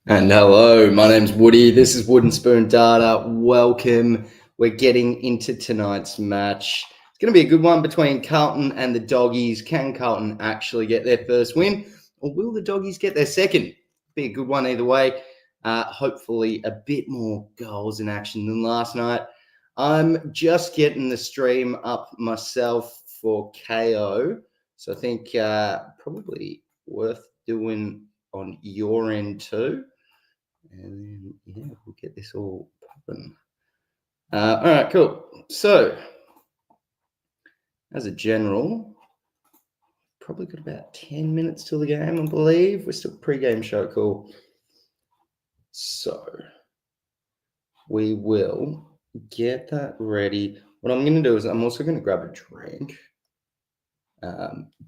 And hello, my name's Woody. This is Wooden Spoon Data. Welcome. We're getting into tonight's match. It's going to be a good one between Carton and the Doggies. Can Carton actually get their first win, or will the Doggies get their second? Be a good one either way. Hopefully, a bit more goals in action than last night. I'm just getting the stream up myself for KO, so I think probably worth doing on your end too. And then, we'll get this all popping. All right, cool. So, as a general, probably got about 10 minutes till the game, I believe. We're still pre-game show, cool. So, we will get that ready. What I'm going to do is I'm also going to grab a drink,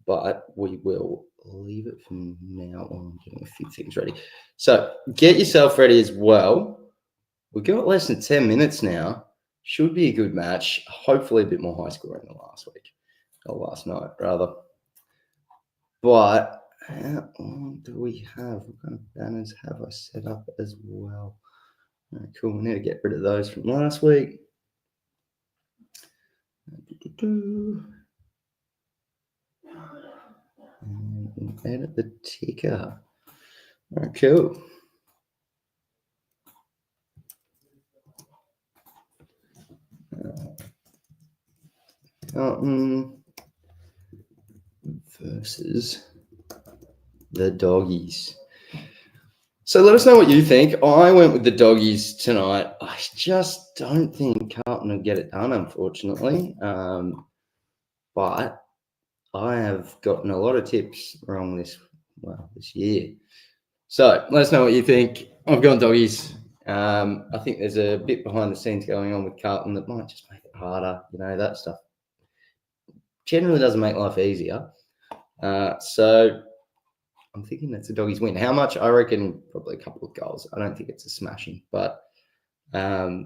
but we will leave it for now on getting a few things ready. So, get yourself ready as well. We've got less than 10 minutes now. Should be a good match. Hopefully a bit more high scoring than last week. Or last night, rather. But how long do we have? What kind of banners have I set up as well? All right, cool. We need to get rid of those from last week. And edit the ticker. All right, cool. Carton versus the Doggies. So let us know what you think. I went with the Doggies tonight. I just don't think Carlton will get it done, unfortunately. But I have gotten a lot of tips wrong this year. So let us know what you think. I've gone Doggies. I think there's a bit behind the scenes going on with Carlton that might just make it harder. That stuff generally doesn't make life easier. So I'm thinking that's a Doggies win. How much? I reckon probably a couple of goals. I don't think it's a smashing, but I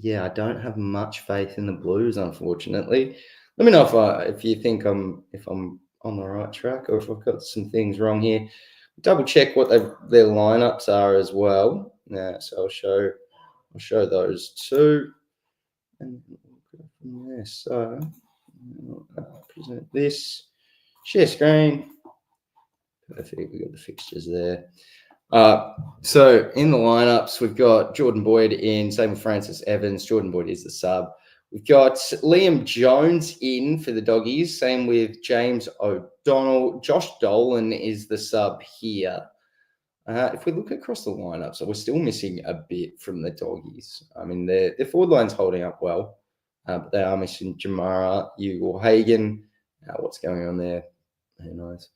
don't have much faith in the Blues, unfortunately. Let me know if you think I'm on the right track or if I've got some things wrong here. Double check what their lineups are as well. So I'll show those too. And we'll go from there. So I'll present this. Share screen. Perfect. We've got the fixtures there. So in the lineups, we've got Jordan Boyd in, same with Francis Evans. Jordan Boyd is the sub. We've got Liam Jones in for the Doggies, same with James O'Donnell. Josh Dolan is the sub here. If we look across the lineup, so we're still missing a bit from the Doggies. I mean, their forward line's holding up well, but they are missing Jamara, Ugle-Hagan. What's going on there? Who knows?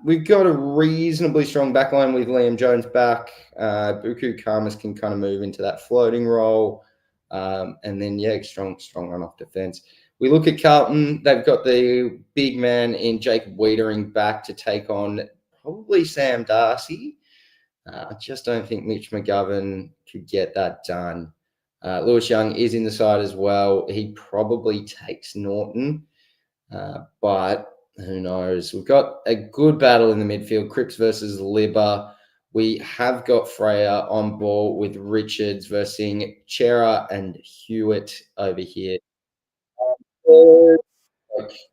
We've got a reasonably strong backline with Liam Jones back. Buku Karmas can kind of move into that floating role. And then, strong run off defense. We look at Carlton. They've got the big man in Jacob Wiedering back to take on probably Sam Darcy. I just don't think Mitch McGovern could get that done. Lewis Young is in the side as well. He probably takes Norton, but who knows? We've got a good battle in the midfield, Cripps versus Libba. We have got Freya on ball with Richards versus Chera and Hewitt over here.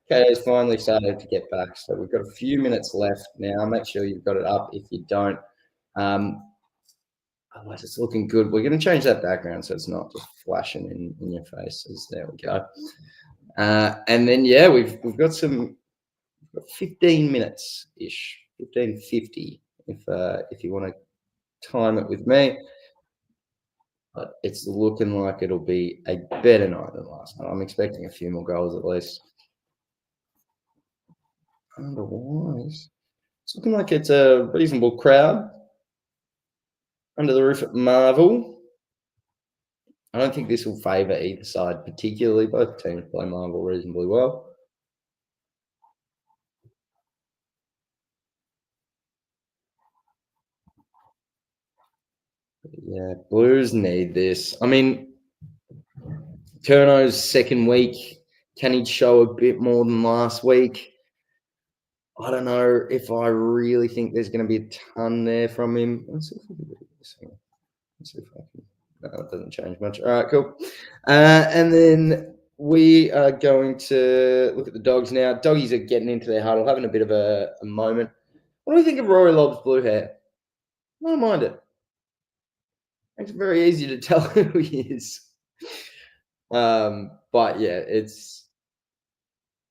KO's finally started to get back, so we've got a few minutes left now. Make sure you've got it up if you don't. Otherwise, it's looking good. We're going to change that background so it's not just flashing in your faces. There we go. And then, we've got 15 minutes ish, 15:50 if you want to time it with me. But it's looking like it'll be a better night than last night. I'm expecting a few more goals at least. Otherwise, it's looking like it's a reasonable crowd under the roof at Marvel. I don't think this will favour either side particularly. Both teams play Marvel reasonably well. Yeah, Blues need this. I mean, Curno's second week. Can he show a bit more than last week? I don't know if I really think there's going to be a ton there from him. Let's see if we can do this. Let's see if I can. No, it doesn't change much. All right, cool. And then we are going to look at the Dogs now. Doggies are getting into their huddle, having a bit of a moment. What do we think of Rory Lobb's blue hair? I don't mind it. Makes it very easy to tell who he is. But yeah,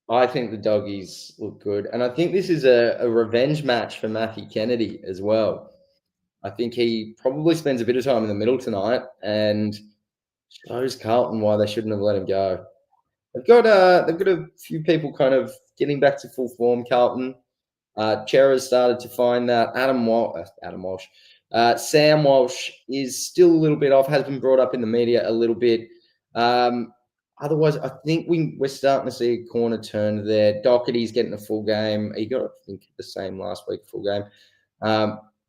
I think the Doggies look good. And I think this is a revenge match for Matthew Kennedy as well. I think he probably spends a bit of time in the middle tonight and shows Carlton why they shouldn't have let him go. They've got a few people kind of getting back to full form. Carlton, Chera's started to find that. Sam Walsh is still a little bit off. Has been brought up in the media a little bit. Otherwise, I think we're starting to see a corner turn there. Doherty's getting a full game. He got, I think, the same last week, full game.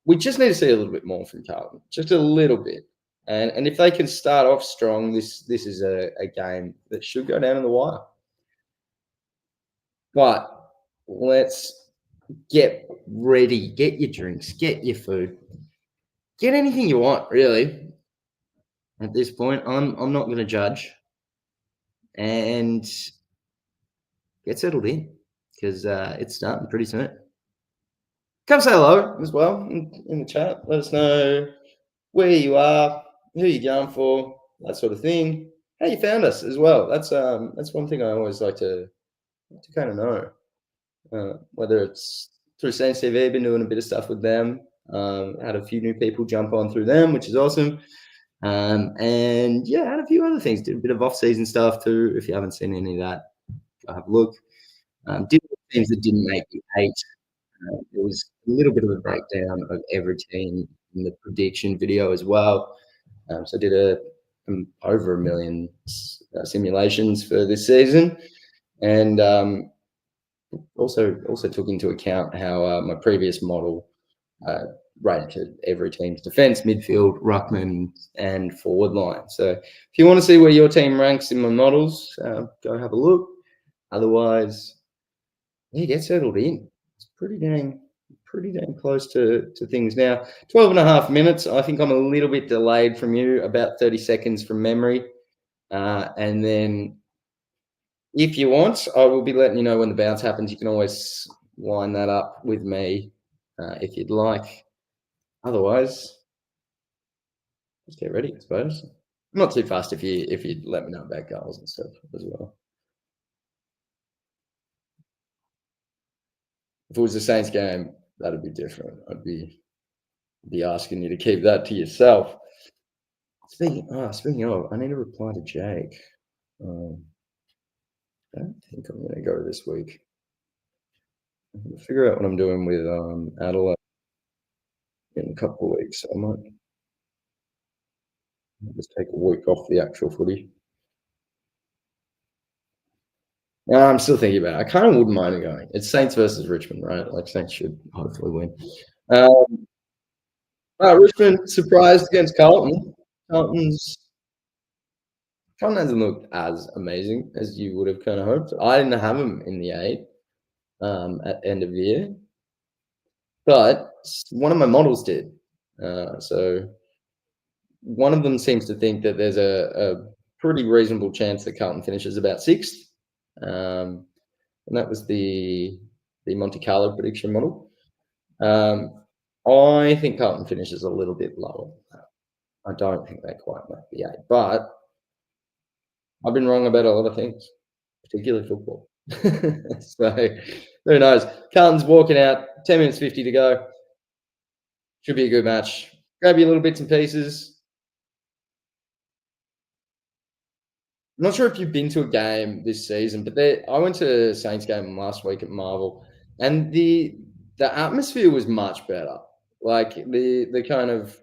We just need to see a little bit more from Carlton, just a little bit. And if they can start off strong, this is a game that should go down in the wire. But let's get ready. Get your drinks. Get your food. Get anything you want, really. At this point, I'm not going to judge. And get settled in because it's starting pretty soon. Come say hello as well in the chat. Let us know where you are, who you're going for, that sort of thing. How you found us as well. That's one thing I always like to kind of know. Whether it's through Saints TV, been doing a bit of stuff with them. Had a few new people jump on through them, which is awesome. And yeah, had a few other things. Did a bit of off-season stuff too. If you haven't seen any of that, go have a look. Did teams that didn't make the 8. There was a little bit of a breakdown of every team in the prediction video as well. So I did over 1 million simulations for this season, and also took into account how my previous model rated every team's defence, midfield, ruckman, and forward line. So if you want to see where your team ranks in my models, go have a look. Otherwise, yeah, get settled in. It's pretty dang close to things now. 12 and a half minutes. I think I'm a little bit delayed from you, about 30 seconds from memory. And then if you want, I will be letting you know when the bounce happens. You can always line that up with me if you'd like. Otherwise, just get ready, I suppose. I'm not too fast if you let me know about goals and stuff as well. If it was the Saints game, that'd be different. I'd be asking you to keep that to yourself. Speaking of, I need to reply to Jake. I don't think I'm going to go this week. I'm going to figure out what I'm doing with Adelaide in a couple of weeks. I might just take a week off the actual footy. I'm still thinking about it. I kind of wouldn't mind going. It's Saints versus Richmond, right? Like Saints should hopefully win. Richmond surprised against Carlton. Carlton hasn't looked as amazing as you would have kind of hoped. I didn't have them in the 8 at the end of the year, but one of my models did. So one of them seems to think that there's a pretty reasonable chance that Carlton finishes about 6th. And that was the Monte Carlo prediction model. I think Carlton finishes a little bit lower. I don't think they quite make the 8, but I've been wrong about a lot of things, particularly football. So who knows? Carlton's walking out, 10 minutes 50 to go. Should be a good match. Grab your little bits and pieces. I'm not sure if you've been to a game this season, but I went to a Saints game last week at Marvel, and the atmosphere was much better. Like the kind of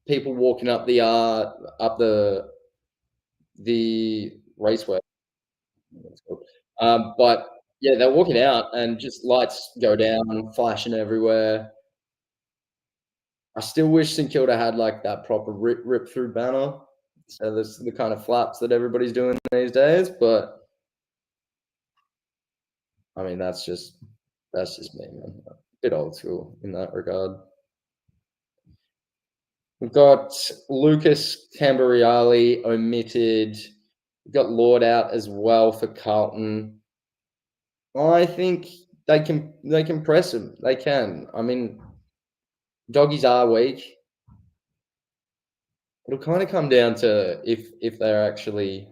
people walking up the raceway. But yeah, they're walking out and just lights go down, flashing everywhere. I still wish St Kilda had like that proper rip through banner. So there's the kind of flaps that everybody's doing these days, but I mean that's just That's just me, man. A bit old school in that regard. We've got Lucas Cambariali omitted. We've got Lord out as well for Carlton. I think they can press them. They can. I mean, Doggies are weak. It'll kind of come down to if they're actually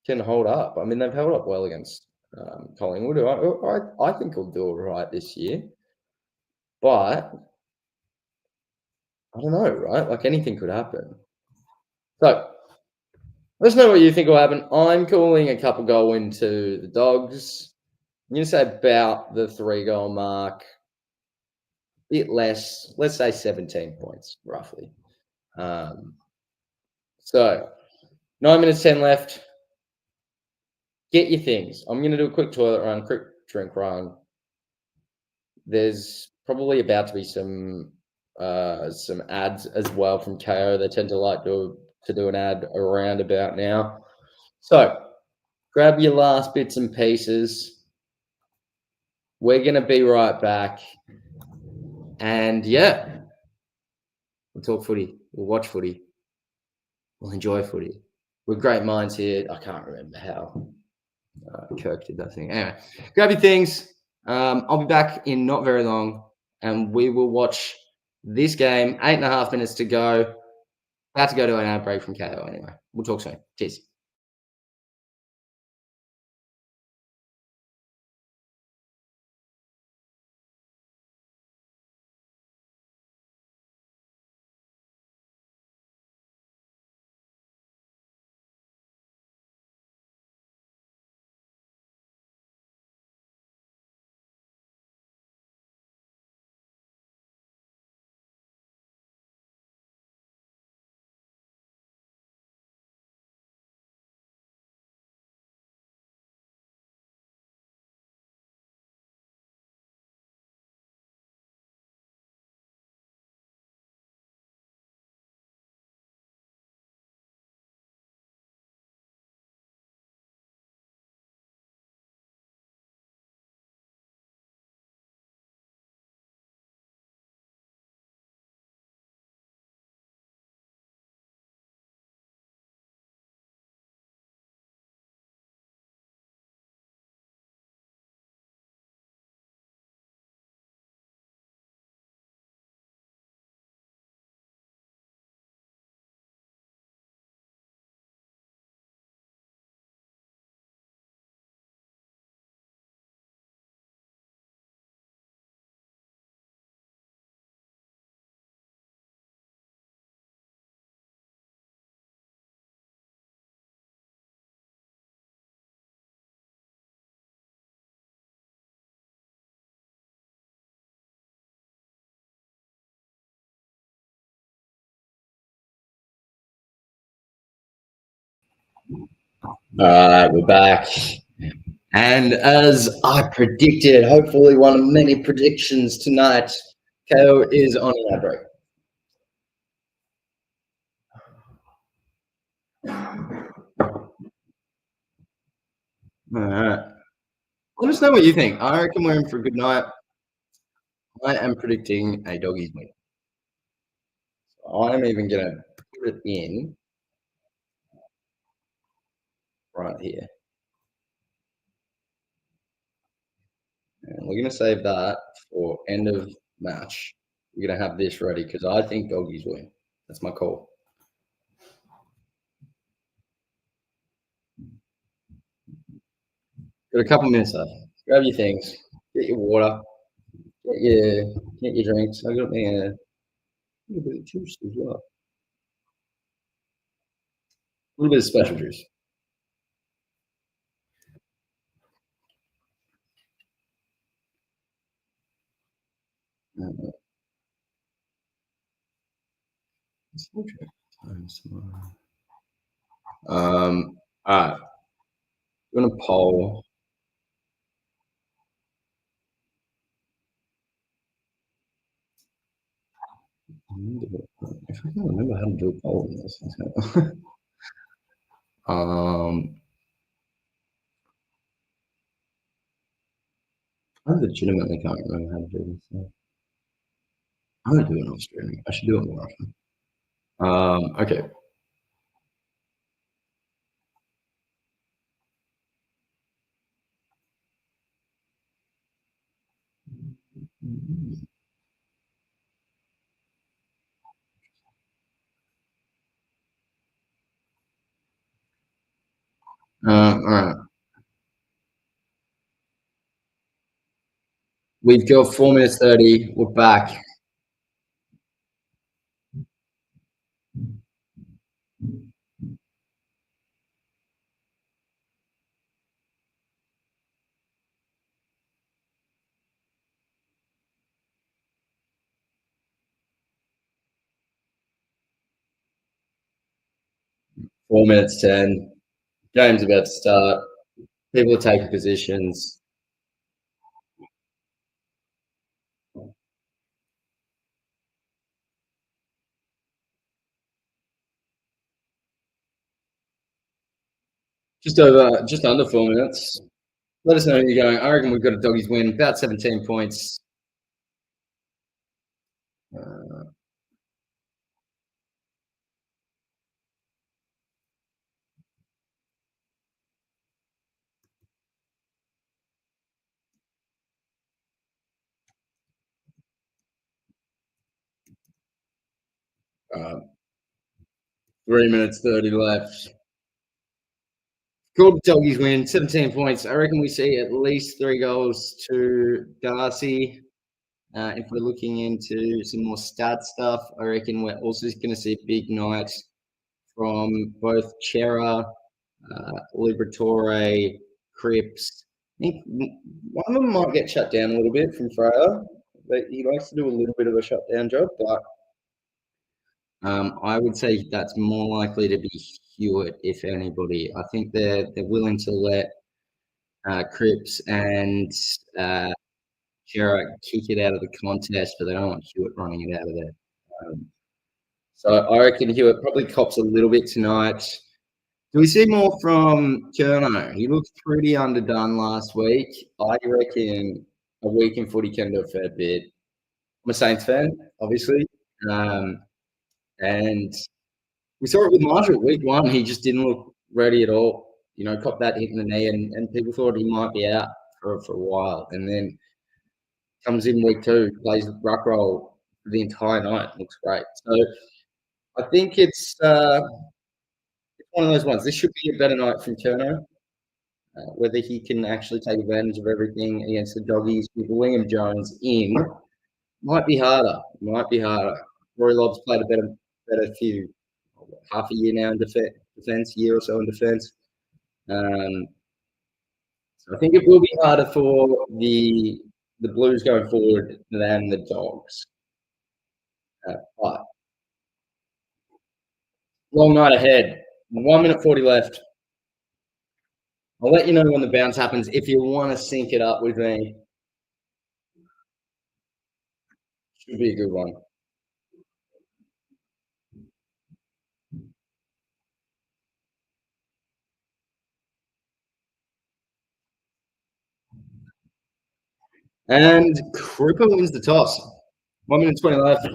can hold up. I mean, they've held up well against Collingwood. I think he'll do all right this year, but I don't know, right? Like anything could happen. So let us know what you think will happen. I'm calling a couple goal win to the Dogs. I'm going to say about the 3-goal mark, a bit less. Let's say 17 points, roughly. So 9 minutes 10 left. Get your things. I'm going to do a quick toilet run, quick drink run. There's probably about to be some ads as well from KO. They tend to like to do an ad around about now. So grab your last bits and pieces. We're going to be right back. And yeah, we'll talk footy. We'll watch footy. We'll enjoy footy. We're great minds here. I can't remember how Kirk did that thing. Anyway, grab your things. I'll be back in not very long, and we will watch this game. 8.5 minutes to go. About to go to an ad break from KO anyway. We'll talk soon. Cheers. All right, we're back. And as I predicted, hopefully one of many predictions tonight, KO is on an ad break. All right. Let us know what you think. I reckon we're in for a good night. I am predicting a Doggies win. I'm even going to put it in right here. And we're going to save that for end of match. We're going to have this ready because I think Doggies win. That's my call. Got a couple minutes left. Grab your things. Get your water. Get your drinks. I got me a little bit of juice as well. A little bit of special juice. All right. I'm gonna poll. If I can remember how to do a poll in this. I legitimately can't remember how to do this. I don't do it on streaming. I should do it more often. Okay. All right. We've got 4 minutes 30. We're back. Four minutes 10. Game's about to start. People are taking positions. Just under 4 minutes. Let us know who you're going. I reckon we've got a Doggies win, about 17 points. Uh, 3 minutes 30 left. Good Doggies win, 17 points. I reckon we see at least 3 goals to Darcy. If we're looking into some more stat stuff, I reckon we're also going to see a big night from both Chera, Liberatore, Cripps. I think one of them might get shut down a little bit from Freo. But he likes to do a little bit of a shutdown job, but I would say that's more likely to be Hewitt, if anybody. I think they're willing to let Cripps and Chera kick it out of the contest, but they don't want Hewitt running it out of there. So I reckon Hewitt probably cops a little bit tonight. Do we see more from Curnow? He looked pretty underdone last week. I reckon a week in footy can do a fair bit. I'm a Saints fan, obviously. And we saw it with Marshall week 1. He just didn't look ready at all. You know, caught that hit in the knee, and people thought he might be out for a while. And then comes in week 2, plays ruck roll the entire night. Looks great. So I think it's one of those ones. This should be a better night from Turner. Whether he can actually take advantage of everything against the Doggies with William Jones in might be harder. Rory Lobb's played a better half a year now in defence, year or so in defence. So I think it will be harder for the Blues going forward than the Dogs. But long night ahead. 1 minute 40 left. I'll let you know when the bounce happens if you want to sync it up with me. Should be a good one. And Cripper wins the toss. 1 minute 20 left.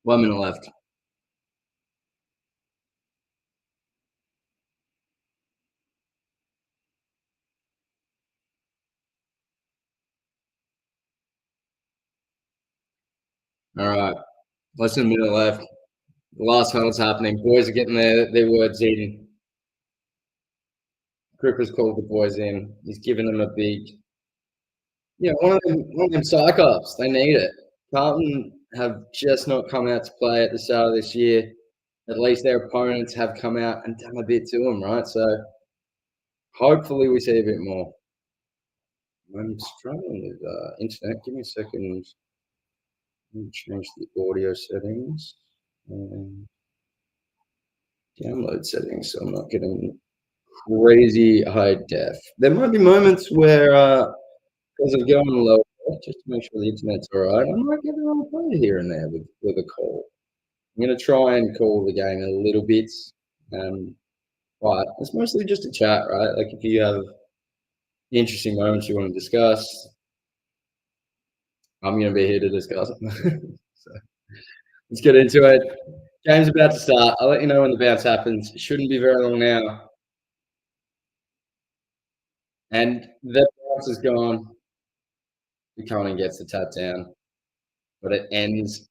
One minute left. All right. Less than a minute left. The last huddle's happening. Boys are getting their words in. Cripper's called the boys in. He's giving them a big, one of them psychops. They need it. Carton have just not come out to play at the start of this year. At least their opponents have come out and done a bit to them, right? So hopefully we see a bit more. I'm struggling with internet. Give me a second. Let me change the audio settings and download settings so I'm not getting crazy high def. There might be moments where because of going low just to make sure the internet's all right. I might get the wrong player here and there with a call. I'm going to try and call the game a little bit, but it's mostly just a chat, right? Like if you have interesting moments you want to discuss, I'm going to be here to discuss it. So let's get into it. Game's about to start. I'll let you know when the bounce happens. It shouldn't be very long now. And the bounce is gone. The Carton gets the tap down, but it ends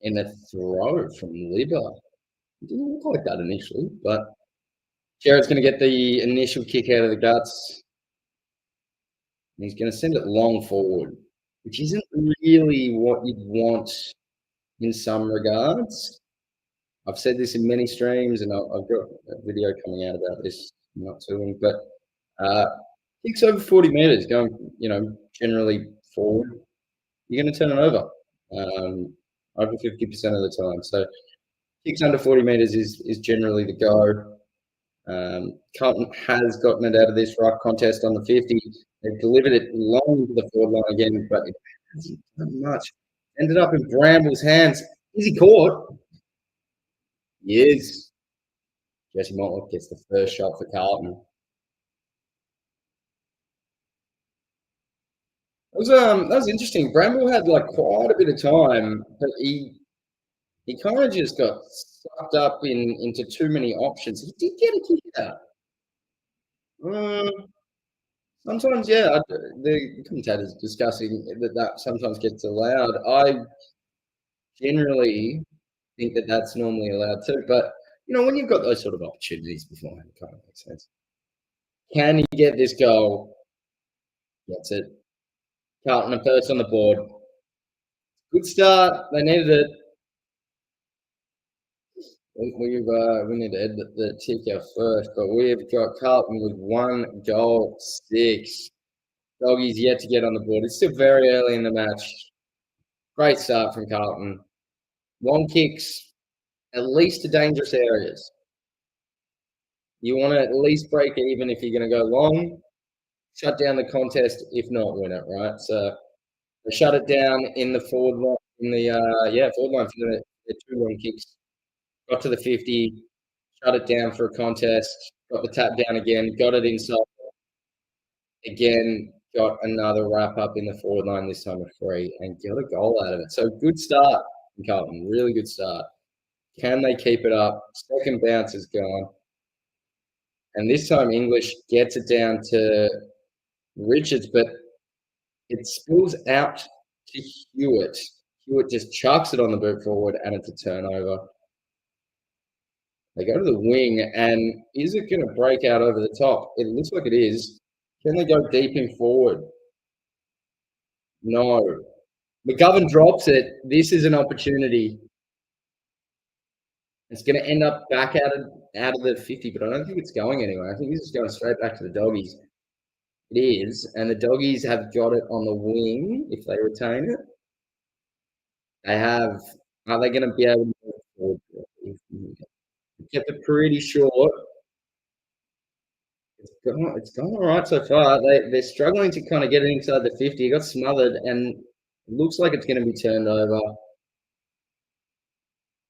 in a throw from Libba. It didn't look like that initially, but Jared's going to get the initial kick out of the guts. And he's going to send it long forward, which isn't really what you'd want in some regards. I've said this in many streams, and I've got a video coming out about this not too long, but kicks over 40 metres going, generally forward, you're going to turn it over over 50% of the time. So kicks under 40 metres is generally the go. Carton has gotten it out of this rough contest on the 50. They've delivered it long to the forward line again, but it hasn't done much. Ended up in Bramble's hands. Is he caught? He is. Jesse Montlock gets the first shot for Carton. That was interesting. Bramble had like quite a bit of time, but he kind of just got sucked up into too many options. He did get a kick out. Sometimes, yeah, the commentators discussing that sometimes gets allowed. I generally think that that's normally allowed too, but when you've got those sort of opportunities beforehand, it kind of makes sense. Can he get this goal? Gets it. Carton a first on the board. Good start. They needed it. We need to end the tick out first, but we've got Carton with 1 goal, 6. Doggies yet to get on the board. It's still very early in the match. Great start from Carton. Long kicks, at least to dangerous areas. You want to at least break even if you're going to go long. Shut down the contest, if not win it, right? So they shut it down in the forward line, forward line for the 2 long kicks. Got to the 50, shut it down for a contest, got the tap down again, got it inside. Again, got another wrap up in the forward line, this time of 3, and got a goal out of it. So good start from Carton, really good start. Can they keep it up? Second bounce is gone. And this time English gets it down to Richards, but it spills out to Hewitt. Hewitt just chucks it on the boot forward, and it's a turnover. They go to the wing, and is it going to break out over the top? It looks like it is. Can they go deep in forward? No. McGovern drops it. This is an opportunity. It's going to end up back out of the 50, but I don't think it's going anywhere. I think this is going straight back to the Doggies. It is, and the Doggies have got it on the wing if they retain it. They have. Are they going to be able to move forward? Kept it pretty short. It's gone all right so far. They're struggling to kind of get it inside the 50. It got smothered, and it looks like it's going to be turned over.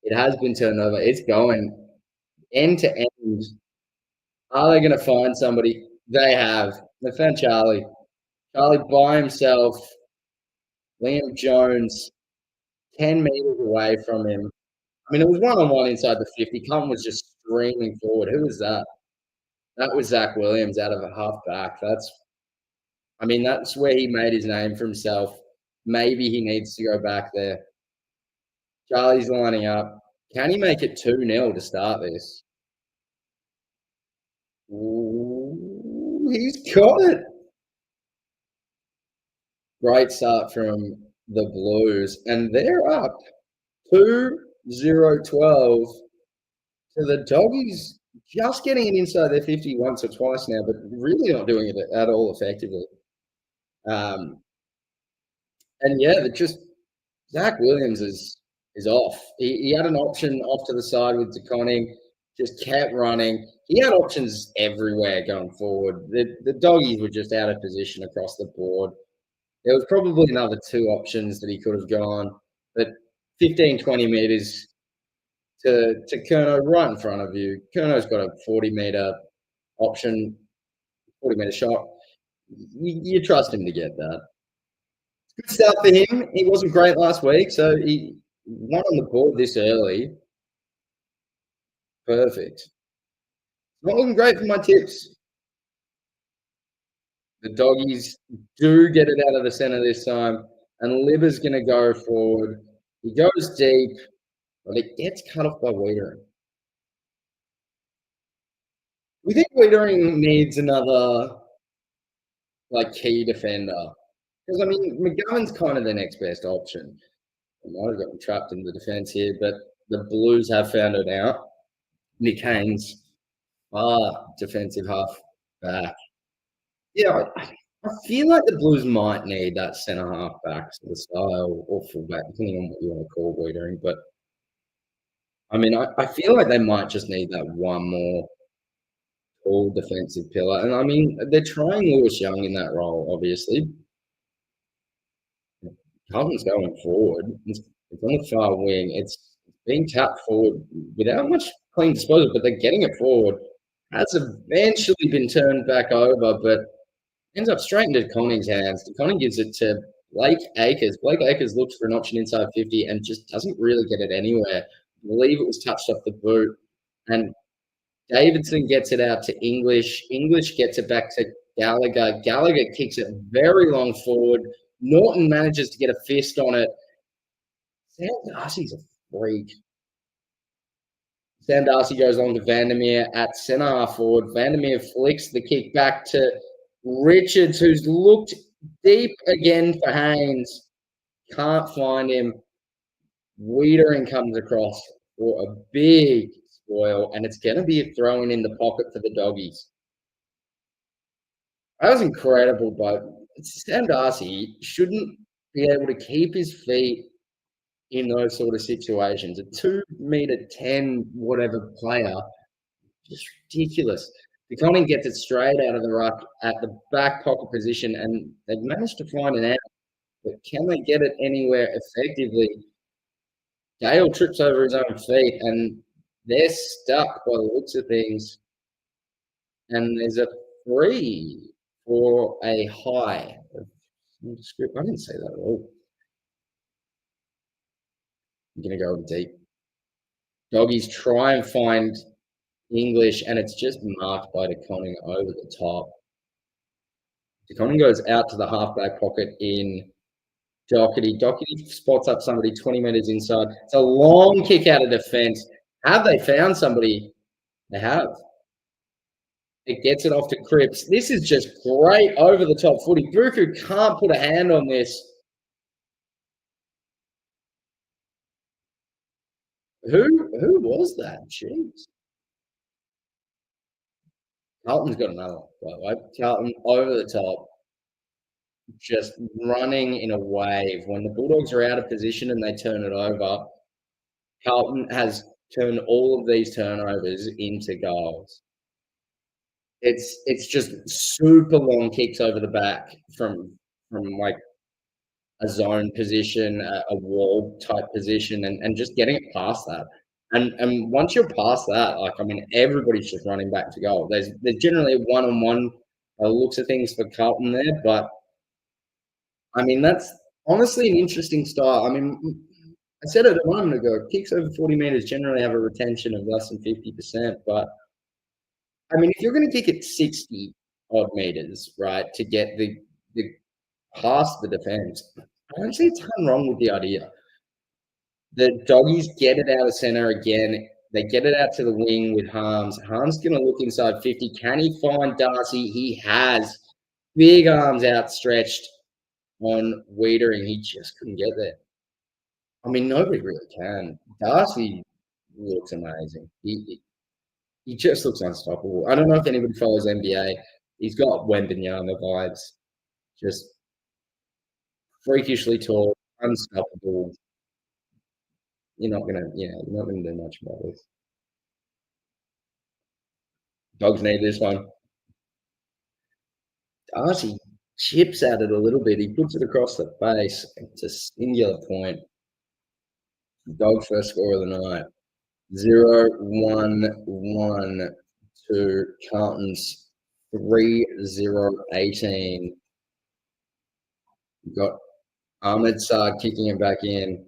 It has been turned over. It's going end to end. Are they going to find somebody? They have. They found Charlie. Charlie by himself. Liam Jones, 10 meters away from him. I mean, it was 1-on-1 inside the 50. Carton was just streaming forward. Who was that? That was Zach Williams out of a half back. That's where he made his name for himself. Maybe he needs to go back there. Charlie's lining up. Can he make it 2-0 to start this? Ooh, he's got it. Great start from the Blues. And they're up 2-0-12 to the Doggies, just getting it inside their 50 once or twice now, but really not doing it at all effectively. And yeah, just Zach Williams is off. He had an option off to the side with DeConning. just kept running. He had options everywhere going forward. The Doggies were just out of position across the board. There was probably another two options that he could have gone, but 15, 20 metres to Kerno right in front of you. Kerno's got a 40-metre option, 40-metre shot. You trust him to get that. Good start for him. He wasn't great last week, so he won on the board this early. Perfect. Not looking great for my tips. The Doggies do get it out of the centre this time, and Libber's going to go forward. He goes deep, but it gets cut off by Wiedering. We think Wiedering needs another key defender. Because, I mean, McGovern's kind of the next best option. I might have gotten trapped in the defence here, but the Blues have found it out. Nick Haynes, defensive half back. Yeah, I feel like the Blues might need that centre half back sort of style or fullback, depending on what you want to call Wiedering. But, I mean, I feel like they might just need that one more tall defensive pillar. And, I mean, they're trying Lewis Young in that role, obviously. Carton's going forward. It's on the far wing. It's being tapped forward without much clean disposal, but they're getting it forward. Has eventually been turned back over, but ends up straight into Conning's hands. Conning gives it to Blake Acres. Blake Acres looks for an option inside 50 and just doesn't really get it anywhere. I believe it was touched off the boot. And Davidson gets it out to English. English gets it back to Gallagher. Gallagher kicks it very long forward. Norton manages to get a fist on it. Sam Darcy's a freak. Sam Darcy goes on to Vandermeer at centre half forward. Vandermeer flicks the kick back to Richards, who's looked deep again for Haynes. Can't find him. Wiedering comes across for a big spoil, and it's going to be a throw-in the pocket for the Doggies. That was incredible, but Sam Darcy shouldn't be able to keep his feet in those sort of situations. A 2'10" whatever player, just ridiculous. DeConning gets it straight out of the ruck at the back pocket position, and they've managed to find an out. But can they get it anywhere effectively? Gale trips over his own feet, and they're stuck by the looks of things. And there's a free for a high. I didn't say that at all. I'm going to go deep. Doggies try and find English, and it's just marked by DeConning over the top. DeConning goes out to the halfback pocket in Doherty. Doherty spots up somebody 20 metres inside. It's a long kick out of defence. Have they found somebody? They have. It gets it off to Cripps. This is just great over the top footy. Buku can't put a hand on this. Who was that? Jeez. Carlton's got another one, by the way. Carlton over the top, just running in a wave. When the Bulldogs are out of position and they turn it over, Carlton has turned all of these turnovers into goals. It's just super long kicks over the back from like a zone position, a wall type position, and just getting it past that. And once you're past that, everybody's just running back to goal. There's generally a one-on-one looks of things for Carlton there, but I mean that's honestly an interesting style. I mean, I said it a moment ago. Kicks over 40 meters generally have a retention of less than 50%, but I mean, if you're going to kick it 60 odd meters, right, to get the past the defense, I don't see a ton wrong with the idea. The Doggies get it out of center again. They get it out to the wing with Harms. Harms going to look inside 50. Can he find Darcy? He has. Big arms outstretched on Wiedering. He just couldn't get there. I mean, nobody really can. Darcy looks amazing. He just looks unstoppable. I don't know if anybody follows NBA. He's got Wembanyama vibes. Just freakishly tall, unstoppable. You're not gonna do much about this. Dogs need this one. Darcy chips at it a little bit. He puts it across the face. It's a singular point. Dogs first score of the night. 0-1-1 to Carton's 3-0-18. You've got Ahmed Saad kicking him back in.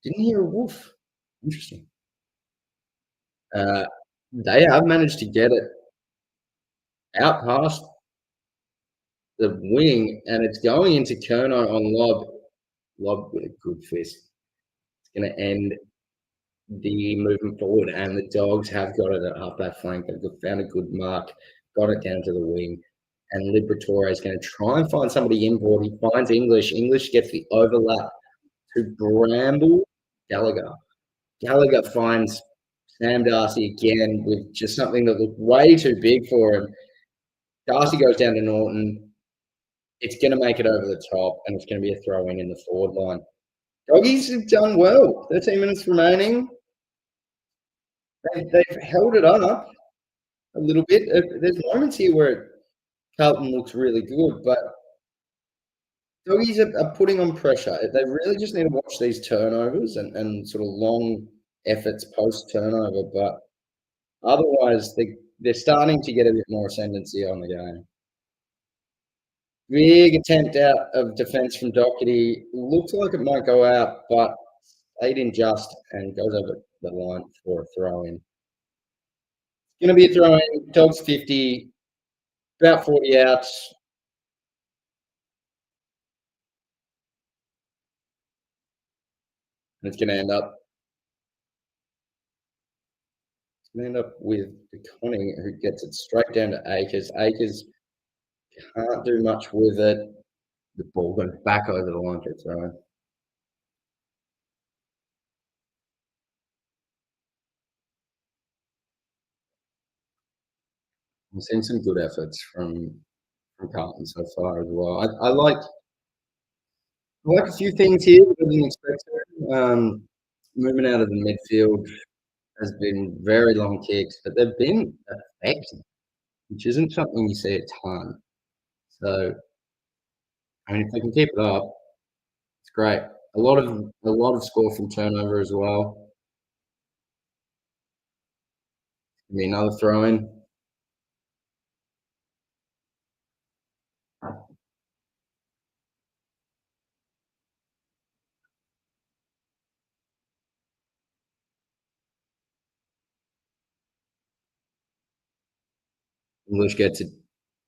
Didn't hear a woof. Interesting. They have managed to get it out past the wing, and it's going into Kerno on lob. Lob with a good fist. It's going to end the movement forward, and the Dogs have got it at half-back flank. They've found a good mark, got it down to the wing, and Liberatore is going to try and find somebody inboard. He finds English. English gets the overlap to Bramble. Gallagher. Gallagher finds Sam Darcy again with just something that looked way too big for him. Darcy goes down to Norton. It's going to make it over the top, and it's going to be a throw-in the forward line. Doggies have done well. 13 minutes remaining. They've held it up a little bit. There's moments here where Carlton looks really good, but Doggies are putting on pressure. They really just need to watch these turnovers and sort of long efforts post-turnover, but otherwise they're starting to get a bit more ascendancy on the game. Big attempt out of defence from Doherty. Looks like it might go out, but stayed in just and goes over the line for a throw-in. It's going to be a throw-in. Dogs 50, about 40 outs. And it's going to end up with DeConning, who gets it straight down to Akers. Akers can't do much with it. The ball goes back over the line for a throw-in. We've seen some good efforts from Carton so far as well. I like a few things here that I didn't expect. Movement out of the midfield has been very long kicks, but they've been effective, which isn't something you see a ton. So, I mean, if they can keep it up, it's great. A lot of score from turnover as well. Give me another throw-in. English gets it,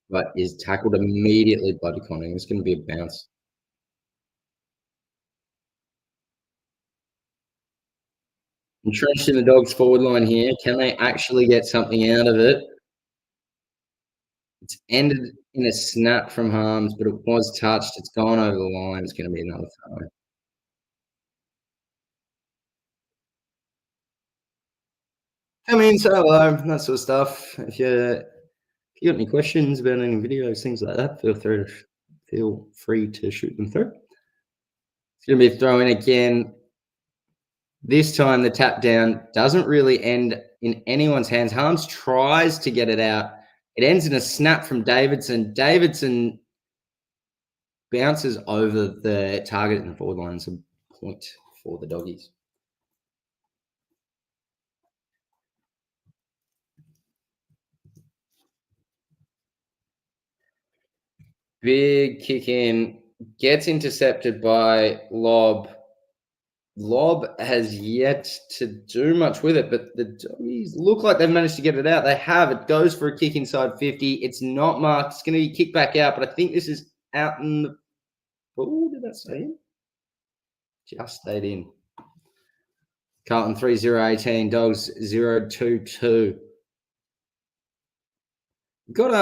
but is tackled immediately by DeConning. It's going to be a bounce. Entrenched in the Dogs forward line here. Can they actually get something out of it? It's ended in a snap from Harms, but it was touched. It's gone over the line. It's going to be another throw. Come in, say hello, that sort of stuff. If you got any questions about any videos, things like that, feel free to shoot them through. It's going to be a throw in again. This time the tap down doesn't really end in anyone's hands. Harms tries to get it out. It ends in a snap from Davidson. Davidson bounces over the target in the forward line. It's a point for the Doggies. Big kick in, gets intercepted by Lob. Lob has yet to do much with it, but the Doggies look like they've managed to get it out. They have. It goes for a kick inside 50. It's not marked. It's going to be kicked back out, but I think this is out in the... Oh, did that stay in? Just stayed in. Carlton 3-0-18. Dogs 0-2-2. We've got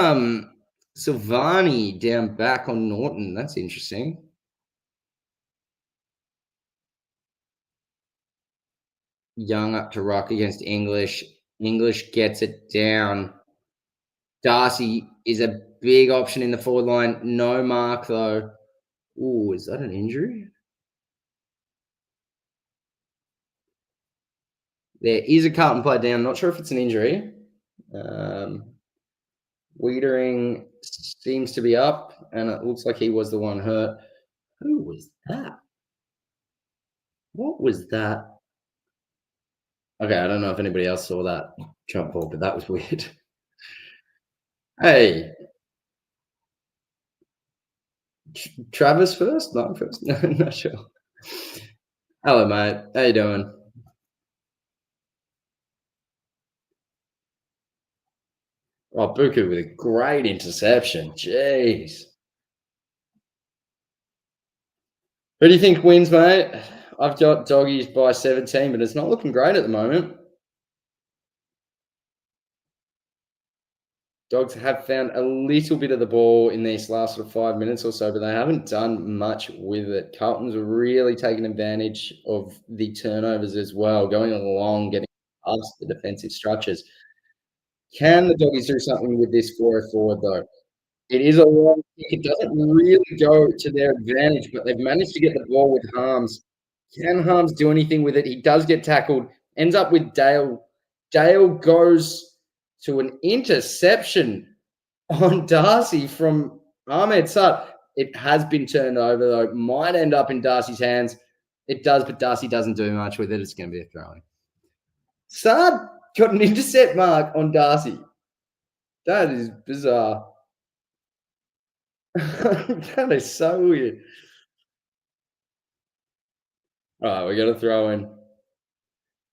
Silvani down back on Norton. That's interesting. Young up to ruck against English. English gets it down. Darcy is a big option in the forward line. No mark, though. Ooh, is that an injury? There is a Carlton player down. Not sure if it's an injury. Wiedering seems to be up, and it looks like he was the one hurt. Who was that? What was that? Okay, I don't know if anybody else saw that jump ball, but that was weird. Hey, Travis first? Not first? No, not sure. Hello, mate. How you doing? Oh, Buku with a great interception. Jeez. Who do you think wins, mate? I've got Doggies by 17, but it's not looking great at the moment. Dogs have found a little bit of the ball in these last sort of 5 minutes or so, but they haven't done much with it. Carlton's really taken advantage of the turnovers as well, going along, getting past the defensive structures. Can the Doggies do something with this 4 forward, though? It is a long kick. It doesn't really go to their advantage, but they've managed to get the ball with Harms. Can Harms do anything with it? He does get tackled, ends up with Dale. Dale goes to an interception on Darcy from Ahmed Sad. It has been turned over, though. Might end up in Darcy's hands. It does, but Darcy doesn't do much with it. It's going to be a throw in. Sad got an intercept mark on Darcy. That is bizarre. That is so weird. All right, we got to throw in.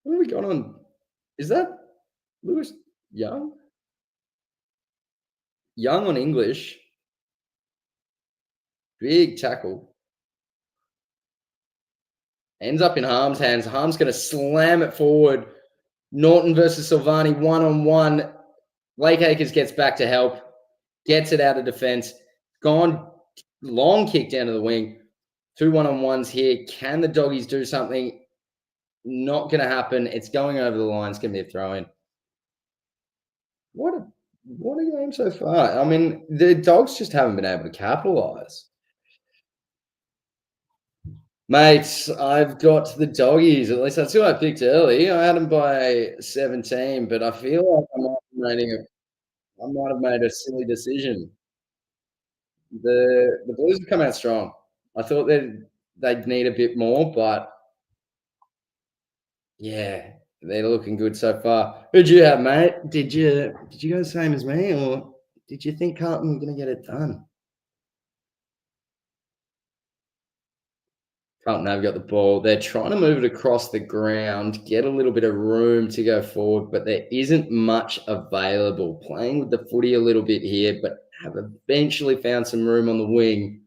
What have we got on? Is that Lewis Young? Young on English. Big tackle. Ends up in Harm's hands. Harm's going to slam it forward. Norton versus Silvani, 1-on-1. Blake Acres gets back to help. Gets it out of defense. Gone long kick down to the wing. 2 1-on-1s here. Can the Doggies do something? Not going to happen. It's going over the line. It's going to be a throw in. What a game so far. I mean, the Dogs just haven't been able to capitalize. Mate, I've got the Doggies. At least that's who I picked early. I had them by 17, but I feel like I might have made a silly decision. The Blues have come out strong. I thought they'd need a bit more, but yeah, they're looking good so far. Who'd you have, mate? Did you go the same as me, or did you think Carton were going to get it done? Carlton have got the ball. They're trying to move it across the ground, get a little bit of room to go forward, but there isn't much available. Playing with the footy a little bit here, but have eventually found some room on the wing.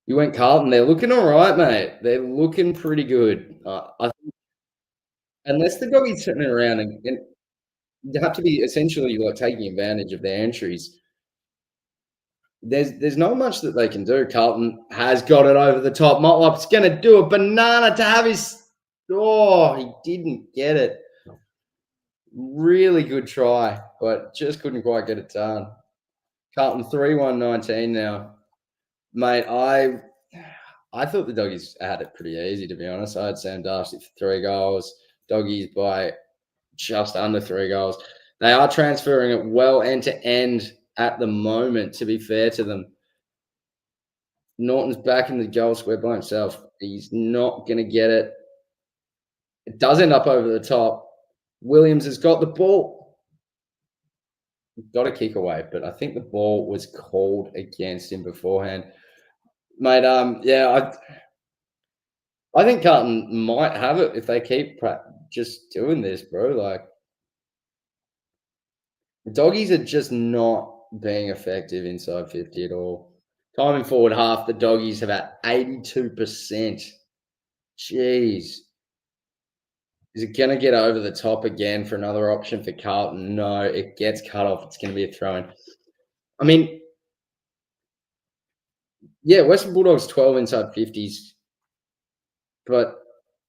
You went Carlton. They're looking all right, mate. They're looking pretty good. I think unless the Doggies turn it around and you have to be essentially like taking advantage of their entries. There's not much that they can do. Carlton has got it over the top. Motlop's going to do a banana to have his. Oh, he didn't get it. Really good try, but just couldn't quite get it done. Carlton 3-1-19 now. Mate, I thought the Doggies had it pretty easy, to be honest. I had Sam Darcy for 3 goals. Doggies by just under 3 goals. They are transferring it well end to end at the moment, to be fair to them. Norton's back in the goal square by himself. He's not going to get it. It does end up over the top. Williams has got the ball. Got a kick away, but I think the ball was called against him beforehand. Mate, yeah, I think Carlton might have it if they keep just doing this, bro. Like, the Doggies are just not being effective inside 50 at all. Timing forward half, the Doggies have at 82%. Jeez. Is it going to get over the top again for another option for Carlton? No, it gets cut off. It's going to be a throw-in. I mean, yeah, Western Bulldogs 12 inside 50s, but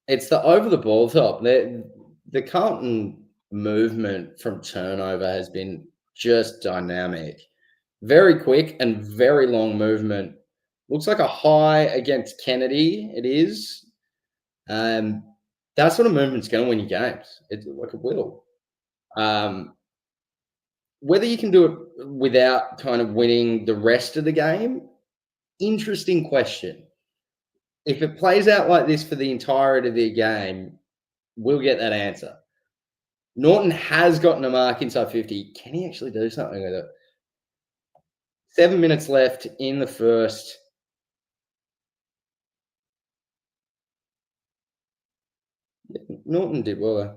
it's the over the ball top. The Carlton movement from turnover has been just dynamic. Very quick and very long movement. Looks like a high against Kennedy. It is. That sort of movement's going to win you games. It's like it will. Whether you can do it without kind of winning the rest of the game, interesting question. If it plays out like this for the entirety of the game, we'll get that answer. Norton has gotten a mark inside 50. Can he actually do something with it? 7 minutes left in the first. Norton did well.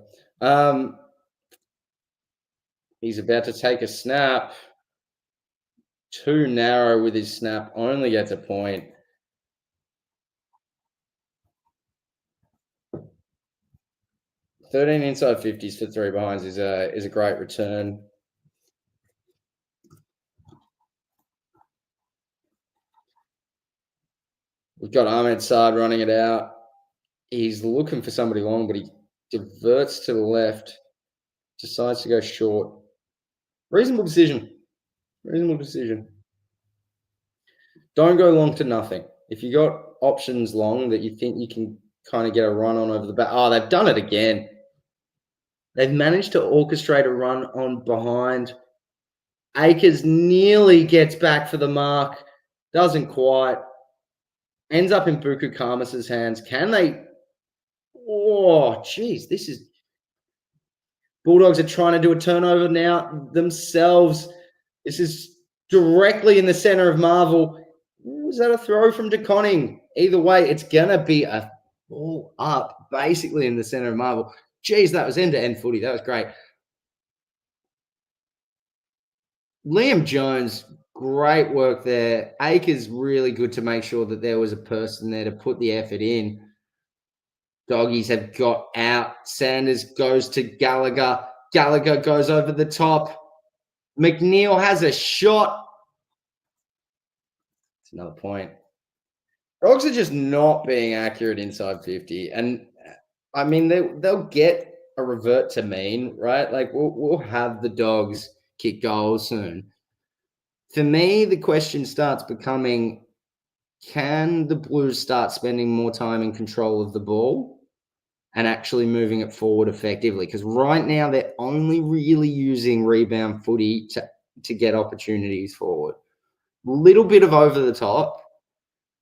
He's about to take a snap. Too narrow with his snap. Only gets a point. 13 inside 50s for 3 behinds is a great return. We've got Ahmed Saad running it out. He's looking for somebody long, but he diverts to the left, decides to go short. Reasonable decision. Reasonable decision. Don't go long to nothing. If you got options long that you think you can kind of get a run on over the back. Oh, they've done it again. They've managed to orchestrate a run on behind. Akers nearly gets back for the mark. Doesn't quite. Ends up in Buku Kamas's hands. Can they? Oh, geez. This is... Bulldogs are trying to do a turnover now themselves. This is directly in the center of Marvel. Was that a throw from DeConning? Either way, it's going to be a ball up, basically in the center of Marvel. Geez, that was end-to-end footy. That was great. Liam Jones, great work there. Akers really good to make sure that there was a person there to put the effort in. Doggies have got out. Sanders goes to Gallagher. Gallagher goes over the top. McNeil has a shot. It's another point. Dogs are just not being accurate inside 50. And I mean, they'll get a revert to mean, right? Like we'll have the Dogs kick goals soon. For me, the question starts becoming, can the Blues start spending more time in control of the ball and actually moving it forward effectively? Because right now they're only really using rebound footy to get opportunities forward. Little bit of over the top.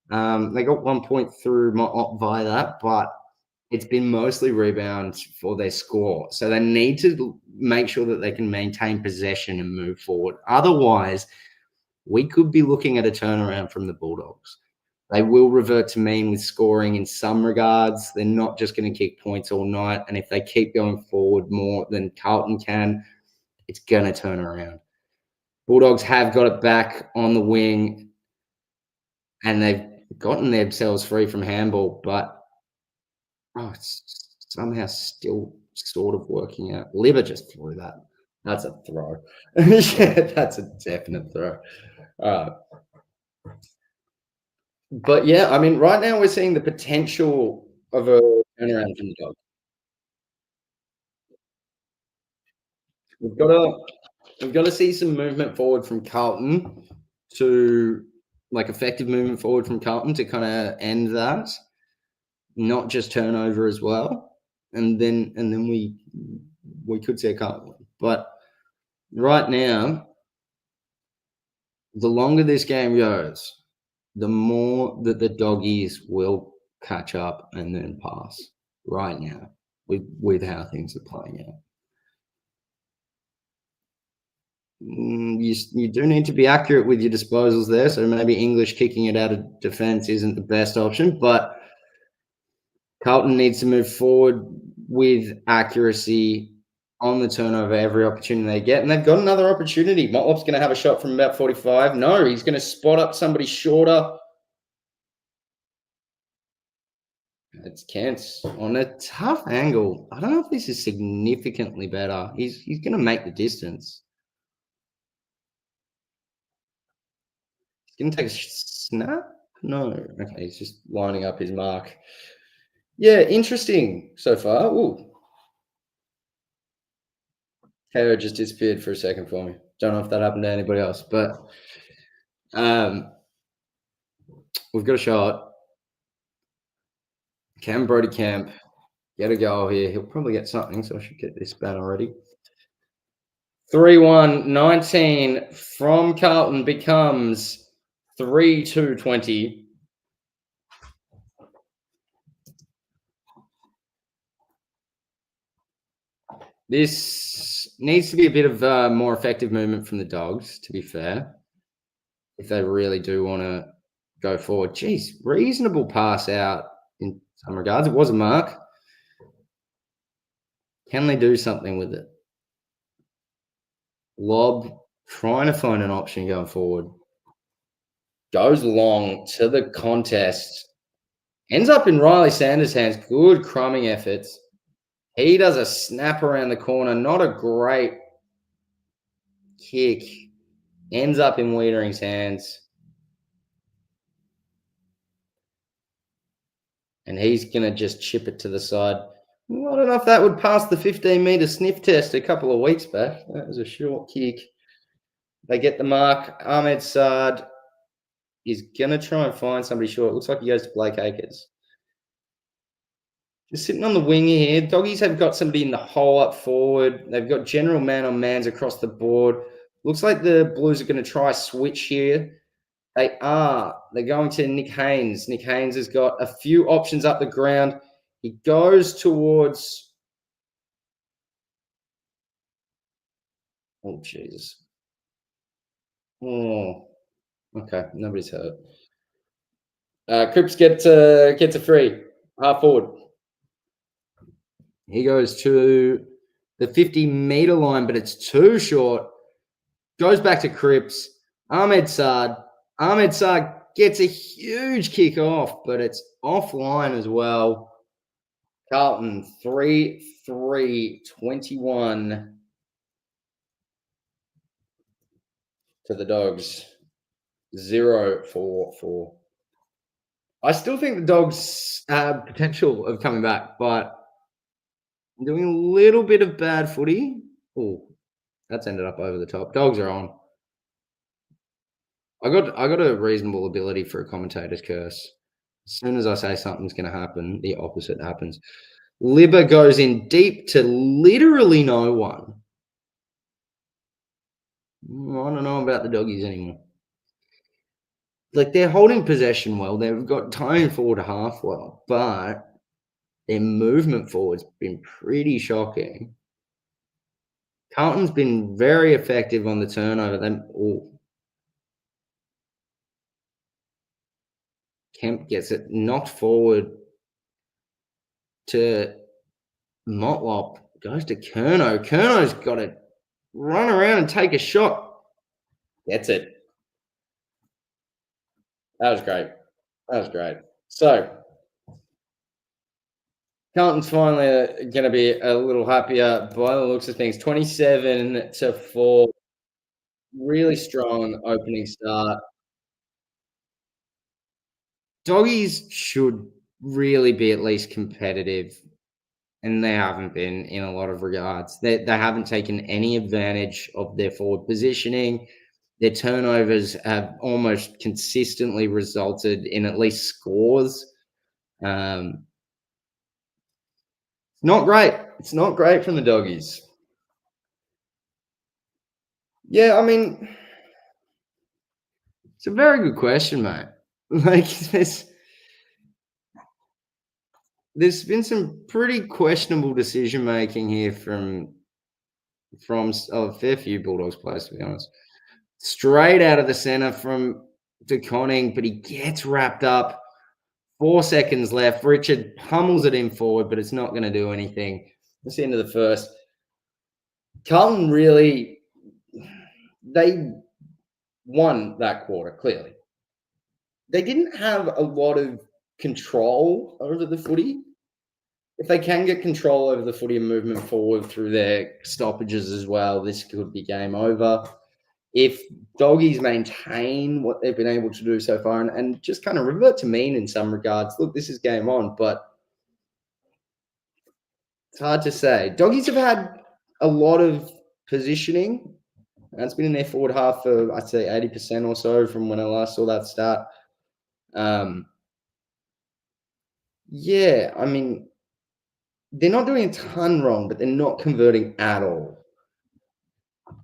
They got 1 point through via that, but it's been mostly rebounds for their score. So they need to make sure that they can maintain possession and move forward. Otherwise, we could be looking at a turnaround from the Bulldogs. They will revert to mean with scoring in some regards. They're not just going to kick points all night. And if they keep going forward more than Carton can, it's going to turn around. Bulldogs have got it back on the wing, and they've gotten themselves free from handball, but it's somehow still sort of working out. Libba just threw that. That's a throw. Yeah, that's a definite throw. But yeah, I mean, right now we're seeing the potential of a turnaround from the Dogs. We've got to see some movement forward from Carlton to effective movement forward from Carlton to kind of end that, not just turnover as well, and then we could see a Carlton win. But right now, the longer this game goes, the more that the Doggies will catch up and then pass. Right now, with how things are playing out. You do need to be accurate with your disposals there. So maybe English kicking it out of defence isn't the best option, but Carlton needs to move forward with accuracy on the turnover every opportunity they get. And they've got another opportunity. Motlop's going to have a shot from about 45. No, he's going to spot up somebody shorter. It's Kent on a tough angle. I don't know if this is significantly better. He's going to make the distance. Didn't take a snap? No. Okay, he's just lining up his mark. Yeah, interesting so far. Ooh. KO just disappeared for a second for me. Don't know if that happened to anybody else, but we've got a shot. Can Brody Camp get a goal here? He'll probably get something, so I should get this ban already. 3-1, 19 from Carlton becomes 3-2, 20. This needs to be a bit of more effective movement from the Dogs, to be fair, if they really do want to go forward. Jeez, reasonable pass out in some regards. It was a mark. Can they do something with it? Lob, trying to find an option going forward. Goes long to the contest. Ends up in Riley Sanders' hands. Good crumbing efforts. He does a snap around the corner. Not a great kick. Ends up in Wiedering's hands. And he's going to just chip it to the side. I don't know if that would pass the 15-metre sniff test a couple of weeks back. That was a short kick. They get the mark. Ahmed Saad is going to try and find somebody short. It looks like he goes to Blake Acres. Just sitting on the wing here. Doggies have got somebody in the hole up forward. They've got general man-on-mans across the board. Looks like the Blues are going to try a switch here. They are. They're going to Nick Haynes. Nick Haynes has got a few options up the ground. He goes towards... Oh, Jesus. Oh, okay. Nobody's hurt. Cripps gets a free. Half forward. He goes to the 50-metre line, but it's too short. Goes back to Cripps. Ahmed Saad. Ahmed Saad gets a huge kick off, but it's offline as well. Carlton 3-3, 21 to the Dogs. 0-4-4. I still think the Dogs have potential of coming back, but I'm doing a little bit of bad footy. Oh, that's ended up over the top. Dogs are on. I got a reasonable ability for a commentator's curse. As soon as I say something's going to happen, the opposite happens. Libba goes in deep to literally no one. I don't know about the Doggies anymore. Like, they're holding possession well. They've got time forward half well, but their movement forward's been pretty shocking. Carlton's been very effective on the turnover. Kemp gets it knocked forward to Motlop. Goes to Curnow. Curnow's got to run around and take a shot. Gets it. That was great. That was great. So, Carlton's finally going to be a little happier by the looks of things. 27-4. Really strong opening start. Doggies should really be at least competitive, and they haven't been in a lot of regards. They haven't taken any advantage of their forward positioning. Their turnovers have almost consistently resulted in at least scores. Not great. It's not great from the Doggies. Yeah, I mean, it's a very good question, mate. Like, there's been some pretty questionable decision making here from a fair few Bulldogs players, to be honest. Straight out of the centre from De Conning, but he gets wrapped up. 4 seconds left. Richard pummels it in forward, but it's not going to do anything. That's the end of the first. Carlton really, they won that quarter, clearly. They didn't have a lot of control over the footy. If they can get control over the footy and movement forward through their stoppages as well, this could be game over. If Doggies maintain what they've been able to do so far and just kind of revert to mean in some regards, look, this is game on, but it's hard to say. Doggies have had a lot of positioning. That's been in their forward half for, I'd say, 80% or so from when I last saw that start. Yeah, I mean, they're not doing a ton wrong, but they're not converting at all.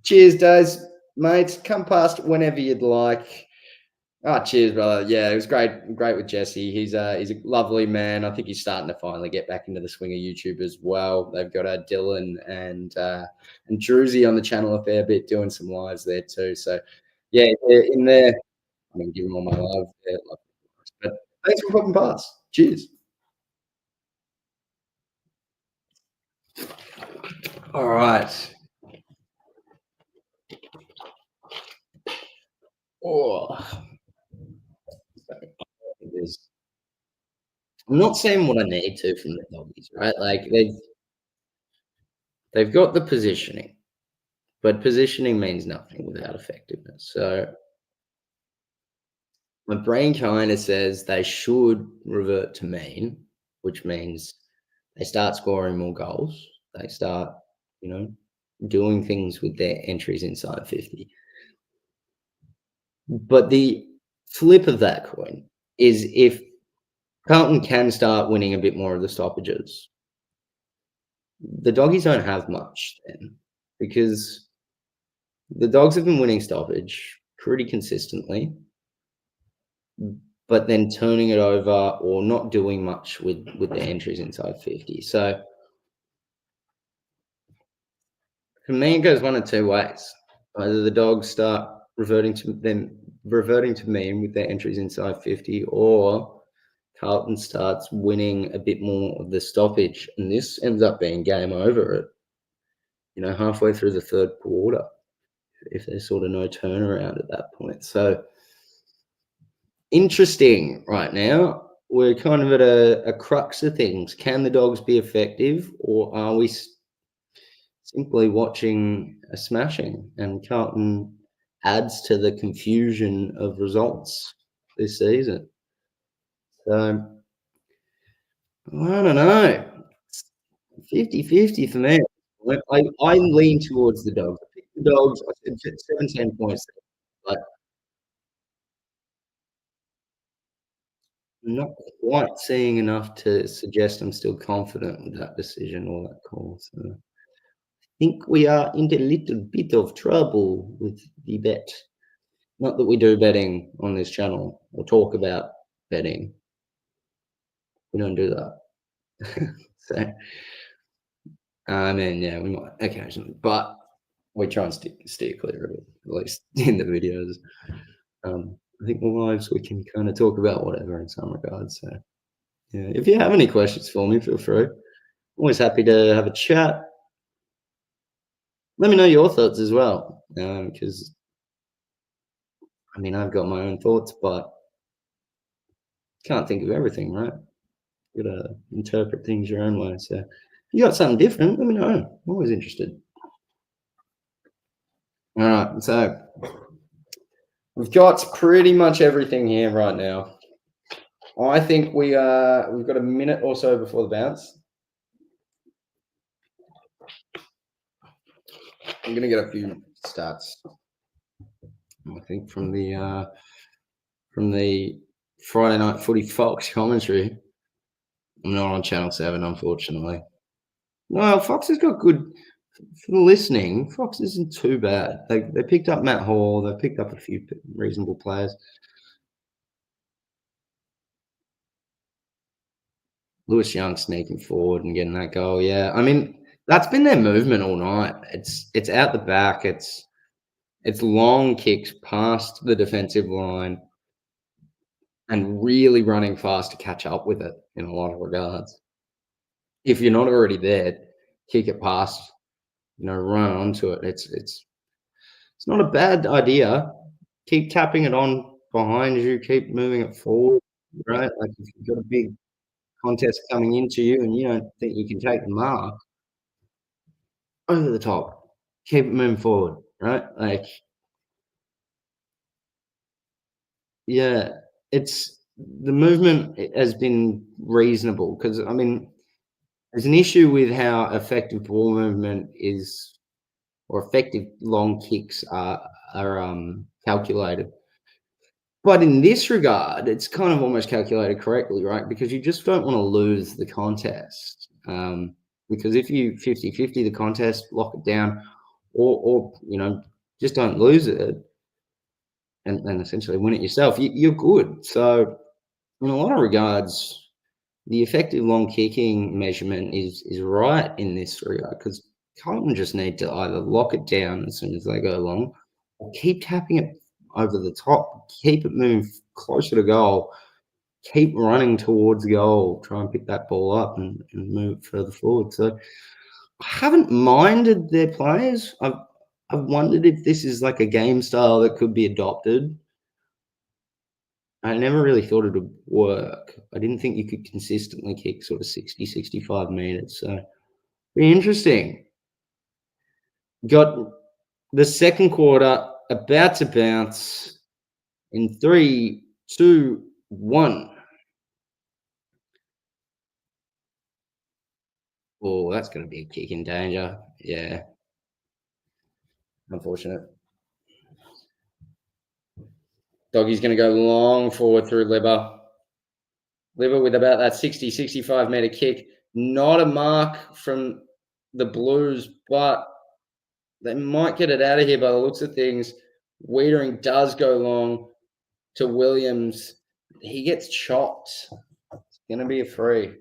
Cheers, Daz, mates. Come past whenever you'd like. Oh, cheers, brother. Yeah, it was great with Jesse. He's a lovely man. I think he's starting to finally get back into the swing of YouTube as well. They've got Dylan and Druzy on the channel a fair bit, doing some lives there too. So yeah, they're in there. I'm gonna give them all my love. Yeah, but thanks for popping past. Cheers. All right. Oh, I'm not saying what I need to from the Doggies, right? Like they've got the positioning, but positioning means nothing without effectiveness. So my brain kind of says they should revert to mean, which means they start scoring more goals. They start, doing things with their entries inside 50. But the flip of that coin is if Carlton can start winning a bit more of the stoppages, the Doggies don't have much then, because the Dogs have been winning stoppage pretty consistently, but then turning it over or not doing much with the entries inside 50. So for me, it goes one of two ways. Either the Dogs start reverting to mean with their entries inside 50, or Carlton starts winning a bit more of the stoppage, and this ends up being game over at halfway through the third quarter, if there's sort of no turnaround at that point. So interesting right now. We're kind of at a crux of things. Can the Dogs be effective, or are we simply watching a smashing? And Carlton adds to the confusion of results this season. So I don't know. 50-50 for me. I lean towards the Dogs. I picked the Dogs. I said 17 points, but I'm not quite seeing enough to suggest I'm still confident with that decision or that call. So I think we are in a little bit of trouble with the bet. Not that we do betting on this channel or talk about betting. We don't do that. So, yeah, we might occasionally, but we try and steer clear of it, at least in the videos. I think the lives we can kind of talk about whatever in some regards. So, yeah, if you have any questions for me, feel free. Always happy to have a chat. Let me know your thoughts as well, because I've got my own thoughts, but can't think of everything, right? You gotta interpret things your own way. So, if you got something different, let me know. I'm always interested. All right, so we've got pretty much everything here right now. I think we've got a minute or so before the bounce. I'm gonna get a few stats. I think from the Friday Night Footy Fox commentary. I'm not on Channel 7, unfortunately. Well, Fox has got good for the listening. Fox isn't too bad. They picked up Matt Hall. They picked up a few reasonable players. Lewis Young sneaking forward and getting that goal. Yeah, that's been their movement all night. It's out the back. It's long kicks past the defensive line and really running fast to catch up with it in a lot of regards. If you're not already there, kick it past, run onto it. It's not a bad idea. Keep tapping it on behind you. Keep moving it forward, right? Like if you've got a big contest coming into you and you don't think you can take the mark, over the top. Keep it moving forward, right? Like, yeah, it's the movement has been reasonable because there's an issue with how effective ball movement is, or effective long kicks are calculated. But in this regard, it's kind of almost calculated correctly, right? Because you just don't want to lose the contest. Because if you 50-50 the contest, lock it down, or just don't lose it and essentially win it yourself, you're good. So in a lot of regards, the effective long kicking measurement is right in this regard because Carlton just need to either lock it down as soon as they go along or keep tapping it over the top, keep it moving closer to goal, keep running towards goal, try and pick that ball up and move it further forward. So I haven't minded their players. I've wondered if this is like a game style that could be adopted. I never really thought it would work. I didn't think you could consistently kick sort of 60, 65 meters. So be interesting. Got the second quarter about to bounce in 3, 2, 1. Oh, that's going to be a kick in danger. Yeah. Unfortunate. Doggie's going to go long forward through Libba. Libba with about that 60, 65 meter kick. Not a mark from the Blues, but they might get it out of here by the looks of things. Wiedering does go long to Williams. He gets chopped. It's going to be a free.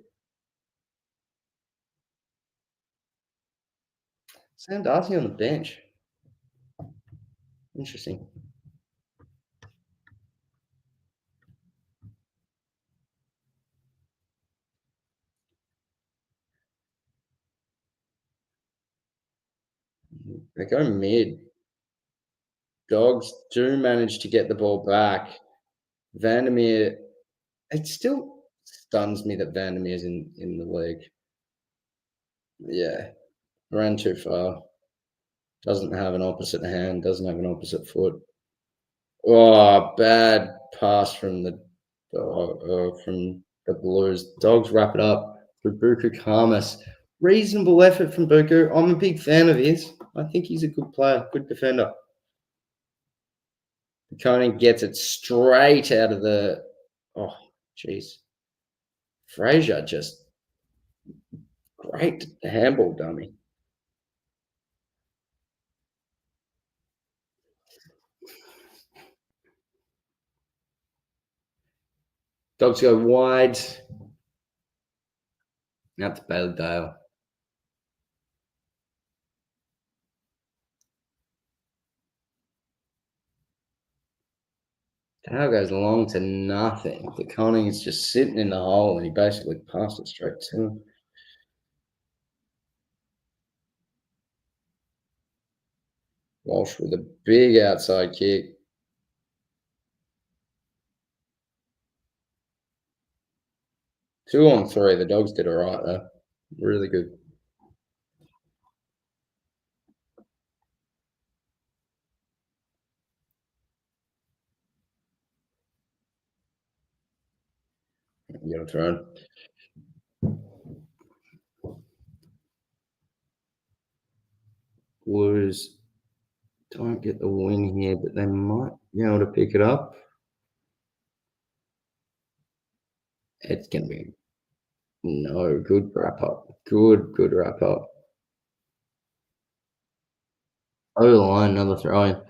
Sam Darcy on the bench. Interesting. They go mid. Dogs do manage to get the ball back. Vandermeer, it still stuns me that Vandermeer's in the league. Yeah, ran too far. Doesn't have an opposite hand, doesn't have an opposite foot. Oh, bad pass from the Blues. Dogs wrap it up through Buku Karmas. Reasonable effort from Buku. I'm a big fan of his. I think he's a good player, good defender. Carton gets it straight out of the. Oh, jeez. Fraser just great handball dummy. Dogs go wide. Out to Bailey Dale. Dale goes long to nothing. The Conning is just sitting in the hole and he basically passed it straight to him. Walsh with a big outside kick. Two on three. The Dogs did all right, though. Really good. You got a throw. Blues don't get the win here, but they might be able to pick it up. It's going to be no good wrap up. Good wrap up. Over the line, another throw in.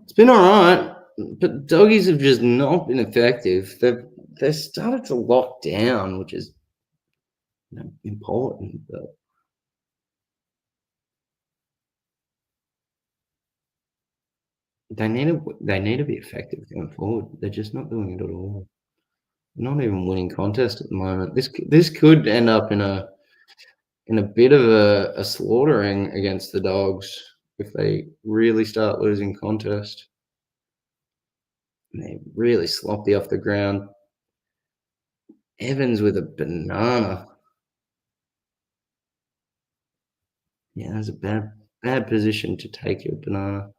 It's been all right, but Doggies have just not been effective. They've started to lock down, which is important, but they need to be effective going forward. They're just not doing it at all. Not even winning contest at the moment. This could end up in a bit of a slaughtering against the Dogs if they really start losing contest. And they're really sloppy off the ground. Evans with a banana. Yeah, that's a bad position to take your banana.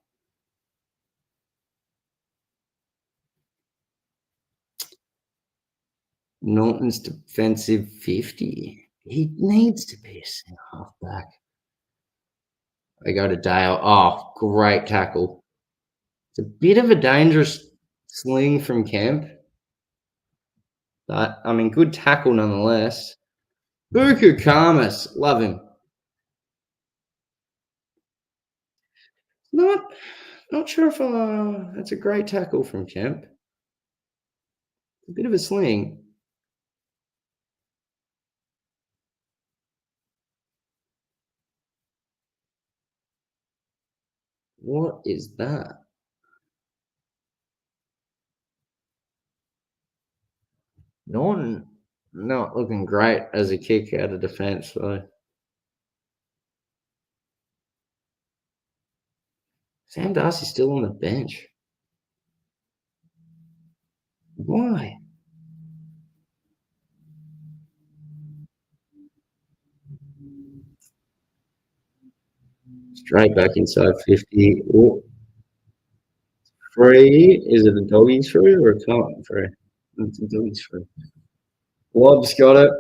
Norton's defensive 50. He needs to be a centre half back. They go to Dale. Oh, great tackle. It's a bit of a dangerous sling from Kemp. But, I mean, good tackle nonetheless. Buku Karmas. Love him. Not sure if that's a great tackle from Kemp. A bit of a sling. What is that? Norton not looking great as a kick out of defence, though. Sam Darcy's still on the bench. Why? Straight back inside 50. Oh, free. Is it a Doggies free or a Carton free? It's a Doggies free. Wobb's got it.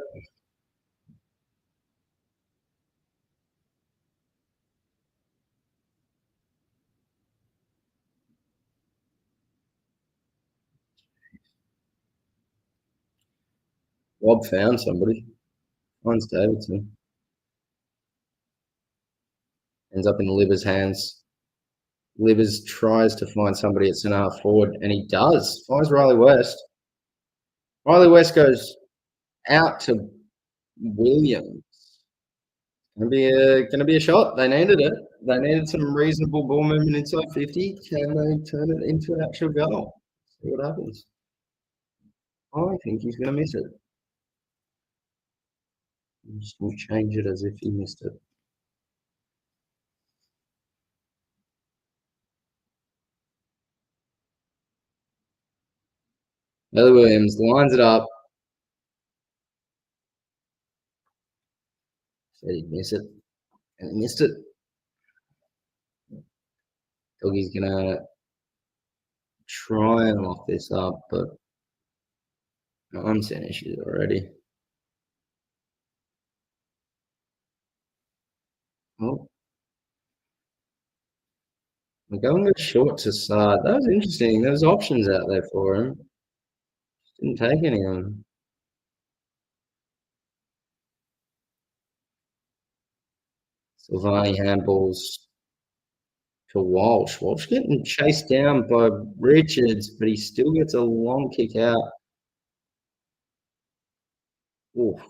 Wobb found somebody. Finds Davidson. Ends up in Libber's hands. Livers tries to find somebody at centre half forward, and he does. Finds Riley West. Riley West goes out to Williams. Gonna be a shot. They needed it. They needed some reasonable ball movement inside 50. Can they turn it into an actual goal? See what happens. I think he's gonna miss it. Just will change it as if he missed it. Ellie Williams lines it up. Said he'd miss it. And he missed it. Doggie's gonna try and lock this up, but I'm seeing issues already. Oh. I'm going short to Sard. That was interesting. There was options out there for him. Didn't take any of them. Silvani handballs to Walsh. Walsh getting chased down by Richards, but he still gets a long kick out. Oof.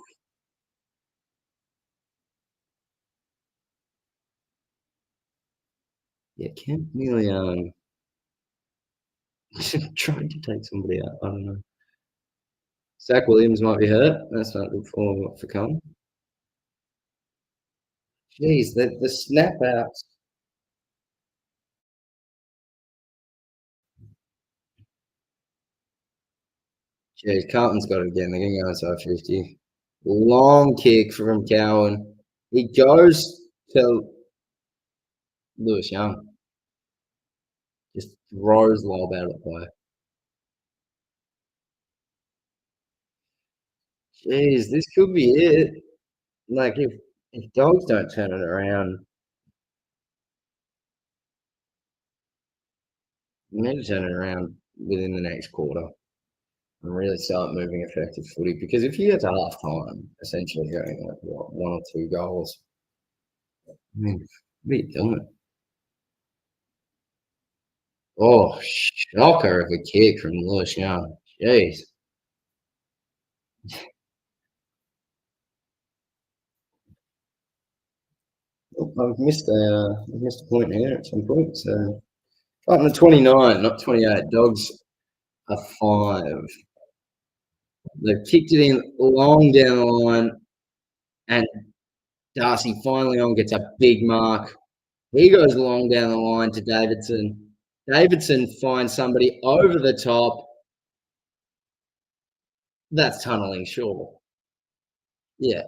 Yeah, Kemp nearly tried to take somebody out. I don't know. Zach Williams might be hurt. That's not good for come. Jeez, the snap outs. Jeez, Carlton's got it again. They're going to go inside 50. Long kick from Cowan. He goes to Lewis Young. Just throws Lob out of play. Jeez, this could be it. Like if Dogs don't turn it around, we need to turn it around within the next quarter and really start moving effective footy. Because if you get to half time, essentially going like what, 1 or 2 goals, I mean, what are you doing? Oh, shocker of a kick from Lewis Young. Jeez. Oh, I've missed a point here at some point. So, Carton 29, not 28. Dogs are 5. They've kicked it in long down the line, and Darcy finally on gets a big mark. He goes long down the line to Davidson. Davidson finds somebody over the top. That's tunneling, sure. Yeah.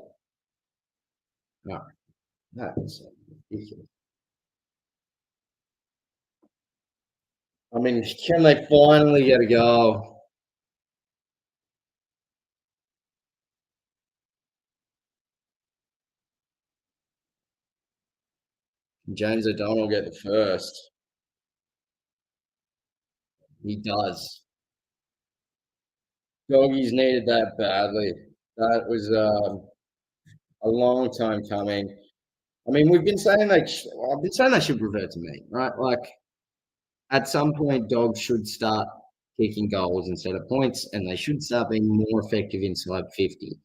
No, that's ridiculous. I mean, can they finally get a goal? James O'Donnell get the first. He does. Doggies needed that badly. That was a long time coming. I mean, we've been saying I've been saying they should revert to mean, right? Like at some point, dogs should start kicking goals instead of points, and they should start being more effective inside 50.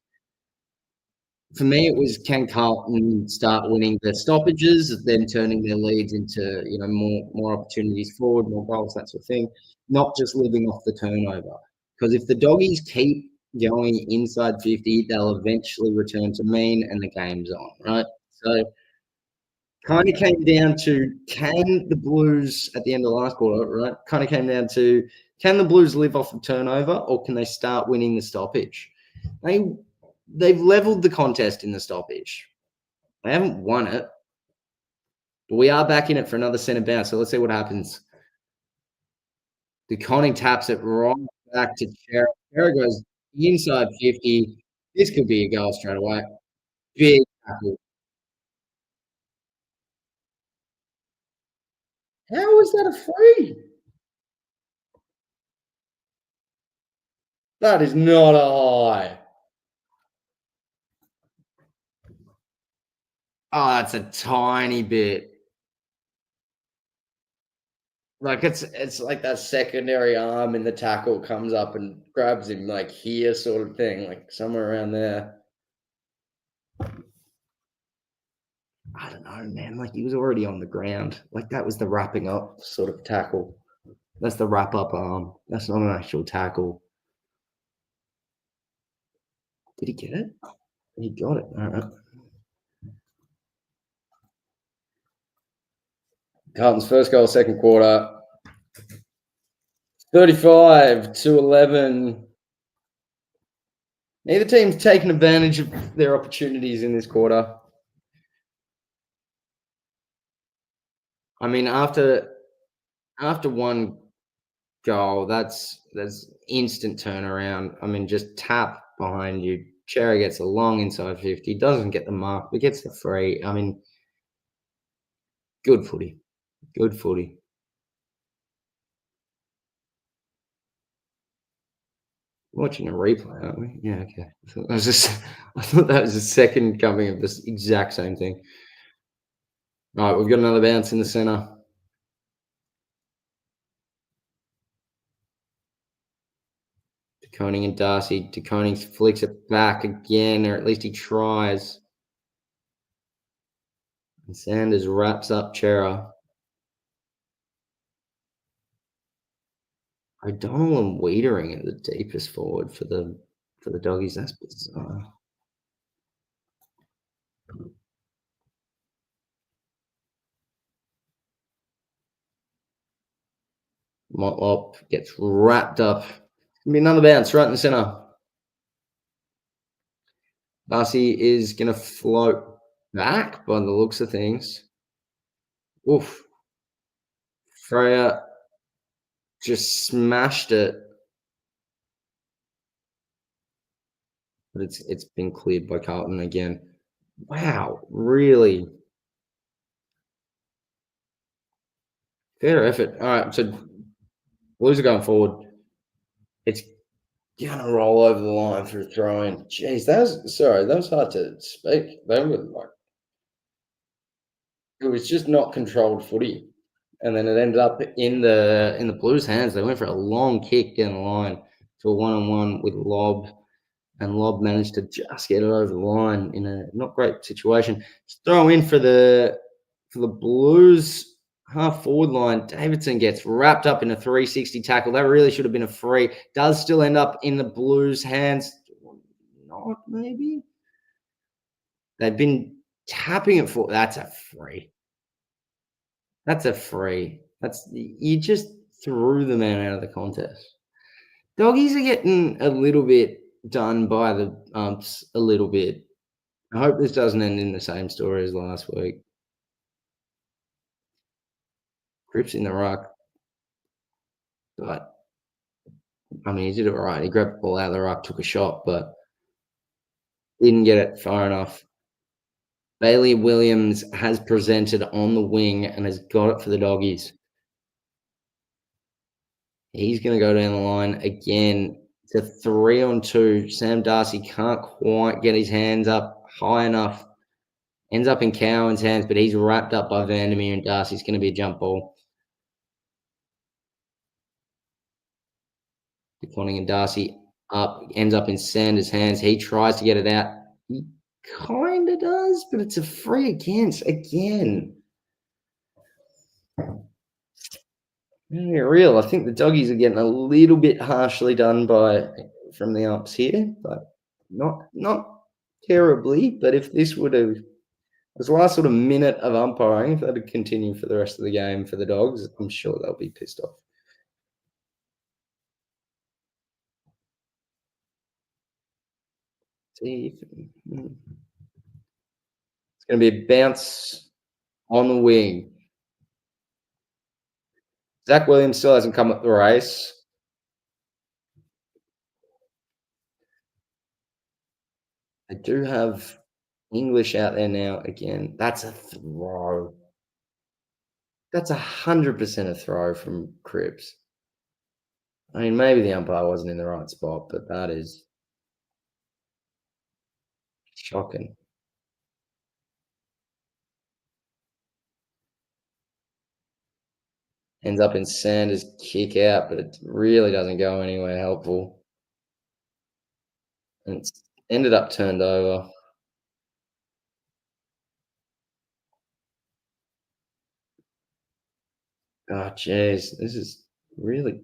For me, it was can Carlton start winning their stoppages, then turning their leads into more opportunities forward, more goals, that sort of thing, not just living off the turnover. Because if the doggies keep going inside 50, they'll eventually return to mean, and the game's on, right? So kind of came down to can the Blues at the end of the last quarter, right? Kind of came down to can the Blues live off of turnover, or can they start winning the stoppage? They've leveled the contest in the stoppage. They haven't won it, but we are back in it for another centre bounce. So let's see what happens. DeConning taps it right back to Chera. Chera goes inside 50. This could be a goal straight away. Big tackle. How is that a free? That is not a high. Oh, that's a tiny bit. Like it's like that secondary arm in the tackle comes up and grabs him like here sort of thing, like somewhere around there. I don't know, man. Like he was already on the ground. Like that was the wrapping up sort of tackle. That's the wrap up arm. That's not an actual tackle. Did he get it? He got it. All right. Carlton's first goal, second quarter. 35-11. Neither team's taken advantage of their opportunities in this quarter. I mean, after one goal, that's instant turnaround. I mean, just tap behind you. Cherry gets a long inside 50, doesn't get the mark, but gets the free. I mean, good footy. Good footy. Watching a replay, aren't we? Yeah, okay. I thought that was the second coming of this exact same thing. All right, we've got another bounce in the centre. DeConing and Darcy. DeConing flicks it back again, or at least he tries. And Sanders wraps up Chera. O'Donnell and Wiedering are the deepest forward for the Doggies. That's bizarre. Motlop gets wrapped up. Gonna be another bounce right in the centre. Darcy is gonna float back by the looks of things. Oof. Freya just smashed it. But it's been cleared by Carlton again. Wow, really? Fair effort. All right, so Blues are going forward. It's gonna roll over the line for a throw in. Jeez, that was hard to speak. They were like, it was just not controlled footy, and then it ended up in the Blues' hands. They went for a long kick down the line to a 1-on-1 with Lob, and Lob managed to just get it over the line in a not great situation. Throw in for the Blues half forward line. Davidson gets wrapped up in a 360 tackle. That really should have been a free. Does still end up in the Blues' hands. Not maybe. They've been tapping it for. That's a free. That's a free. You just threw the man out of the contest. Doggies are getting a little bit done by the umps, a little bit. I hope this doesn't end in the same story as last week. Grips in the ruck. But, I mean, he did it right. He grabbed the ball out of the ruck, took a shot, but didn't get it far enough. Bailey Williams has presented on the wing and has got it for the Doggies. He's going to go down the line again. It's a 3-on-2. Sam Darcy can't quite get his hands up high enough, Ends up in Cowan's hands, but he's wrapped up by Vandermeer and Darcy's going to be a jump ball. Declining and Darcy up, ends up in Sanders' hands. He tries to get it out. He kind of does, but it's a free against again. Very real. I think the Doggies are getting a little bit harshly done from the ups here, but not terribly. But if this last sort of minute of umpiring, if that had continued for the rest of the game for the Dogs, I'm sure they'll be pissed off. See, it's going to be a bounce on the wing. Zach Williams still hasn't come up the race. I do have English out there now again. That's a throw. That's 100% a throw from Cripps. I mean, maybe the umpire wasn't in the right spot, but that is shocking. Ends up in Sanders' kick out, but it really doesn't go anywhere helpful. And it's ended up turned over. Oh, jeez. This is really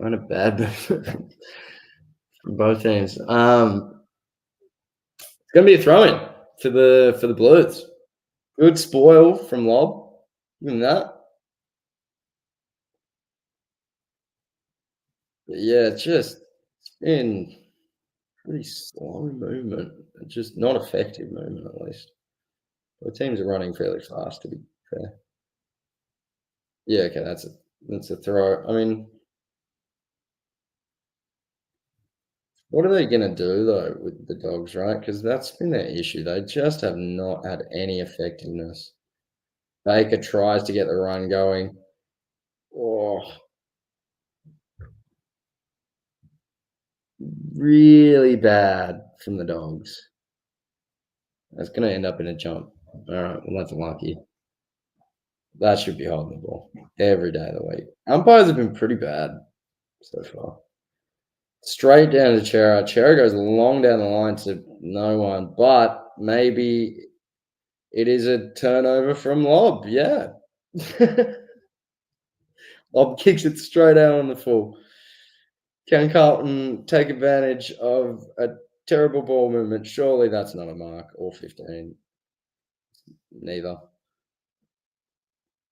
kind of bad from both teams. It's going to be a throw-in for the Blues. Good spoil from Lob. Give him that. But yeah, it's been pretty slow movement. Just not effective movement, at least. The teams are running fairly fast, to be fair. Yeah, okay, that's a throw. I mean, what are they going to do, though, with the Dogs, right? Because that's been their issue. They just have not had any effectiveness. Baker tries to get the run going. Oh, really bad from the Dogs. That's going to end up in a jump. All right, well, that's lucky. That should be holding the ball every day of the week. Umpires have been pretty bad so far. Straight down to Chera. Chera goes long down the line to no one, but maybe it is a turnover from Lob. Yeah. Lob kicks it straight out on the full. Can Carlton take advantage of a terrible ball movement? Surely that's not a mark, or 15. Neither.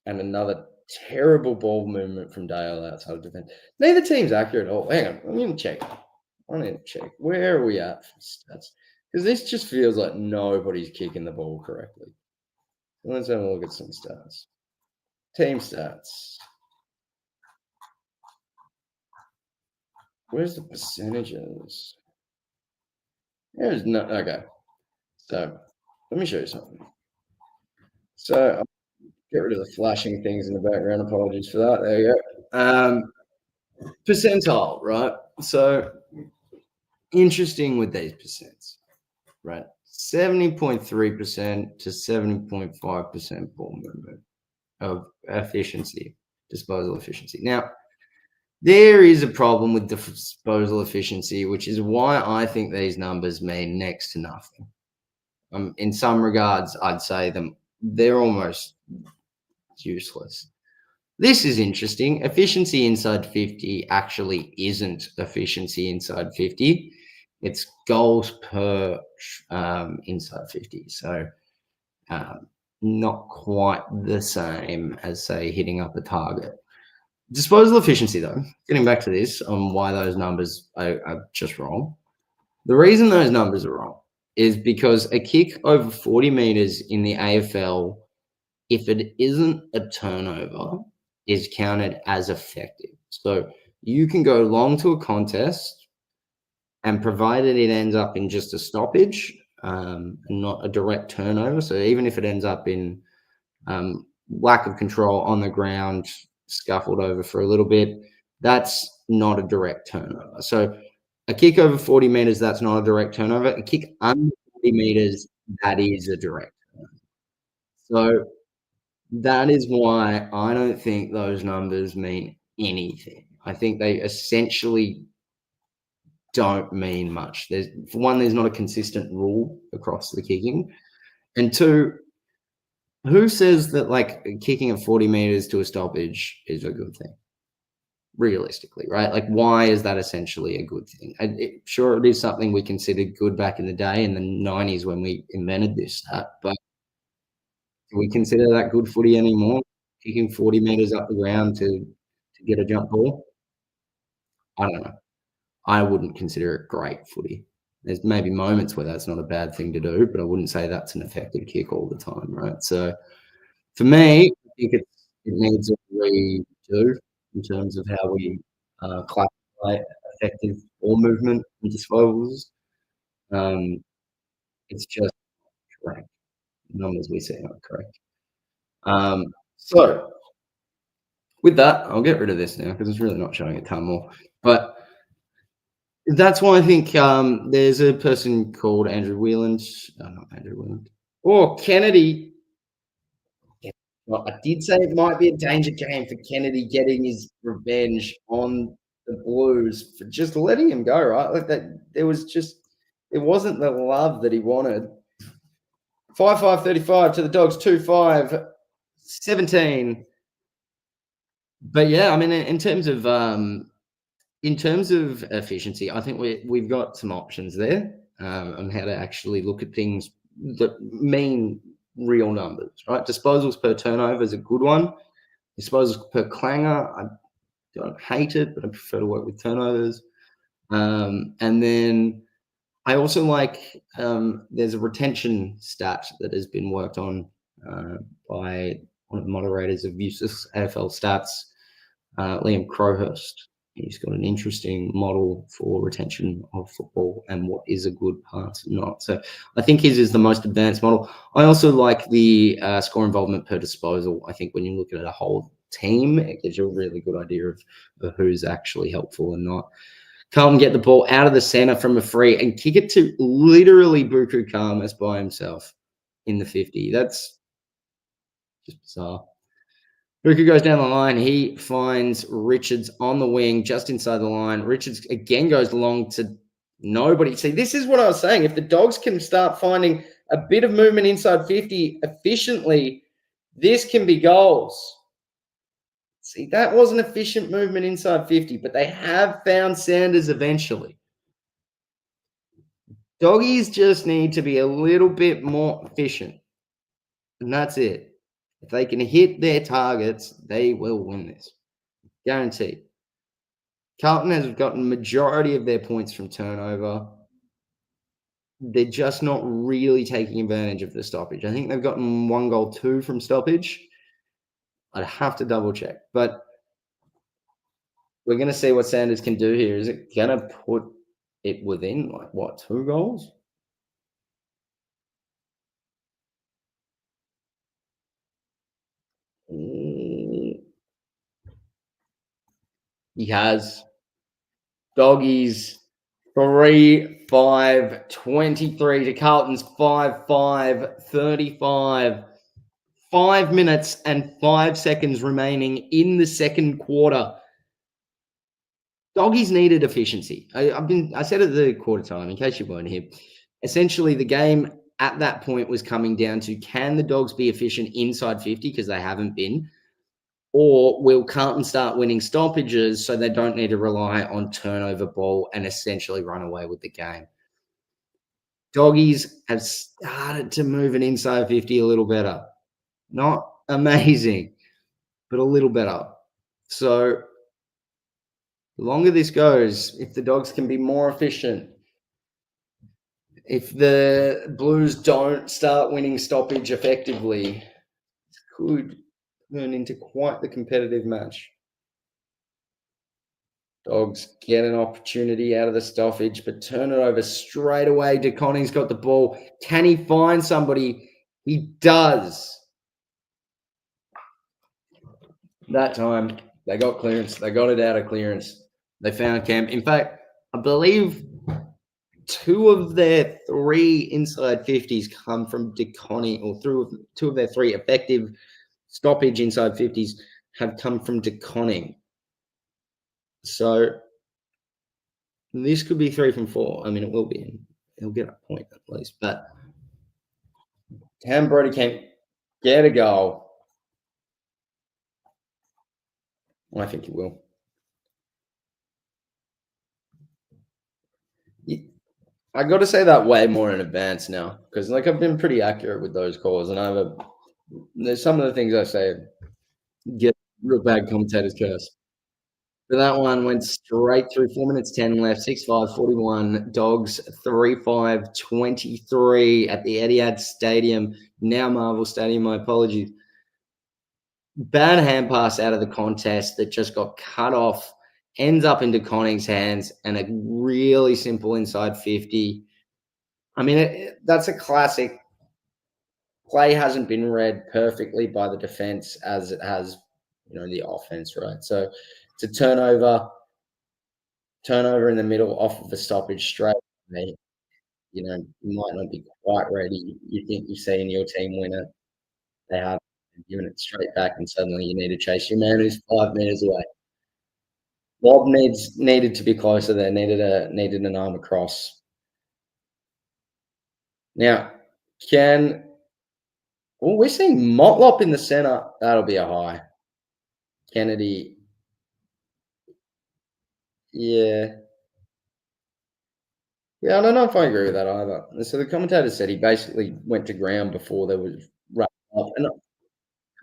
And another terrible ball movement from Dale outside of defense. Neither team's accurate at all. Hang on, I'm going to check. I need to check. Where are we at for stats? Because this just feels like nobody's kicking the ball correctly. Let's have a look at some stats. Team stats. Where's the percentages? There's no. Okay. So let me show you something. So I'll get rid of the flashing things in the background. Apologies for that. There you go. Percentile, right? So interesting with these percents, right? 70.3% to 70.5% ball movement of efficiency, disposal efficiency. Now, there is a problem with the disposal efficiency, which is why I think these numbers mean next to nothing. In some regards, I'd say they're almost useless. This is interesting. Efficiency inside 50 actually isn't efficiency inside 50. It's goals per inside 50. So not quite the same as, say, hitting up a target. Disposal efficiency, though, getting back to this on why those numbers are just wrong. The reason those numbers are wrong is because a kick over 40 meters in the AFL, if it isn't a turnover, is counted as effective. So you can go long to a contest, and provided it ends up in just a stoppage, and not a direct turnover. So even if it ends up in lack of control on the ground, scuffled over for a little bit, that's not a direct turnover. So a kick over 40 meters, that's not a direct turnover. A kick under 40 meters, that is a direct turnover. So that is why I don't think those numbers mean anything. I think they essentially don't mean much. There's for one, there's not a consistent rule across the kicking, and two, who says that like kicking at 40 meters to a stoppage is a good thing? Realistically, right? Like, why is that essentially a good thing? And sure, it is something we considered good back in the day in the 90s when we invented this stat, but do we consider that good footy anymore? Kicking 40 meters up the ground to get a jump ball? I don't know. I wouldn't consider it great footy. There's maybe moments where that's not a bad thing to do, but I wouldn't say that's an effective kick all the time, right? So for me, I think it needs a redo in terms of how we classify effective ball movement and disposals. Um, it's just correct. The numbers we see aren't correct. So with that, I'll get rid of this now because it's really not showing a ton more. But that's why I think there's a person called Andrew Wheeland, not Andrew Wheeland, or Kennedy. Yeah, well, I did say it might be a danger game for Kennedy getting his revenge on the Blues for just letting him go, right? Like that, it wasn't the love that he wanted. 5-5-35 to the Dogs, 2-5-17. But yeah, I mean, in terms of efficiency, I think we've got some options there on how to actually look at things that mean real numbers, right? Disposals per turnover is a good one. Disposals per clanger, I don't hate it, but I prefer to work with turnovers. And then I also like there's a retention stat that has been worked on by one of the moderators of Useless AFL Stats, Liam Crowhurst. He's got an interesting model for retention of football and what is a good pass and not. So I think his is the most advanced model. I also like the score involvement per disposal. I think when you look at a whole team, it gives you a really good idea of who's actually helpful and not. Carlton get the ball out of the centre from a free and kick it to literally Buku Khamis by himself in the 50. That's just bizarre. Buku goes down the line. He finds Richards on the wing just inside the line. Richards again goes long to nobody. See, this is what I was saying. If the Dogs can start finding a bit of movement inside 50 efficiently, this can be goals. See, that wasn't efficient movement inside 50, but they have found Sanders eventually. Doggies just need to be a little bit more efficient. And that's it. If they can hit their targets, they will win this. Guaranteed. Carlton has gotten majority of their points from turnover. They're just not really taking advantage of the stoppage. I think they've gotten 1 goal, 2 from stoppage. I'd have to double check. But we're going to see what Sanders can do here. Is it going to put it within, like, what, 2 goals? He has. Doggies 3-5-23 to Carlton's 5-5-35. 5 minutes and 5 seconds remaining in the second quarter. Doggies needed efficiency. I said at the quarter time, in case you weren't here, essentially the game at that point was coming down to, can the Dogs be efficient inside 50 because they haven't been? Or will Carlton start winning stoppages so they don't need to rely on turnover ball and essentially run away with the game? Doggies have started to move an inside 50 a little better. Not amazing, but a little better. So the longer this goes, if the Dogs can be more efficient, if the Blues don't start winning stoppage effectively, it could turn into quite the competitive match. Dogs get an opportunity out of the stoppage, but turn it over straight away. DeConning's got the ball. Can he find somebody? He does. That time, they got clearance. They got it out of clearance. They found Cam. In fact, I believe two of their three inside 50s come from DeConning, or two of their three effective stoppage inside 50s have come from DeConning. So this could be 3 from 4. I mean, it will be. He'll get a point at least. But Cam Brody can get a goal. I think he will. I got to say that way more in advance now, because I've been pretty accurate with those calls, and there's some of the things I say get real bad commentators curse. But that one went straight through. 4 minutes 10 left. 6-5, 41. Dogs 3-5, 23 at the Etihad Stadium, now Marvel Stadium. My apologies. Bad hand pass out of the contest that just got cut off, ends up into Conning's hands, and a really simple inside 50. I mean, that's a classic. Play hasn't been read perfectly by the defense as it has, the offense, right? So it's a turnover in the middle off of the stoppage straight away. You might not be quite ready. You think you're seeing your team win it. They have given it straight back, and suddenly you need to chase your man who's 5 meters away. Bob needed to be closer there. Needed an arm across. Now, we're seeing Motlop in the center. That'll be a high. Kennedy. Yeah. Yeah, I don't know if I agree with that either. So the commentator said he basically went to ground before there was run up. And I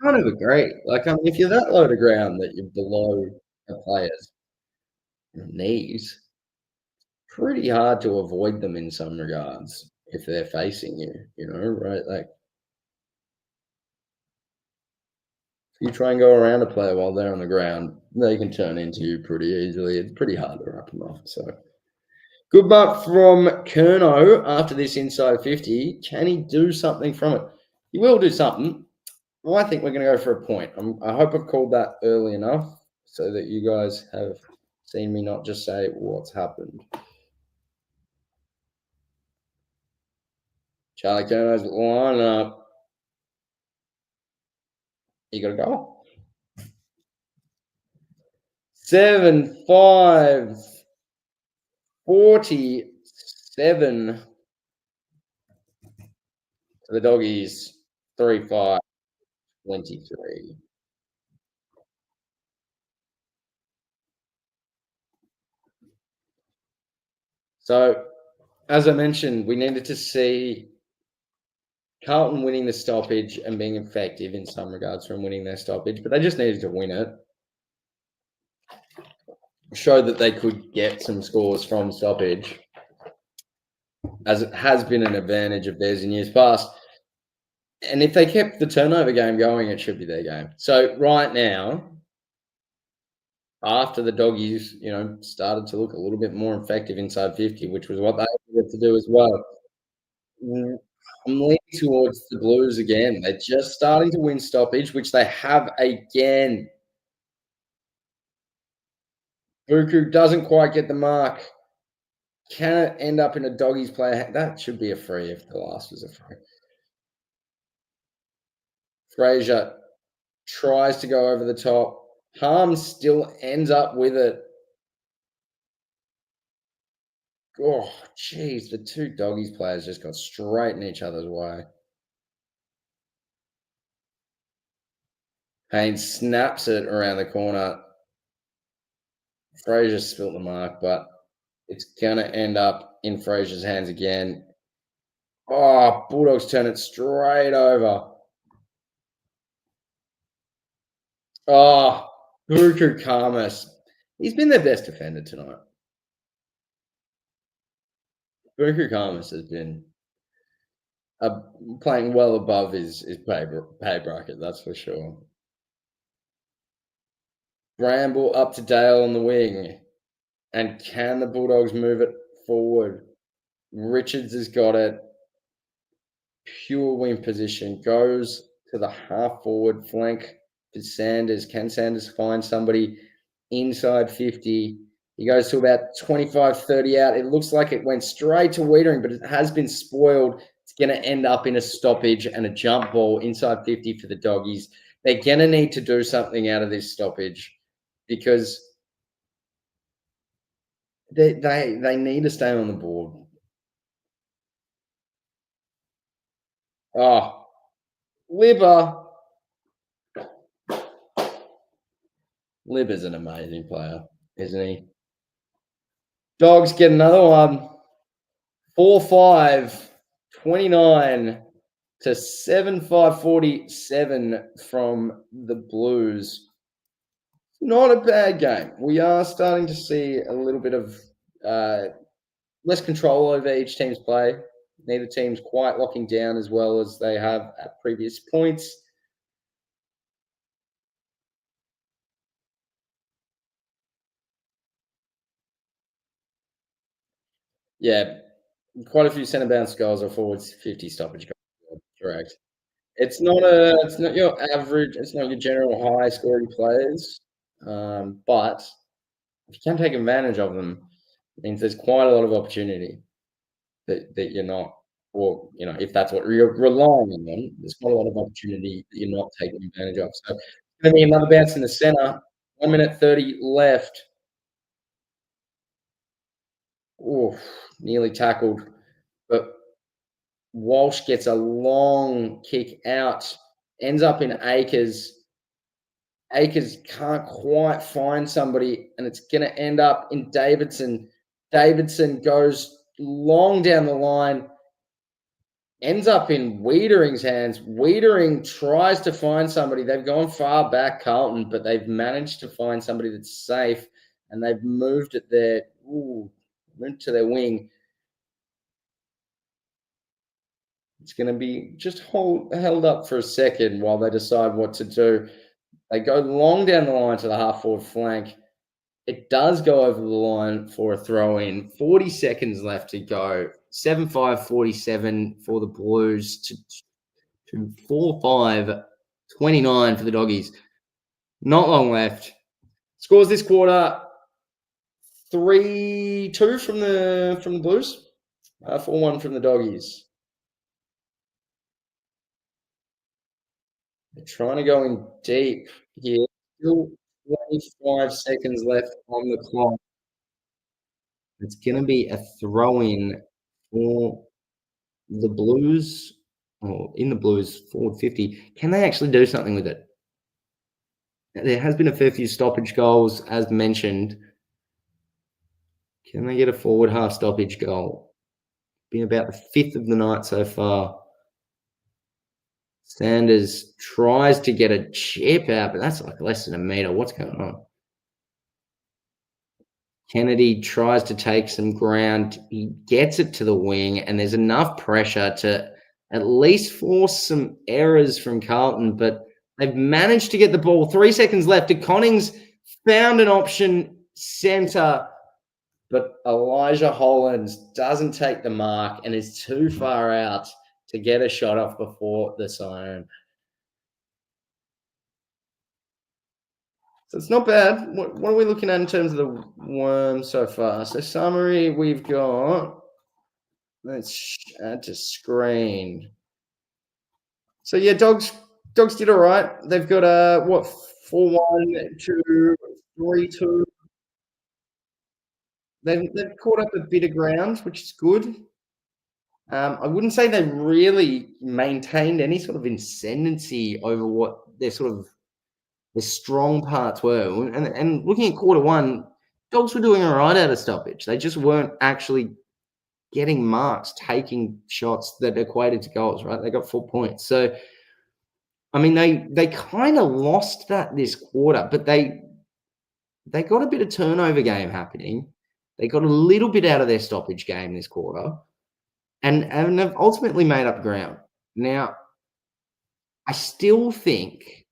kind of agree. If you're that low to ground that you're below a player's knees, pretty hard to avoid them in some regards if they're facing you, right? If you try and go around a player while they're on the ground, they can turn into you pretty easily. It's pretty hard to wrap them off. So good mark from Kerno after this inside 50. Can he do something from it? He will do something. Well, I think we're going to go for a point. I hope I've called that early enough so that you guys have seen me not just say what's happened. Charlie Kerno's line up. You got to go. 7-5, 47 to the Doggies. 3-5, 23. So, as I mentioned, we needed to see Carton winning the stoppage and being effective in some regards from winning their stoppage, but they just needed to win it. Show that they could get some scores from stoppage, as it has been an advantage of theirs in years past. And if they kept the turnover game going, it should be their game. So right now, after the Doggies, started to look a little bit more effective inside 50, which was what they needed to do as well. I'm leaning towards the Blues again. They're just starting to win stoppage, which they have again. Buku doesn't quite get the mark. Can it end up in a Doggies player? That should be a free if the last was a free. Fraser tries to go over the top. Harms still ends up with it. Oh, jeez. The two Doggies players just got straight in each other's way. Haynes snaps it around the corner. Fraser spilt the mark, but it's going to end up in Fraser's hands again. Oh, Bulldogs turn it straight over. Oh, Buku Karmas. He's been their best defender tonight. Buku Karmas has been playing well above his pay bracket, that's for sure. Bramble up to Dale on the wing. And can the Bulldogs move it forward? Richards has got it. Pure win position. Goes to the half-forward flank to Sanders. Can Sanders find somebody inside 50? He goes to about 25, 30 out. It looks like it went straight to Wiedering, but it has been spoiled. It's going to end up in a stoppage and a jump ball inside 50 for the Doggies. They're going to need to do something out of this stoppage because they need to stay on the board. Oh, Libba. Libba's an amazing player, isn't he? Dogs get another one. 4-5, 29 to 7-5, 47 from the Blues. Not a bad game. We are starting to see a little bit of less control over each team's play. Neither team's quite locking down as well as they have at previous points. Yeah, quite a few centre bounce goals or forwards 50 stoppage goals. Correct. It's not your average. It's not your general high scoring players, but if you can take advantage of them, it means there's quite a lot of opportunity that you're not, or if that's what you're relying on them, there's quite a lot of opportunity that you're not taking advantage of. So it's going to be another bounce in the centre. 1 minute 30 left. Oh, nearly tackled, but Walsh gets a long kick out, ends up in Akers. Akers can't quite find somebody, and it's going to end up in Davidson. Davidson goes long down the line, ends up in Wiedering's hands. Wiedering tries to find somebody. They've gone far back, Carlton, but they've managed to find somebody that's safe, and they've moved it there. Moved to their wing. It's going to be just held up for a second while they decide what to do. They go long down the line to the half-forward flank. It does go over the line for a throw-in. 40 seconds left to go. 7-5, 47 for the Blues to 4-5, 29 for the Doggies. Not long left. Scores this quarter 3-2 from the Blues. 4-1 from the Doggies. They're trying to go in deep here. Still 25 seconds left on the clock. It's going to be a throw-in for the Blues, or in the Blues, forward 50. Can they actually do something with it? There has been a fair few stoppage goals, as mentioned. Can they get a forward half stoppage goal? Been about the fifth of the night so far. Sanders tries to get a chip out, but that's like less than a metre. What's going on? Kennedy tries to take some ground. He gets it to the wing, and there's enough pressure to at least force some errors from Carlton, but they've managed to get the ball. 3 seconds left. Connings found an option centre, but Elijah Hollands doesn't take the mark and is too far out to get a shot off before the siren. So it's not bad. What are we looking at in terms of the worm so far? So summary, we've got, let's add to screen. So yeah, dogs did all right. They've got 4-1 to 3-2. They've caught up a bit of ground, which is good. I wouldn't say they really maintained any sort of ascendancy over what their sort of the strong parts were. And looking at quarter one, Dogs were doing all right out of stoppage. They just weren't actually getting marks, taking shots that equated to goals, right? They got 4 points. So, I mean, they kind of lost that this quarter, but they got a bit of turnover game happening. They got a little bit out of their stoppage game this quarter and have ultimately made up ground. Now, I still think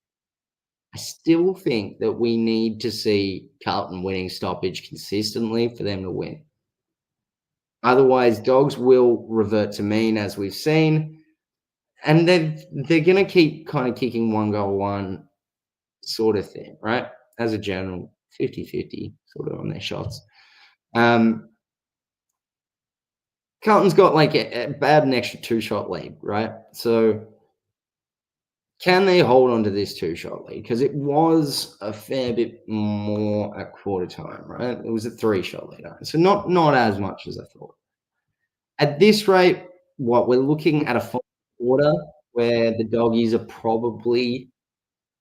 that we need to see Carlton winning stoppage consistently for them to win. Otherwise, Dogs will revert to mean, as we've seen, and they're going to keep kind of kicking one goal one sort of thing, right? As a general 50-50 sort of on their shots. Um, Carlton's got like about an extra 2-shot lead, right? So can they hold on to this 2-shot lead? Because it was a fair bit more at quarter time, right? It was a 3-shot lead, so not as much as I thought. At this rate, what we're looking at a final quarter where the Doggies are probably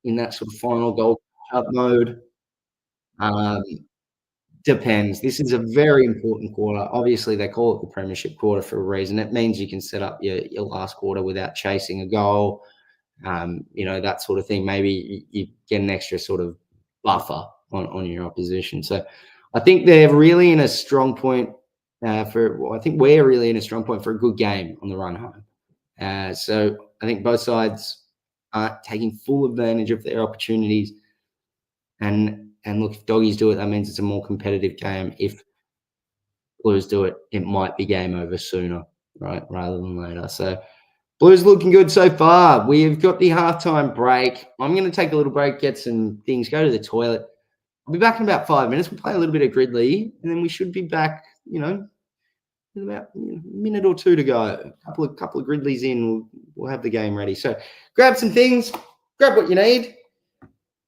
in that sort of final goal up mode. Um, Depends. This is a very important quarter. Obviously, they call it the premiership quarter for a reason. It means you can set up your last quarter without chasing a goal, that sort of thing. Maybe you get an extra sort of buffer on your opposition. So I think they're really in a strong point I think we're really in a strong point for a good game on the run home. So I think both sides are taking full advantage of their opportunities. And look, if Doggies do it, that means it's a more competitive game. If Blues do it, it might be game over sooner, right, rather than later. So Blues looking good so far. We've got the halftime break. I'm going to take a little break, get some things, go to the toilet. I'll be back in about 5 minutes. We'll play a little bit of Gridley, and then we should be back, with about a minute or two to go. A couple of Gridleys in, we'll have the game ready. So grab some things, grab what you need,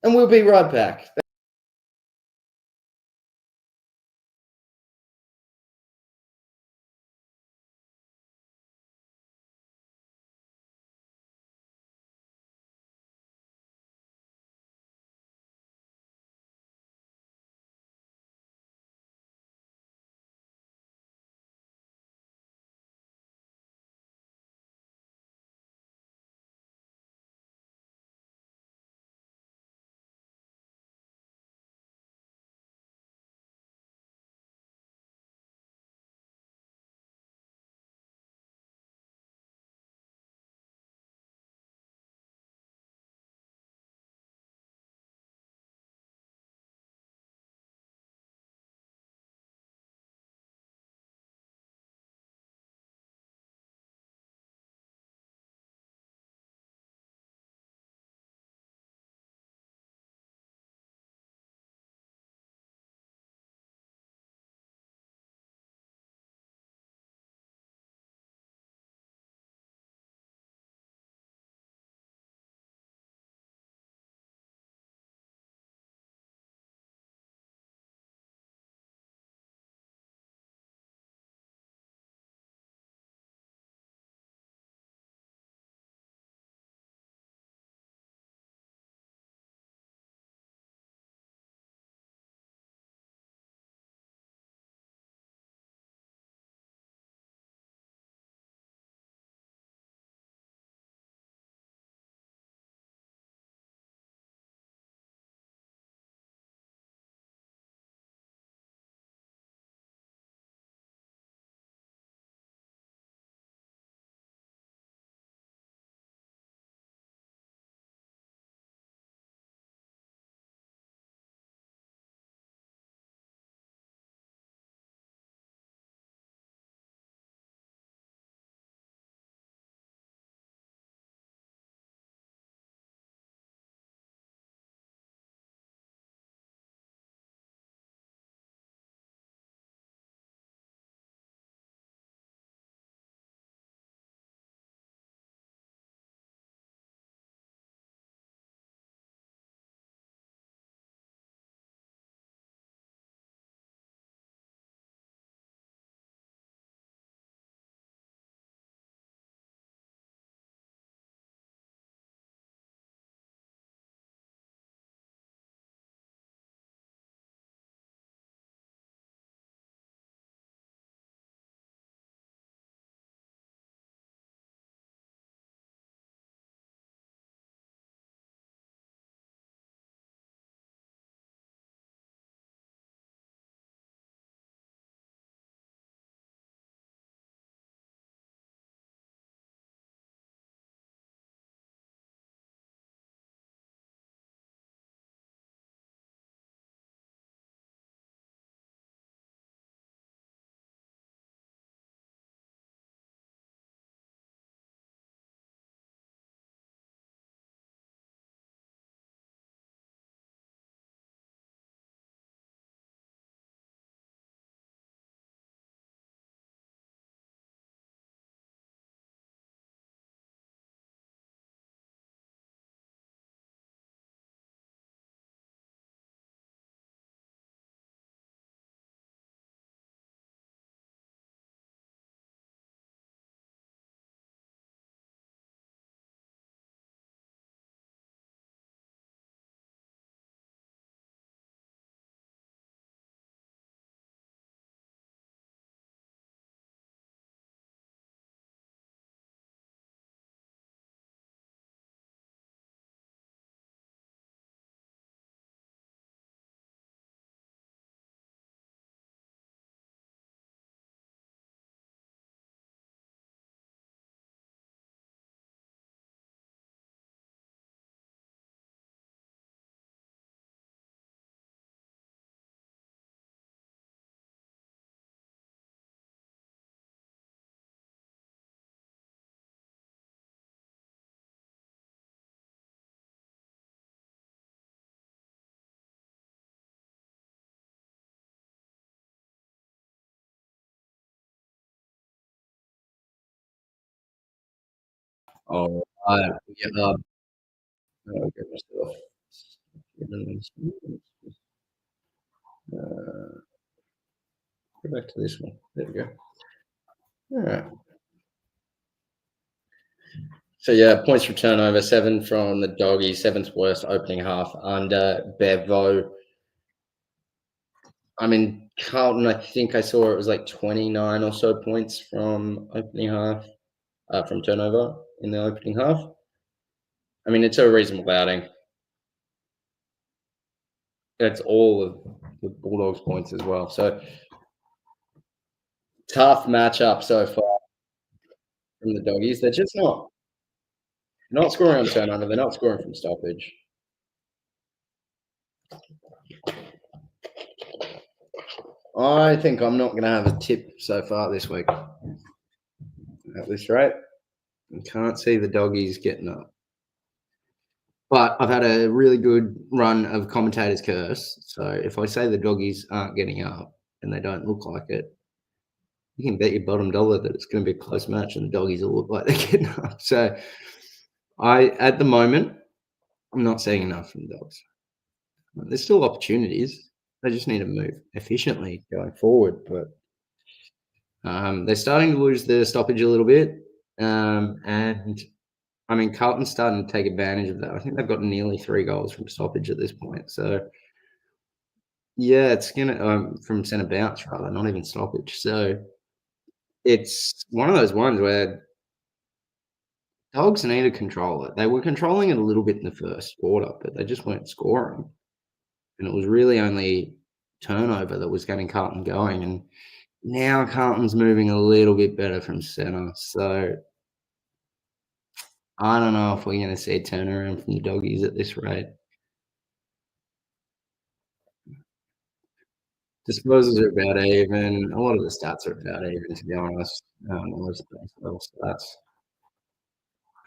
and we'll be right back. Oh, yeah, I'll get myself. Go back to this one. There we go. All right. So yeah, points from turnover, 7 from the Doggies, seventh worst opening half under Bevo. I mean, Carlton, I think I saw it was like 29 or so points from opening half, from turnover in the opening half. I mean, it's a reasonable outing. That's all of the Bulldogs points as well. So tough matchup so far from the Doggies. They're just not scoring on turnover. They're not scoring from stoppage. I think I'm not going to have a tip so far this week. At this rate, I can't see the Doggies getting up. But I've had a really good run of commentators' curse. So if I say the Doggies aren't getting up and they don't look like it, you can bet your bottom dollar that it's going to be a close match and the Doggies will look like they're getting up. So at the moment, I'm not seeing enough from the Dogs. There's still opportunities. They just need to move efficiently going forward. But they're starting to lose their stoppage a little bit. And I mean, Carlton's starting to take advantage of that. I think they've got nearly 3 goals from stoppage at this point. So yeah, it's gonna from centre bounce rather, not even stoppage. So it's one of those ones where Dogs need to control it. They were controlling it a little bit in the first quarter, but they just weren't scoring. And it was really only turnover that was getting Carlton going. And now Carlton's moving a little bit better from centre. So I don't know if we're going to see a turnaround from the Doggies at this rate. Disposals are about even. A lot of the stats are about even, to be honest. Most of the baseball stats.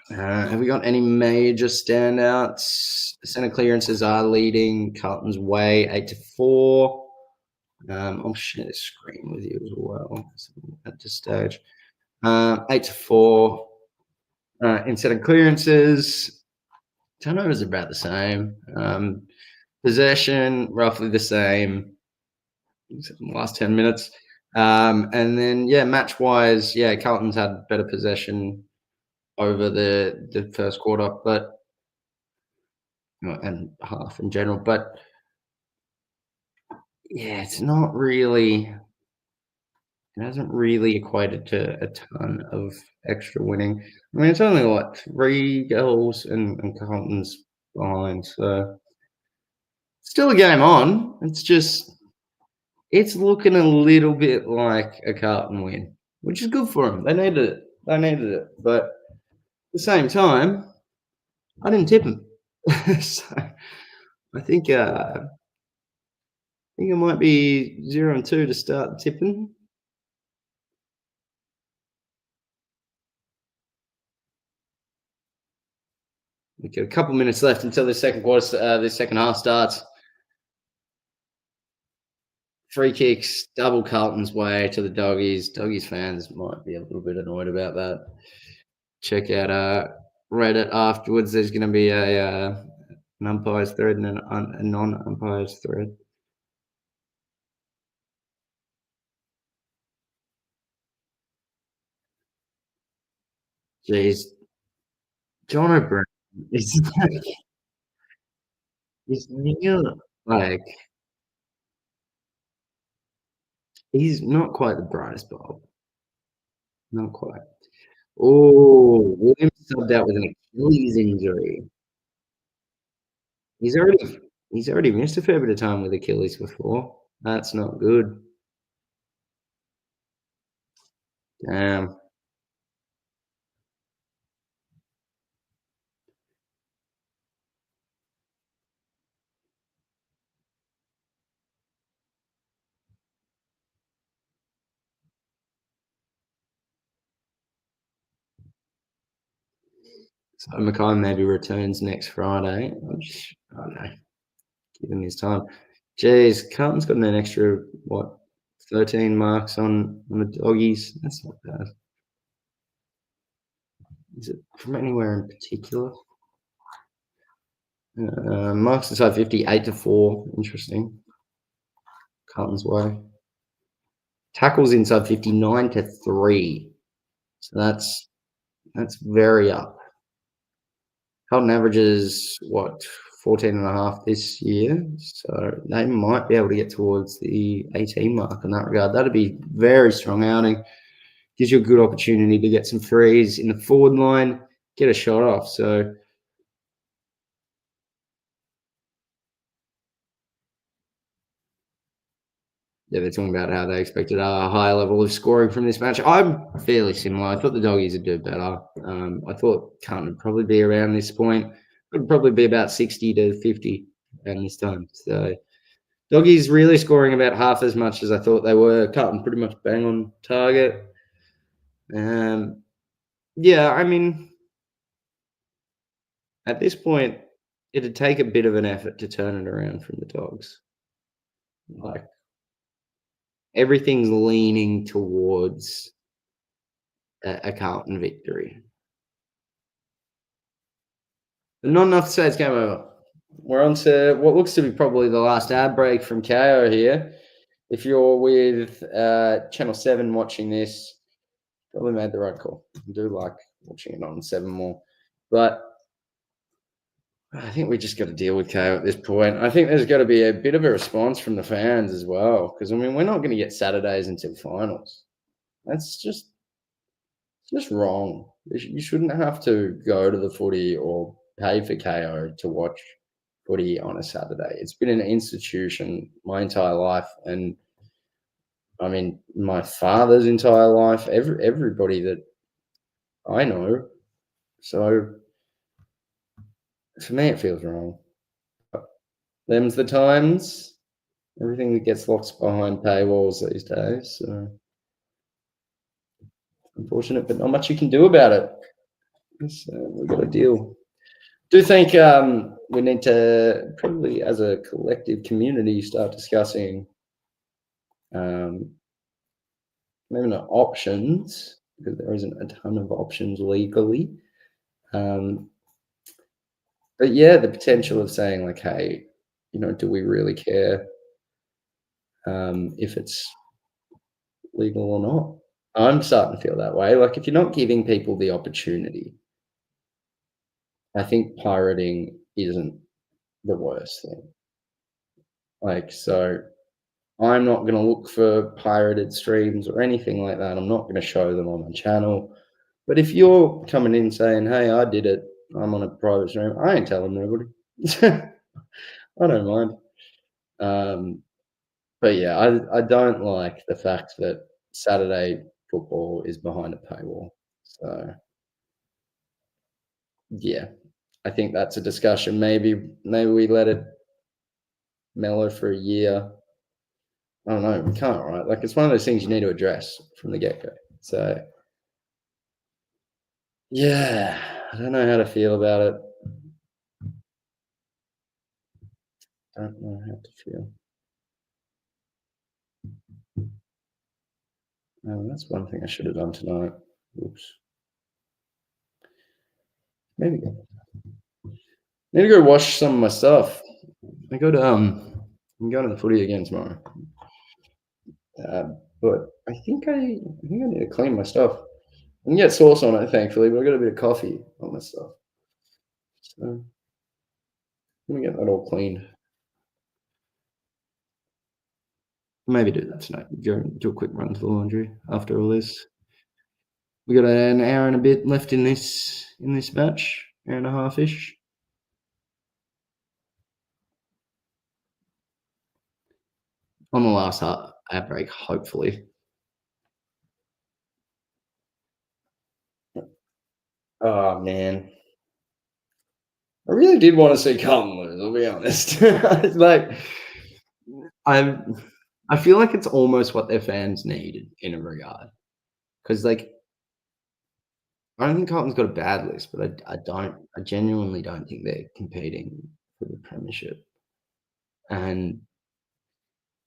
Have we got any major standouts? Centre clearances are leading Carlton's way 8-4. I'll share the screen with you as well at this stage. 8-4 in centre clearances. Turnovers are about the same. Possession roughly the same. Last 10 minutes. And then match wise, Carlton's had better possession over the first quarter, but and half in general. But it's not really. It hasn't really equated to a ton of extra winning. I mean, it's only like 3 goals and Carlton's behind, so still a game on. It's just it's looking a little bit like a Carlton win, which is good for them. They needed it. They needed it, but at the same time, I didn't tip them, so I think it might be 0-2 to start tipping. We've got a couple minutes left until the second quarter. The second half starts. Free kicks, double Carlton's way to the Doggies. Doggies fans might be a little bit annoyed about that. Check out Reddit afterwards. There's going to be an umpires thread and a non-umpires thread. Jeez, John O'Brien is he's he's not quite the brightest bulb. Not quite. Oh, Williams subbed out with an Achilles injury. He's already missed a fair bit of time with Achilles before. That's not good. Damn. So Mackay maybe returns next Friday. I don't know. Give him his time. Jeez, Carlton's got an extra 13 marks on the Doggies. That's not bad. Is it from anywhere in particular? Marks inside 50, 8-4. Interesting. Carton's way. Tackles inside 50, 9-3. So that's very up. Carlton averages, 14.5 this year. So they might be able to get towards the 18 mark in that regard. That'd be very strong outing. Gives you a good opportunity to get some threes in the forward line, get a shot off. So yeah, they're talking about how they expected a higher level of scoring from this match. I'm fairly similar. I thought the Doggies would do better. I thought Carton would probably be around this point. It would probably be about 60-50 around this time. So Doggies really scoring about half as much as I thought they were. Carton pretty much bang on target. Yeah, I mean, at this point, it'd take a bit of an effort to turn it around from the Dogs. Like, everything's leaning towards a Carlton victory. But not enough to say it's game over. We're on to what looks to be probably the last ad break from KO here. If you're with Channel 7 watching this, probably made the right call. I do like watching it on 7 more. But I think we just got to deal with KO at this point. I think there's got to be a bit of a response from the fans as well. Because, I mean, we're not going to get Saturdays until finals. That's just wrong. You shouldn't have to go to the footy or pay for KO to watch footy on a Saturday. It's been an institution my entire life, and I mean my father's entire life. Everybody that I know. So for me, it feels wrong. Them's the times. Everything that gets locked behind paywalls these days. So unfortunate, but not much you can do about it. So we've got to deal. Do think we need to probably, as a collective community, start discussing maybe not options, because there isn't a ton of options legally. But yeah, the potential of saying like, hey, do we really care if it's legal or not? I'm starting to feel that way. Like, if you're not giving people the opportunity, I think pirating isn't the worst thing. Like, so I'm not going to look for pirated streams or anything like that. I'm not going to show them on my channel. But if you're coming in saying, hey, I did it, I'm on a private stream, I ain't telling nobody. I don't mind. But yeah, I don't like the fact that Saturday football is behind a paywall. So yeah, I think that's a discussion. Maybe we let it mellow for a year. I don't know. We can't, right? Like, it's one of those things you need to address from the get go. So yeah, I don't know how to feel about it. I don't know how to feel. Oh, that's one thing I should have done tonight. Oops. Maybe need to go wash some of my stuff. I got I'm going to the footy again tomorrow. But I think I need to clean my stuff. I can get sauce on it, thankfully, but I got a bit of coffee on my stuff. So let me get that all cleaned. Maybe do that tonight. Go do a quick run to the laundry after all this. We got an hour and a bit left in this match, hour and a half ish. On the last ad break, hopefully. Oh man, I really did want to see Carton lose. I'll be honest. Like, I feel like it's almost what their fans need in a regard, because like, I don't think Carlton's got a bad list, but I genuinely don't think they're competing for the premiership. And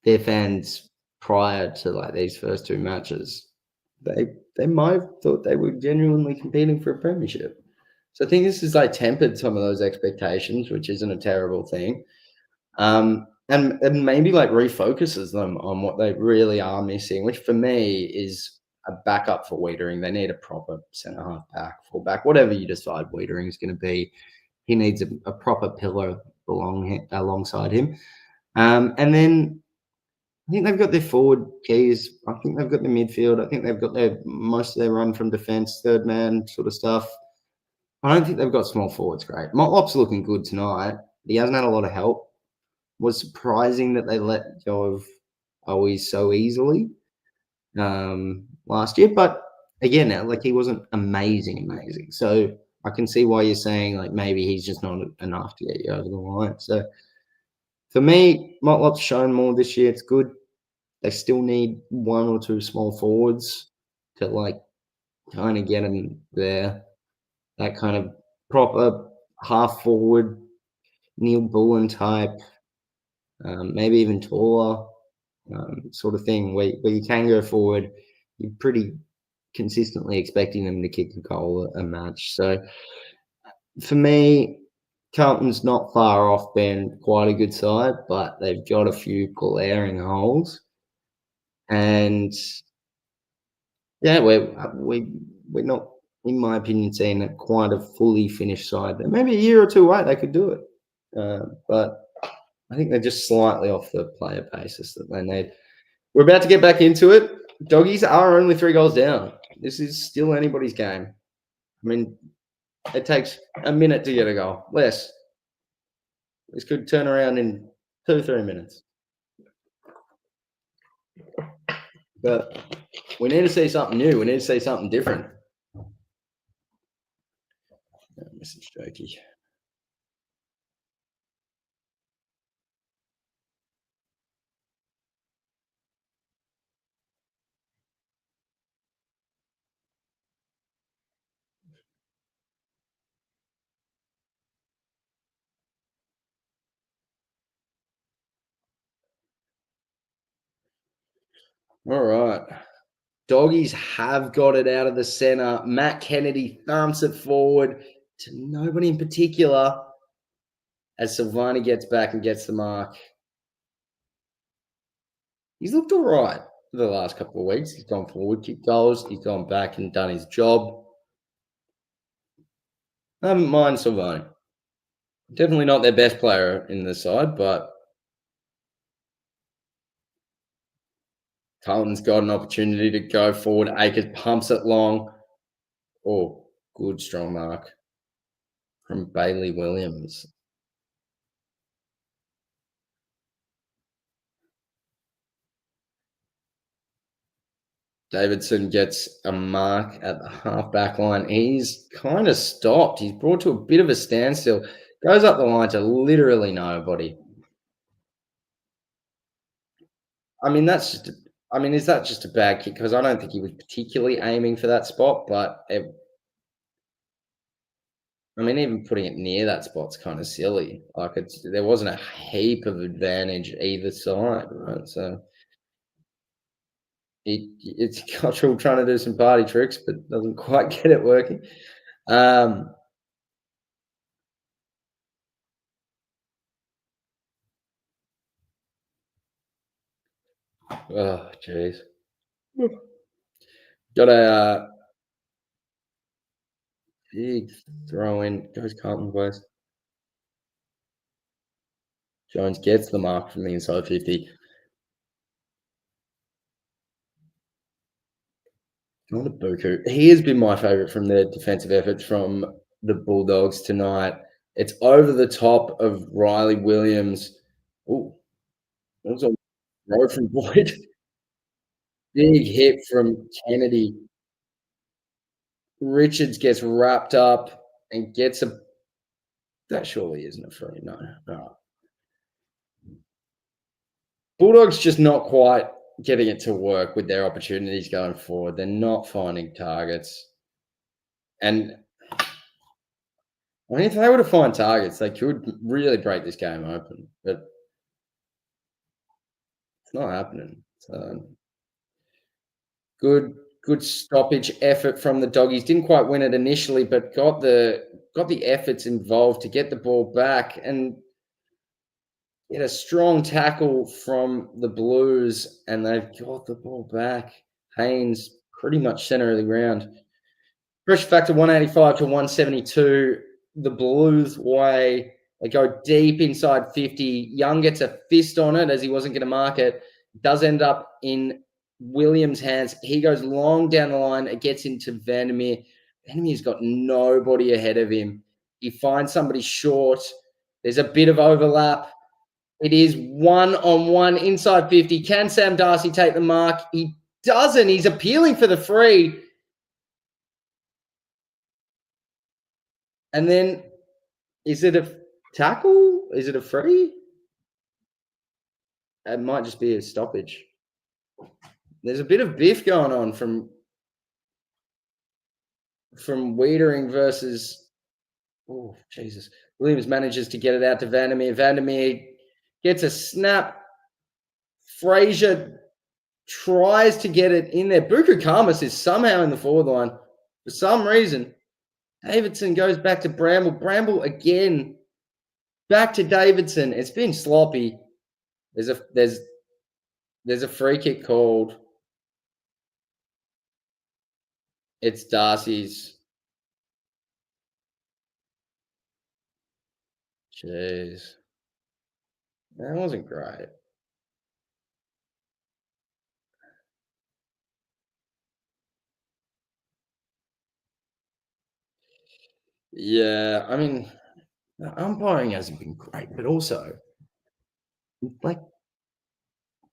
their fans prior to like these first two matches they might have thought they were genuinely competing for a premiership. So I think this has like tempered some of those expectations, which isn't a terrible thing. And maybe like refocuses them on what they really are missing, which for me is a backup for Wiedering. They need a proper centre half back, full back, whatever you decide Wiedering is going to be. He needs a proper pillar alongside him. And then I think they've got their forward keys. I think they've got the midfield. I think they've got their most of their run from defence, third man sort of stuff. I don't think they've got small forwards great. Motlop's looking good tonight. He hasn't had a lot of help. Was surprising that they let go of Owie so easily last year. But again, like he wasn't amazing. So I can see why you're saying like maybe he's just not enough to get you over the line. So for me, Motlop's shown more this year. It's good. They still need one or two small forwards to like kind of get them there. That kind of proper half forward, Neil Bullen type, maybe even taller sort of thing where you can go forward. You're pretty consistently expecting them to kick a goal a match. So for me, Carlton's not far off being quite a good side, but they've got a few glaring holes. And yeah, we're not, in my opinion, seeing a quite a fully finished side. There, maybe a year or two away, they could do it, but I think they're just slightly off the player basis that they need. We're about to get back into it. Doggies are only 3 goals down. This is still anybody's game. I mean, it takes a minute to get a goal, less. This could turn around in 2-3 minutes. But we need to see something new. We need to see something different. Mr. Strokey. All right. Doggies have got it out of the centre. Matt Kennedy thumps it forward to nobody in particular as Silvani gets back and gets the mark. He's looked all right for the last couple of weeks. He's gone forward, kicked goals. He's gone back and done his job. I haven't mind Silvani. Definitely not their best player in the side, but Carlton's got an opportunity to go forward. Akers pumps it long. Oh, good strong mark from Bailey Williams. Davidson gets a mark at the half-back line. He's kind of stopped. He's brought to a bit of a standstill. Goes up the line to literally nobody. I mean, is that just a bad kick? Because I don't think he was particularly aiming for that spot, but even putting it near that spot's kind of silly. Like there wasn't a heap of advantage either side, right? So it's Cottrell trying to do some party tricks, but doesn't quite get it working. Oh, jeez. Got a big throw in. Goes Carlton boys. Jones gets the mark from the inside 50. Not a Buku. He has been my favourite from the defensive efforts from the Bulldogs tonight. It's over the top of Riley Williams. Oh, that was a throw from Boyd. Big hit from Kennedy. Richards gets wrapped up and gets a. That surely isn't a free. No. Bulldogs just not quite getting it to work with their opportunities going forward. They're not finding targets. And if they were to find targets, they could really break this game open. But it's not happening. So good good stoppage effort from the Doggies. Didn't quite win it initially, but got the efforts involved to get the ball back and get a strong tackle from the Blues, and they've got the ball back. Haynes pretty much center of the ground. Pressure factor 185 to 172. The Blues way. They go deep inside 50. Young gets a fist on it as he wasn't going to mark it. Does end up in Williams' hands. He goes long down the line. It gets into Vandermeer. Vandermeer's got nobody ahead of him. He finds somebody short. There's a bit of overlap. It is 1-on-1 inside 50. Can Sam Darcy take the mark? He doesn't. He's appealing for the free. And then, is it a tackle? Is it a free? It might just be a stoppage. There's a bit of biff going on from Wiedering versus, oh, Jesus. Williams manages to get it out to Vandermeer. Vandermeer gets a snap. Fraser tries to get it in there. Buku Kamas is somehow in the forward line for some reason. Davidson goes back to Bramble. Bramble again. Back to Davidson. It's been sloppy. There's a free kick called. It's Darcy's. Jeez. That wasn't great. Yeah, I mean, umpiring hasn't been great, but also, like,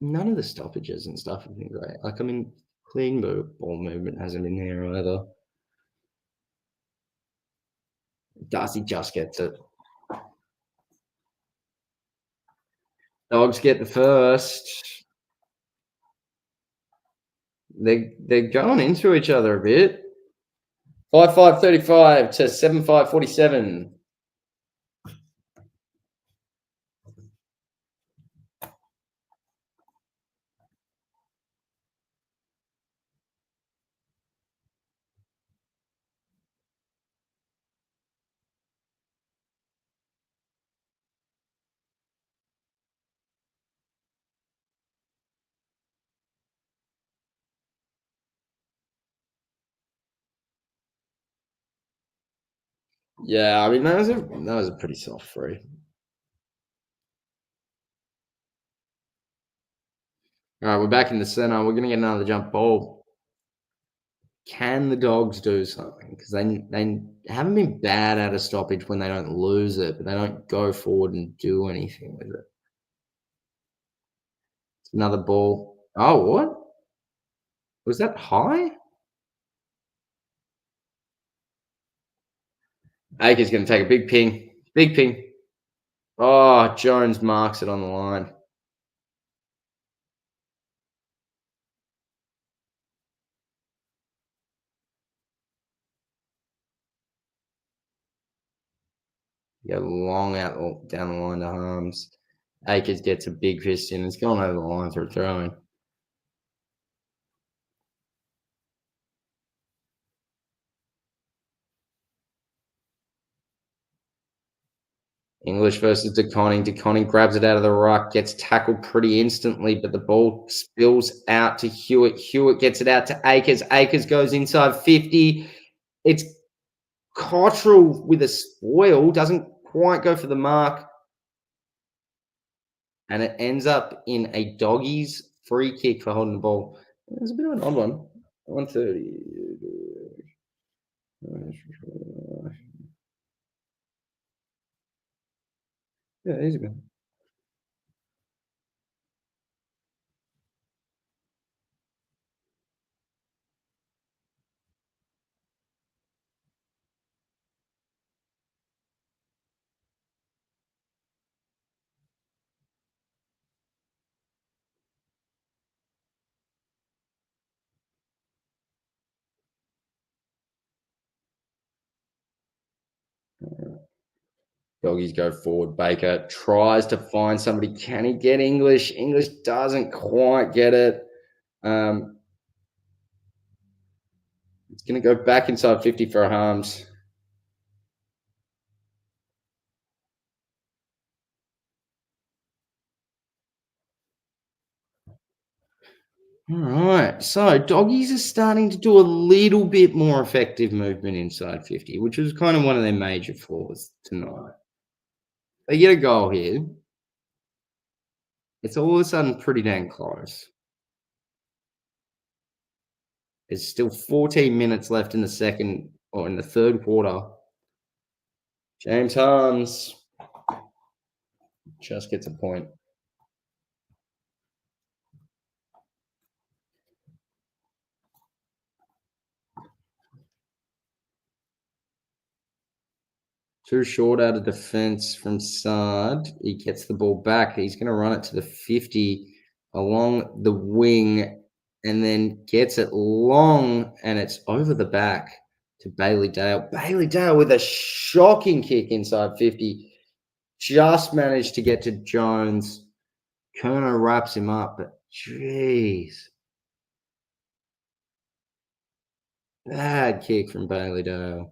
none of the stoppages and stuff have been great. Like, I mean, clean ball movement hasn't been there either. Darcy just gets it. Dogs get the first. They're going into each other a bit. 5-5-35 to 7-5-47. Yeah, I mean that was a pretty soft free. All right, we're back in the center. We're gonna get another jump ball. Can the Dogs do something? Because they haven't been bad at a stoppage when they don't lose it, but they don't go forward and do anything with it. It's another ball. Oh, what? Was that high? Akers going to take a big ping. Big ping. Oh, Jones marks it on the line. You go long out down the line to Harms. Akers gets a big fist in. It's going over the line for a throw-in. English versus DeConning. DeConning grabs it out of the ruck, gets tackled pretty instantly, but the ball spills out to Hewitt. Hewitt gets it out to Akers. Akers goes inside 50. It's Cottrell with a spoil, doesn't quite go for the mark. And it ends up in a Doggies free kick for holding the ball. It was a bit of an odd one. 130. Yeah, easy man. Doggies go forward. Baker tries to find somebody. Can he get English? English doesn't quite get it. It's going to go back inside 50 for a Harms. All right. So Doggies are starting to do a little bit more effective movement inside 50, which was kind of one of their major flaws tonight. They get a goal here. It's all of a sudden pretty dang close. There's still 14 minutes left in the second or in the third quarter. James Harms just gets a point. Too short out of defense from Sard. He gets the ball back. He's going to run it to the 50 along the wing and then gets it long, and it's over the back to Bailey Dale. Bailey Dale with a shocking kick inside 50. Just managed to get to Jones. Kerno wraps him up, but jeez. Bad kick from Bailey Dale.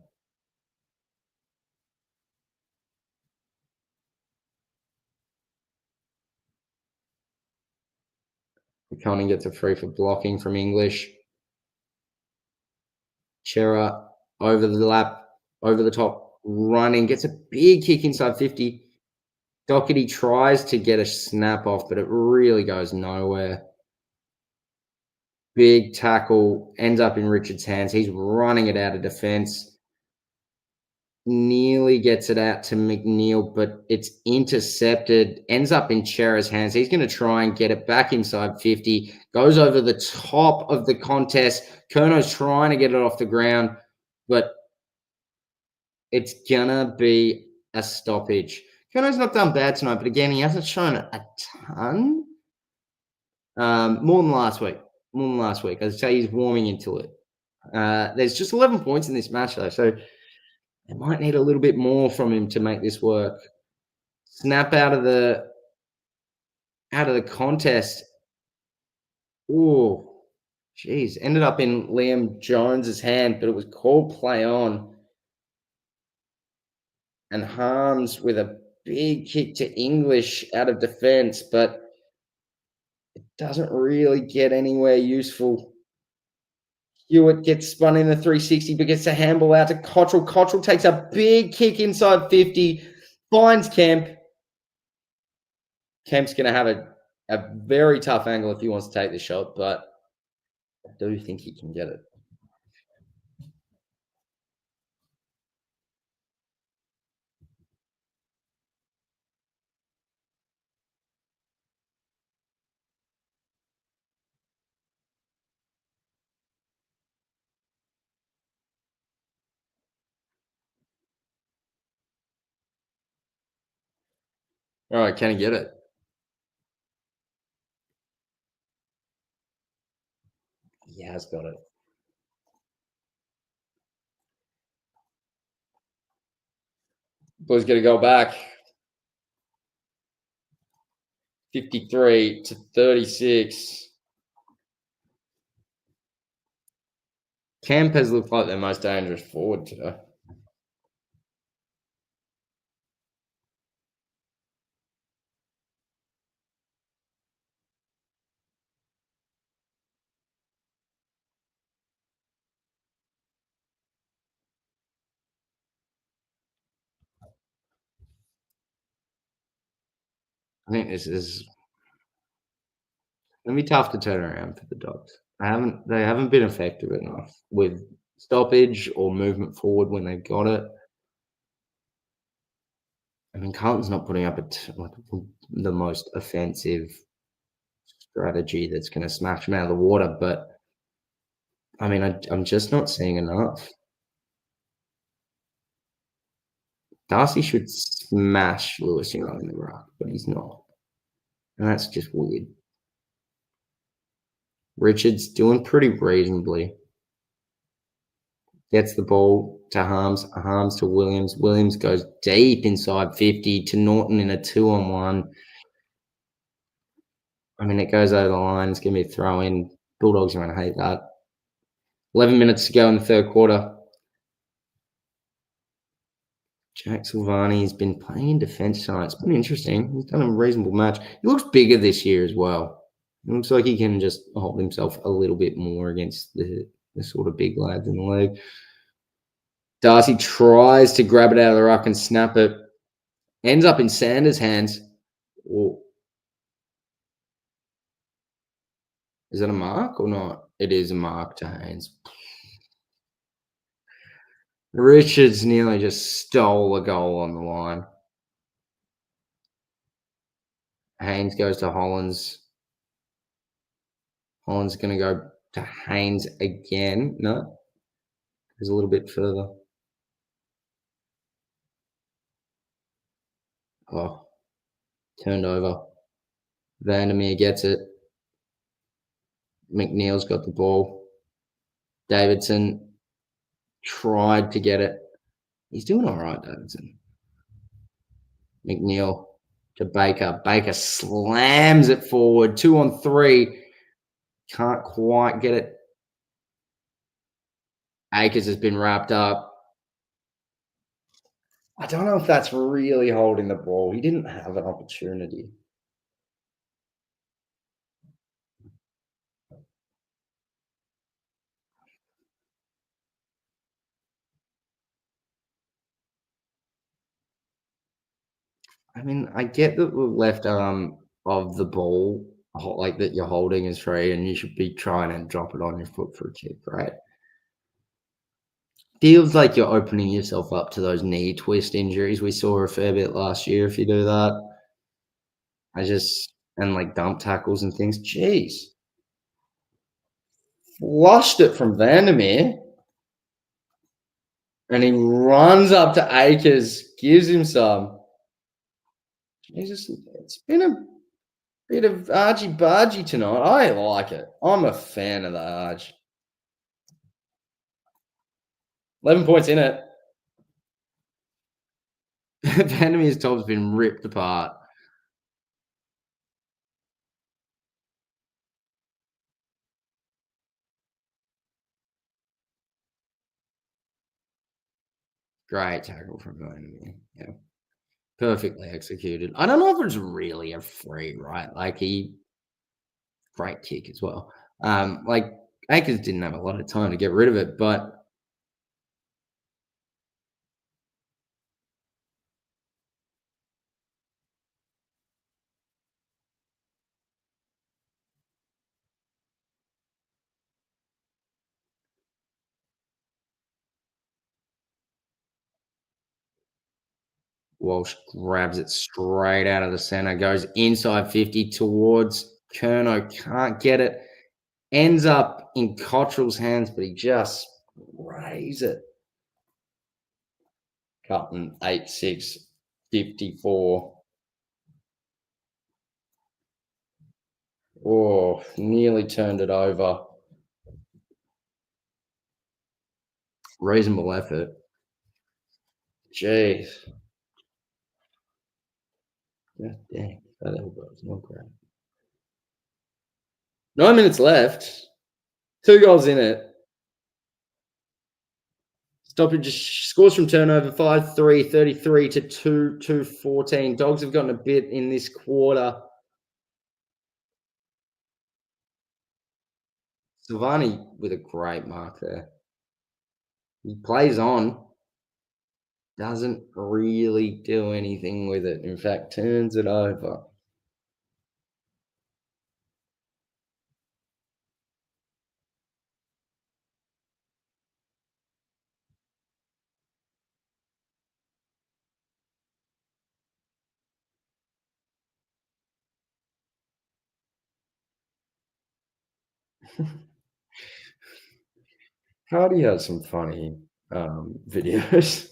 Carton gets a free for blocking from English. Chera over the lap, over the top, running, gets a big kick inside 50. Doherty tries to get a snap off, but it really goes nowhere. Big tackle, ends up in Richard's hands. He's running it out of defense. Nearly gets it out to McNeil, but it's intercepted. Ends up in Chera's hands. He's going to try and get it back inside 50. Goes over the top of the contest. Kerno's trying to get it off the ground, but it's going to be a stoppage. Kerno's not done bad tonight, but again, he hasn't shown a ton. More than last week. I'd say he's warming into it. There's just 11 points in this match, though, so they might need a little bit more from him to make this work. Snap out of the contest. Oh, geez. Ended up in Liam Jones's hand, but it was called play on. And Harms with a big kick to English out of defense, but it doesn't really get anywhere useful. Hewitt gets spun in the 360, but gets a handball out to Cottrell. Cottrell takes a big kick inside 50, finds Kemp. Kemp's going to have a very tough angle if he wants to take the shot, but I do think he can get it. All right, can he get it? He has got it. Boys going to go back. 53 to 36. Kemp has looked like their most dangerous forward today. I think this is going to be tough to turn around for the Dogs. They haven't been effective enough with stoppage or movement forward when they've got it. I mean, Carlton's not putting up the most offensive strategy that's going to smash them out of the water, but I mean, I'm just not seeing enough. Darcy should smash Lewis in the ruck, but he's not. And that's just weird. Richards doing pretty reasonably. Gets the ball to Harms. Harms to Williams. Williams goes deep inside 50 to Norton in a 2-on-1. I mean, it goes over the line. It's going to be a throw in. Bulldogs are going to hate that. 11 minutes to go in the third quarter. Jack Silvani's been playing in defence tonight. It's been interesting. He's done a reasonable match. He looks bigger this year as well. It looks like he can just hold himself a little bit more against the sort of big lads in the league. Darcy tries to grab it out of the ruck and snap it. Ends up in Sanders' hands. Oh. Is that a mark or not? It is a mark to Haynes. Richards nearly just stole a goal on the line. Haynes goes to Hollands. Holland's going to go to Haynes again. No, goes a little bit further. Oh, turned over. Vandermeer gets it. McNeil's got the ball. Davidson tried to get it. He's doing all right, Davidson. McNeil to Baker. Baker slams it forward. 2-on-3. Can't quite get it. Akers has been wrapped up. I don't know if that's really holding the ball. He didn't have an opportunity. I mean, I get that the left arm of the ball, like that you're holding is free and you should be trying to drop it on your foot for a kick, right? Feels like you're opening yourself up to those knee twist injuries we saw a fair bit last year if you do that. And like dump tackles and things. Jeez. Flushed it from Vandermeer. And he runs up to Akers, gives him some. Jesus, it's been a bit of argy-bargy tonight. I like it. I'm a fan of the arge. 11 points in it. Vandermeer's top's been ripped apart. Great tackle from Vandermeer. Yeah. Perfectly executed. I don't know if it's really a free, right? Like great kick as well. Like Akers didn't have a lot of time to get rid of it, but Walsh grabs it straight out of the center, goes inside 50 towards Kerno, can't get it, ends up in Cottrell's hands, but he just raised it. Carton 8-6, 54. Oh, nearly turned it over. Reasonable effort. Jeez. God dang, that elbow is not great. 9 minutes left. 2 goals in it. Stoppage scores from turnover 5-3, 33 to 2-14. Dogs have gotten a bit in this quarter. Silvani with a great mark there. He plays on, doesn't really do anything with it. In fact, turns it over. Hardy has some funny videos.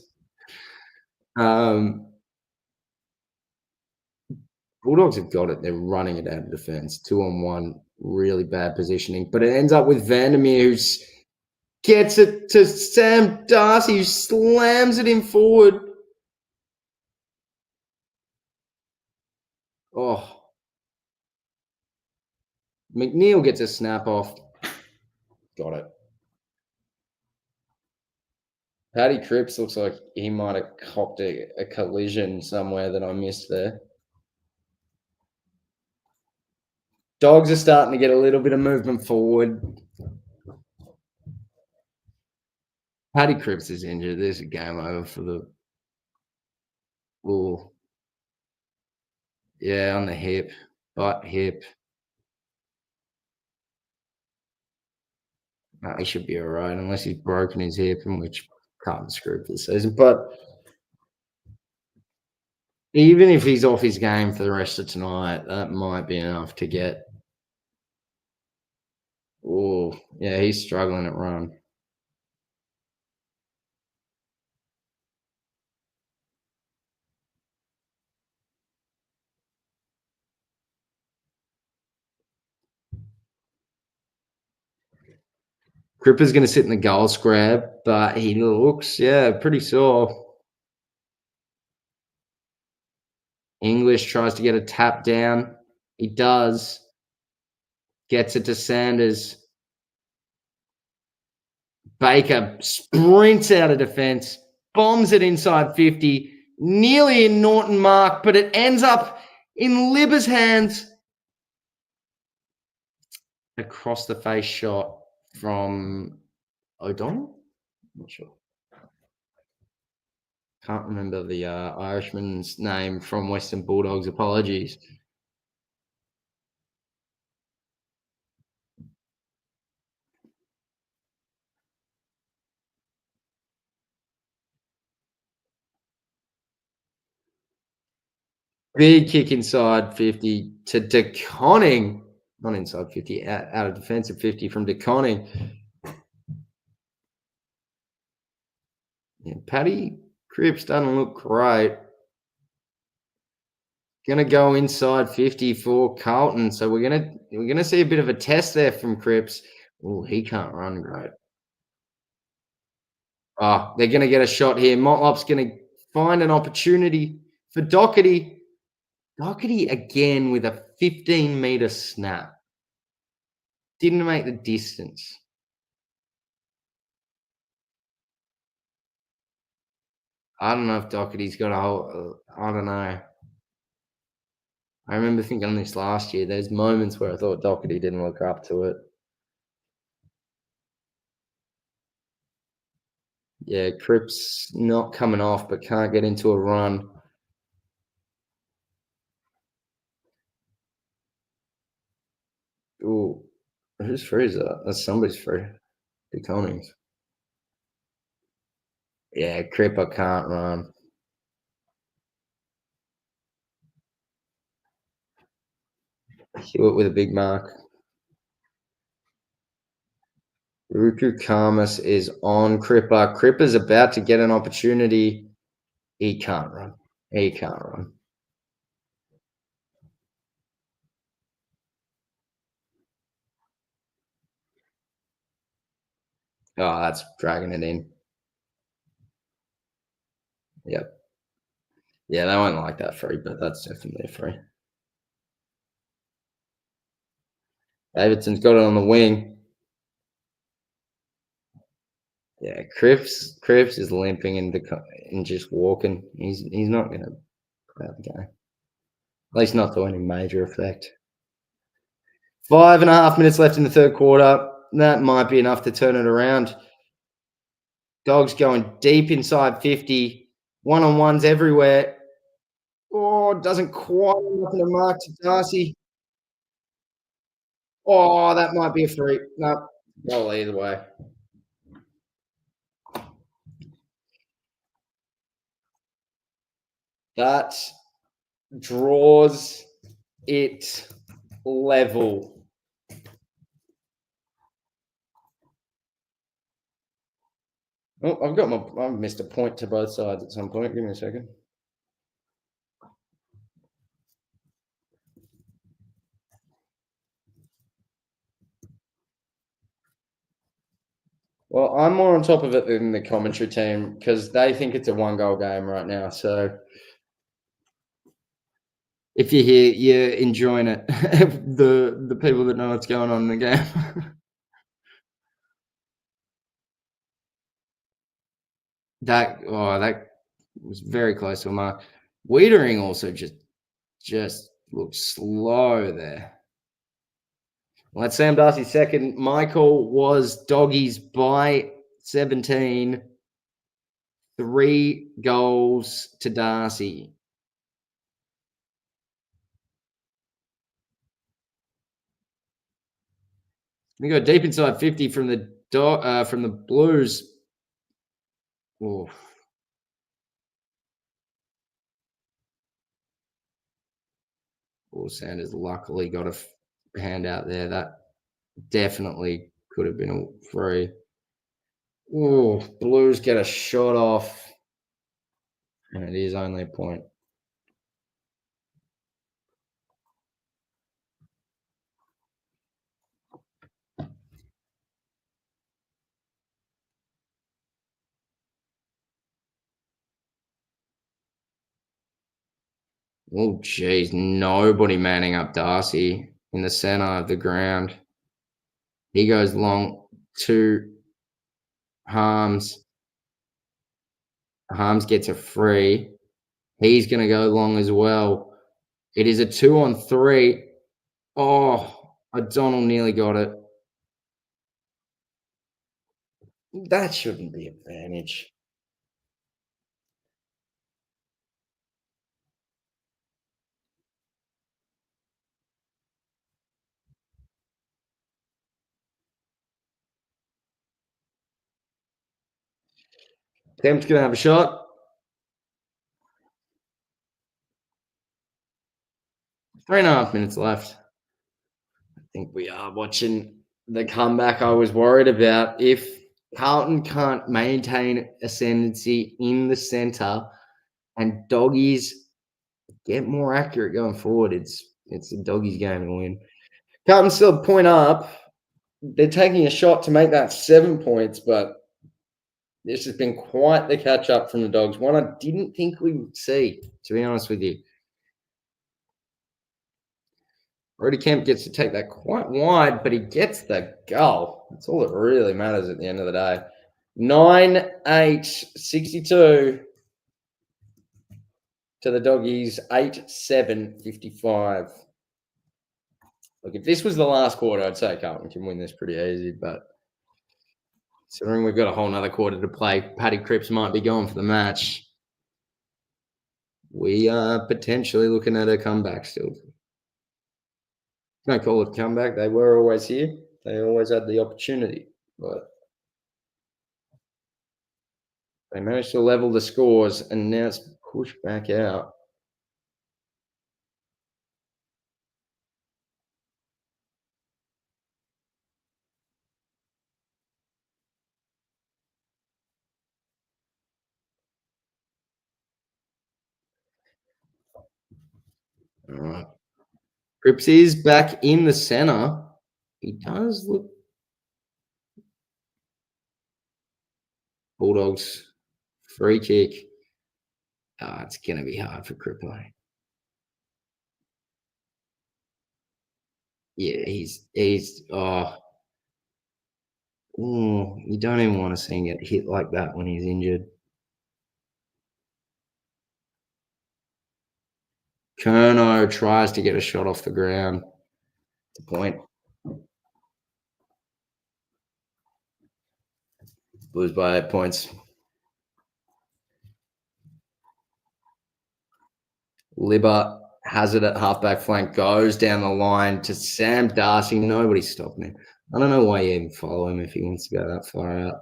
Bulldogs have got it. They're running it out of defense. 2-on-1, really bad positioning. But it ends up with Vandermeer, who gets it to Sam Darcy, who slams it in forward. Oh. McNeil gets a snap off. Got it. Paddy Cripps looks like he might have copped a collision somewhere that I missed there. Dogs are starting to get a little bit of movement forward. Paddy Cripps is injured. There's a game over for the Bull. Yeah, on the hip, butt hip. No, he should be all right, unless he's broken his hip, in which Carton screwed for the season. But even if he's off his game for the rest of tonight, that might be enough to get. Oh, yeah, he's struggling at run. Cripper's going to sit in the goal scrab, but he looks, pretty sore. English tries to get a tap down. He does. Gets it to Sanders. Baker sprints out of defense, bombs it inside 50, nearly in Norton mark, but it ends up in Libba's hands. Across the face shot from O'Donnell? Not sure. Can't remember the Irishman's name from Western Bulldogs. Apologies. Big kick inside 50 to DeConning. Not inside 50, out of defensive 50 from DeConning. Yeah, Paddy Cripps doesn't look great. Gonna go inside 50 for Carlton. So we're gonna see a bit of a test there from Cripps. Oh, he can't run great. Oh, they're gonna get a shot here. Motlop's gonna find an opportunity for Doherty. Doherty again with a 15-meter snap. Didn't make the distance. I don't know if Doherty's got a whole. I don't know. I remember thinking on this last year. There's moments where I thought Doherty didn't look up to it. Yeah, Cripps not coming off, but can't get into a run. Ooh, whose free is that? That's somebody's free. DeConnings. Yeah, Cripper can't run. Hewitt with a big mark. Ruku Karmas is on Cripper. Cripper's about to get an opportunity. He can't run. He can't run. Oh, that's dragging it in. Yep. Yeah, they won't like that free, but that's definitely a free. Davidson's got it on the wing. Yeah, Cripps is limping and just walking. He's not going to play out the game. At least not to any major effect. 5.5 minutes left in the third quarter. That might be enough to turn it around. Dogs going deep inside 50. One-on-ones everywhere. Oh, doesn't quite enough to mark to Darcy. Oh, that might be a free. No, goal either way. That draws it level. Oh, I've missed a point to both sides at some point. Give me a second. Well, I'm more on top of it than the commentary team because they think it's a 1-goal game right now. So if you're here, you're enjoying it. the people that know what's going on in the game. That was very close to a mark. Wiedering also just looked slow there. Well, that's Sam Darcy's second. My call was Doggies by 17, 3 goals to Darcy. We go deep inside 50 from the Blues. Oh, Sanders luckily got a hand out there. That definitely could have been a free. Oh, Blues get a shot off, and it is only a point. Oh, geez, nobody manning up Darcy in the center of the ground. He goes long to Harms. Harms gets a free. He's going to go long as well. It is a 2-on-3. Oh, O'Donnell nearly got it. That shouldn't be advantage. Temp's going to have a shot. 3.5 minutes left. I think we are watching the comeback I was worried about. If Carlton can't maintain ascendancy in the centre and Doggies get more accurate going forward, it's the Doggies game to win. Carlton's still a point up. They're taking a shot to make that 7 points, but this has been quite the catch up from the Dogs. One I didn't think we would see, to be honest with you. Brody Kemp gets to take that quite wide, but he gets the goal. That's all that really matters at the end of the day. 9-8, 62 to the Doggies, 8-7, 55. Look, if this was the last quarter, I'd say Carlton can win this pretty easy, but considering we've got a whole nother quarter to play, Paddy Cripps might be going for the match. We are potentially looking at a comeback still. Don't call it a comeback. They were always here. They always had the opportunity, but they managed to level the scores, and now it's pushed back out. All right. Cripps is back in the center. He does look. Bulldogs free kick. It's going to be hard for Cripps. Yeah, he's you don't even want to see him get hit like that when he's injured. Kerno tries to get a shot off the ground. It's a point. Blues by 8 points. Libba has it at halfback flank, goes down the line to Sam Darcy. Nobody's stopping him. I don't know why you even follow him if he wants to go that far out.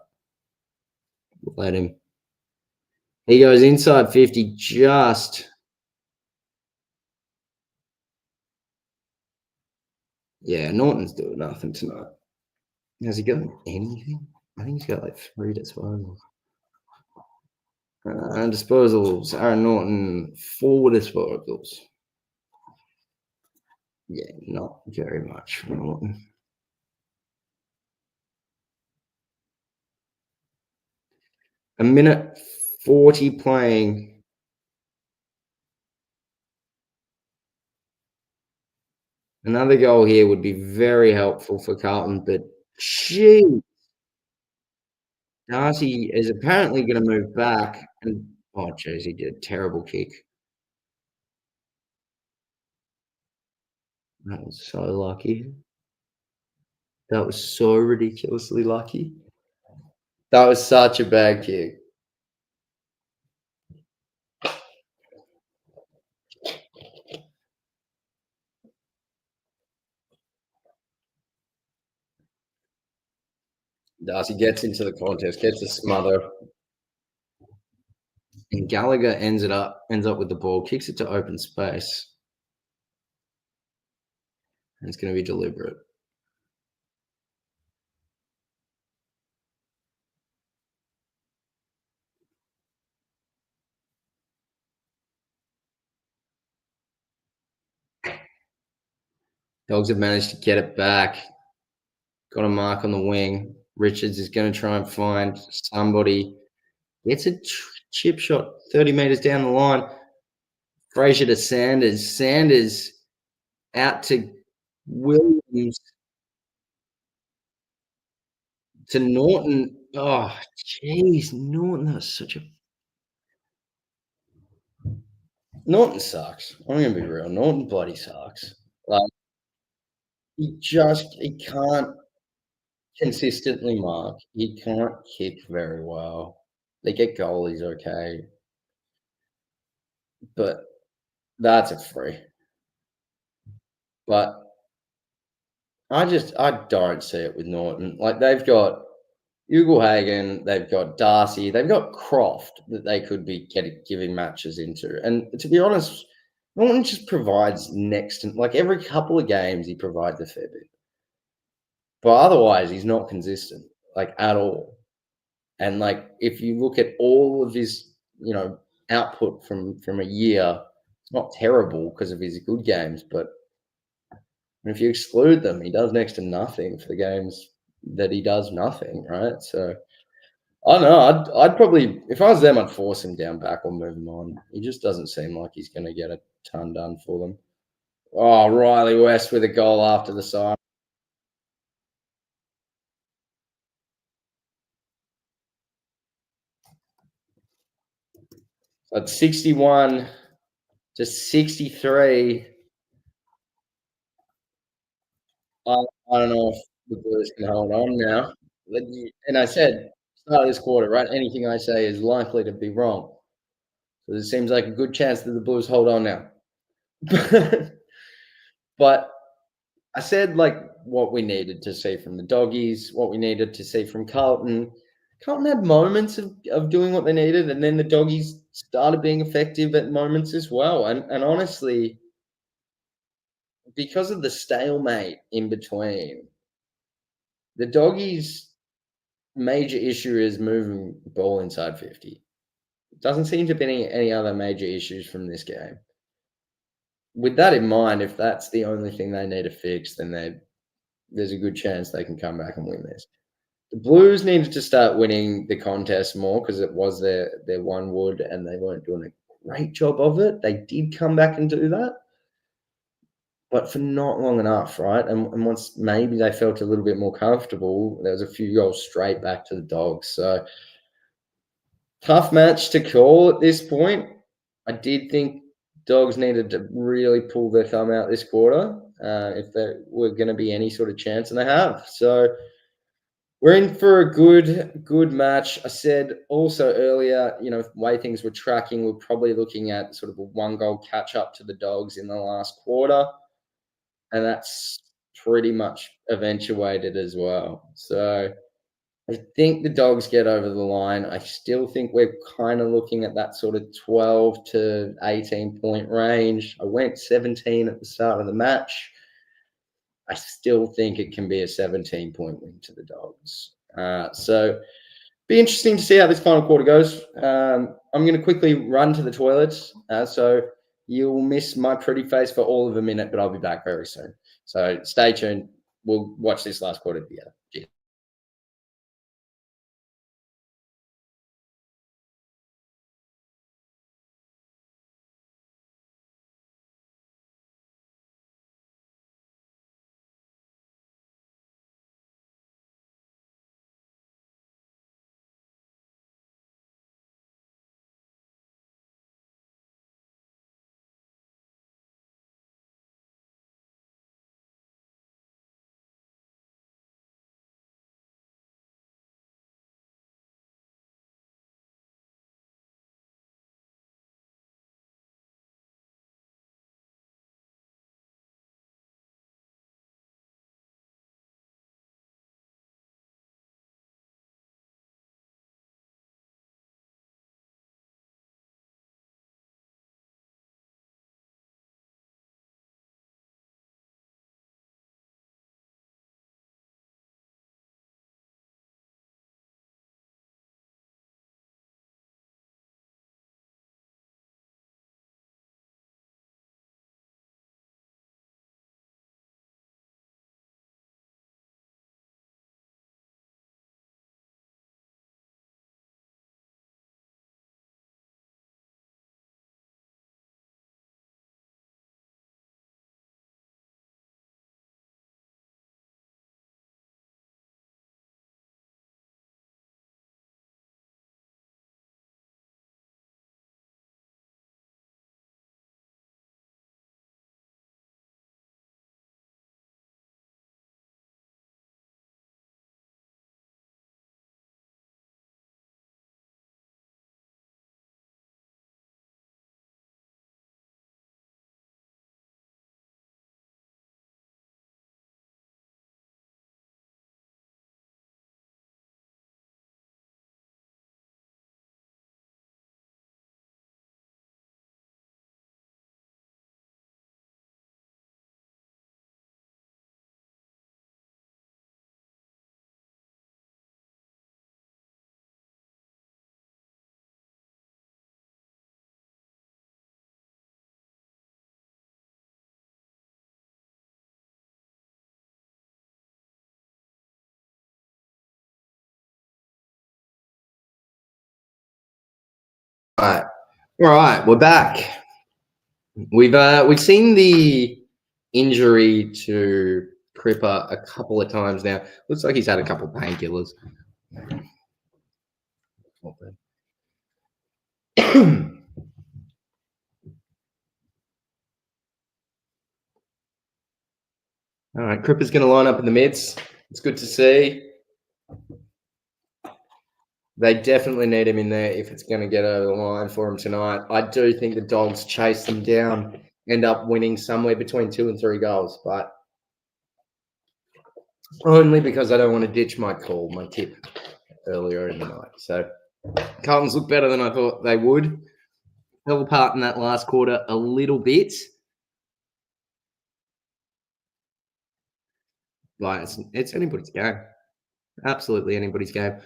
Let him. He goes inside 50 just. Yeah, Norton's doing nothing tonight. Has he got anything? I think he's got like 3 disposals. Disposals. Aaron Norton, 4 disposals. Yeah, not very much for Norton. A minute 40 playing. Another goal here would be very helpful for Carlton, but gee, Darcy is apparently going to move back, and oh, jeez, he did a terrible kick. That was so lucky. That was so ridiculously lucky. That was such a bad kick. Darcy gets into the contest, gets a smother, and Gallagher ends up with the ball, kicks it to open space, and it's going to be deliberate. Dogs have managed to get it back. Got a mark on the wing. Richards is going to try and find somebody. Gets a chip shot 30 metres down the line. Fraser to Sanders. Sanders out to Williams to Norton. Oh, jeez. Norton, that was such a... Norton sucks. I'm going to be real. Norton bloody sucks. Like, he can't consistently mark. He can't kick very well. They get goalies okay, but that's a free. But I don't see it with Norton. Like they've got Ugelhagen, they've got Darcy, they've got Croft that they could be giving matches into. And to be honest, Norton just provides next to like every couple of games he provides a fair bit. But otherwise he's not consistent, like at all. And like if you look at all of his, output from a year, it's not terrible because of his good games, but if you exclude them, he does next to nothing for the games that he does nothing, right? So I don't know. I'd probably, if I was them, I'd force him down back or move him on. He just doesn't seem like he's going to get a ton done for them. Oh, Riley West with a goal after the side. At 61 to 63. I, I don't know if the Blues can hold on now. And I said, start of this quarter, right? Anything I say is likely to be wrong. So it seems like a good chance that the Blues hold on now. But I said like what we needed to see from the Doggies, what we needed to see from Carlton. Carlton had moments of doing what they needed, and then the Doggies started being effective at moments as well. And honestly, because of the stalemate in between, the Doggies' major issue is moving the ball inside 50. Doesn't seem to be any other major issues from this game. With that in mind, if that's the only thing they need to fix, then there's a good chance they can come back and win this. The Blues needed to start winning the contest more because it was their one wood and they weren't doing a great job of it. They did come back and do that, but for not long enough, right? And once maybe they felt a little bit more comfortable, there was a few goals straight back to the Dogs. So tough match to call at this point. I did think Dogs needed to really pull their thumb out this quarter if there were going to be any sort of chance, and they have. So we're in for a good match. I said also earlier, the way things were tracking, we're probably looking at sort of a 1-goal catch up to the Dogs in the last quarter, and that's pretty much eventuated as well. So I think the Dogs get over the line. I still think we're kind of looking at that sort of 12 to 18 point range. I went 17 at the start of the match. I still think it can be a 17-point win to the Dogs. So be interesting to see how this final quarter goes. I'm going to quickly run to the toilets. So you'll miss my pretty face for all of a minute, but I'll be back very soon. So stay tuned. We'll watch this last quarter together. Cheers. Right. All right, we're back. We've seen the injury to Cripper a couple of times now. Looks like he's had a couple of painkillers. All right, Cripper's going to line up in the mids. It's good to see. They definitely need him in there if it's going to get over the line for him tonight. I do think the Dogs chase them down, end up winning somewhere between 2 and 3 goals, but only because I don't want to ditch my tip earlier in the night. So Carlton's looked better than I thought they would. Fell apart in that last quarter a little bit. Like it's anybody's game. Absolutely anybody's game.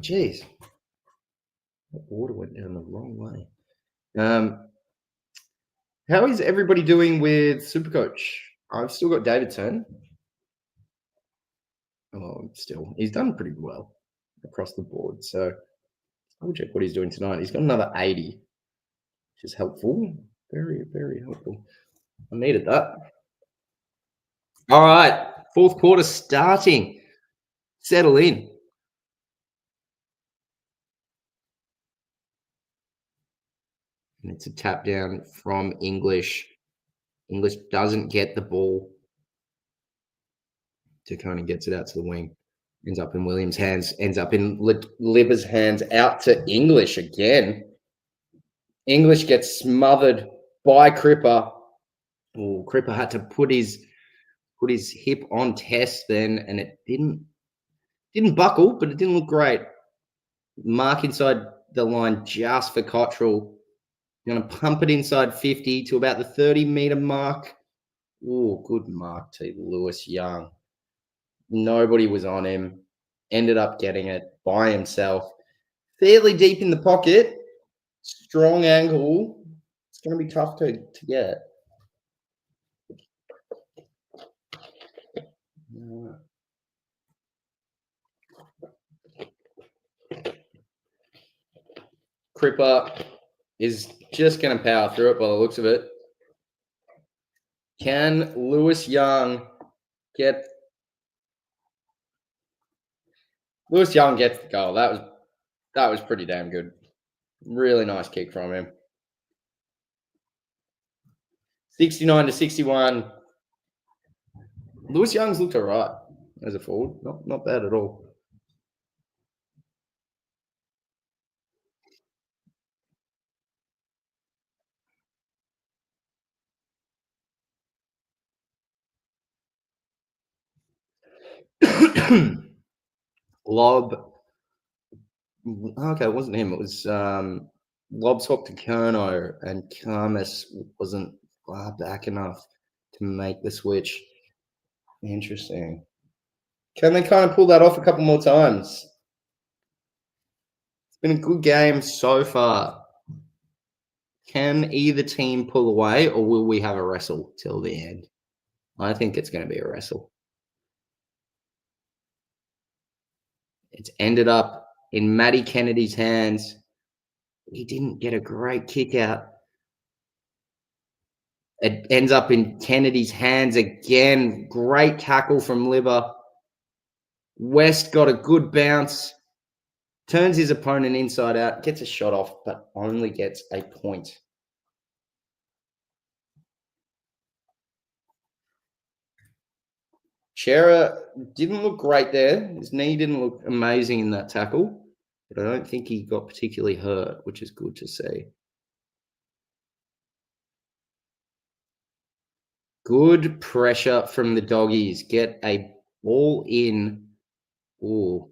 Jeez. That water went down the wrong way. How is everybody doing with Supercoach? I've still got Davidson. Oh, still. He's done pretty well across the board. So I'll check what he's doing tonight. He's got another 80, which is helpful. Very, very helpful. I needed that. All right. Fourth quarter starting. Settle in. And it's a tap down from English. English doesn't get the ball. Takoni gets it out to the wing. Ends up in Williams' hands. Ends up in Libba's hands. Out to English again. English gets smothered by Cripper. Oh, Cripper had to put his hip on test then, and it didn't buckle, but it didn't look great. Mark inside the line just for Cottrell. Going to pump it inside 50 to about the 30-meter mark. Oh, good mark to Lewis Young. Nobody was on him. Ended up getting it by himself. Fairly deep in the pocket. Strong angle. It's going to be tough to get. Cripper is just going to power through it by the looks of it. Can Lewis Young get... Lewis Young gets the goal. That was pretty damn good. Really nice kick from him. 69 to 61. Lewis Young's looked all right as a forward. Not bad at all. Lob. Okay, it wasn't him. It was Lob swap to Kerno, and Karmas wasn't far back enough to make the switch. Interesting. Can they kind of pull that off a couple more times? It's been a good game so far. Can either team pull away, or will we have a wrestle till the end? I think it's going to be a wrestle. It's ended up in Matty Kennedy's hands. He didn't get a great kick out. It ends up in Kennedy's hands again. Great tackle from Libba. West got a good bounce. Turns his opponent inside out. Gets a shot off, but only gets a point. Chera didn't look great there. His knee didn't look amazing in that tackle, but I don't think he got particularly hurt, which is good to see. Good pressure from the Doggies. Get a ball in. Ooh.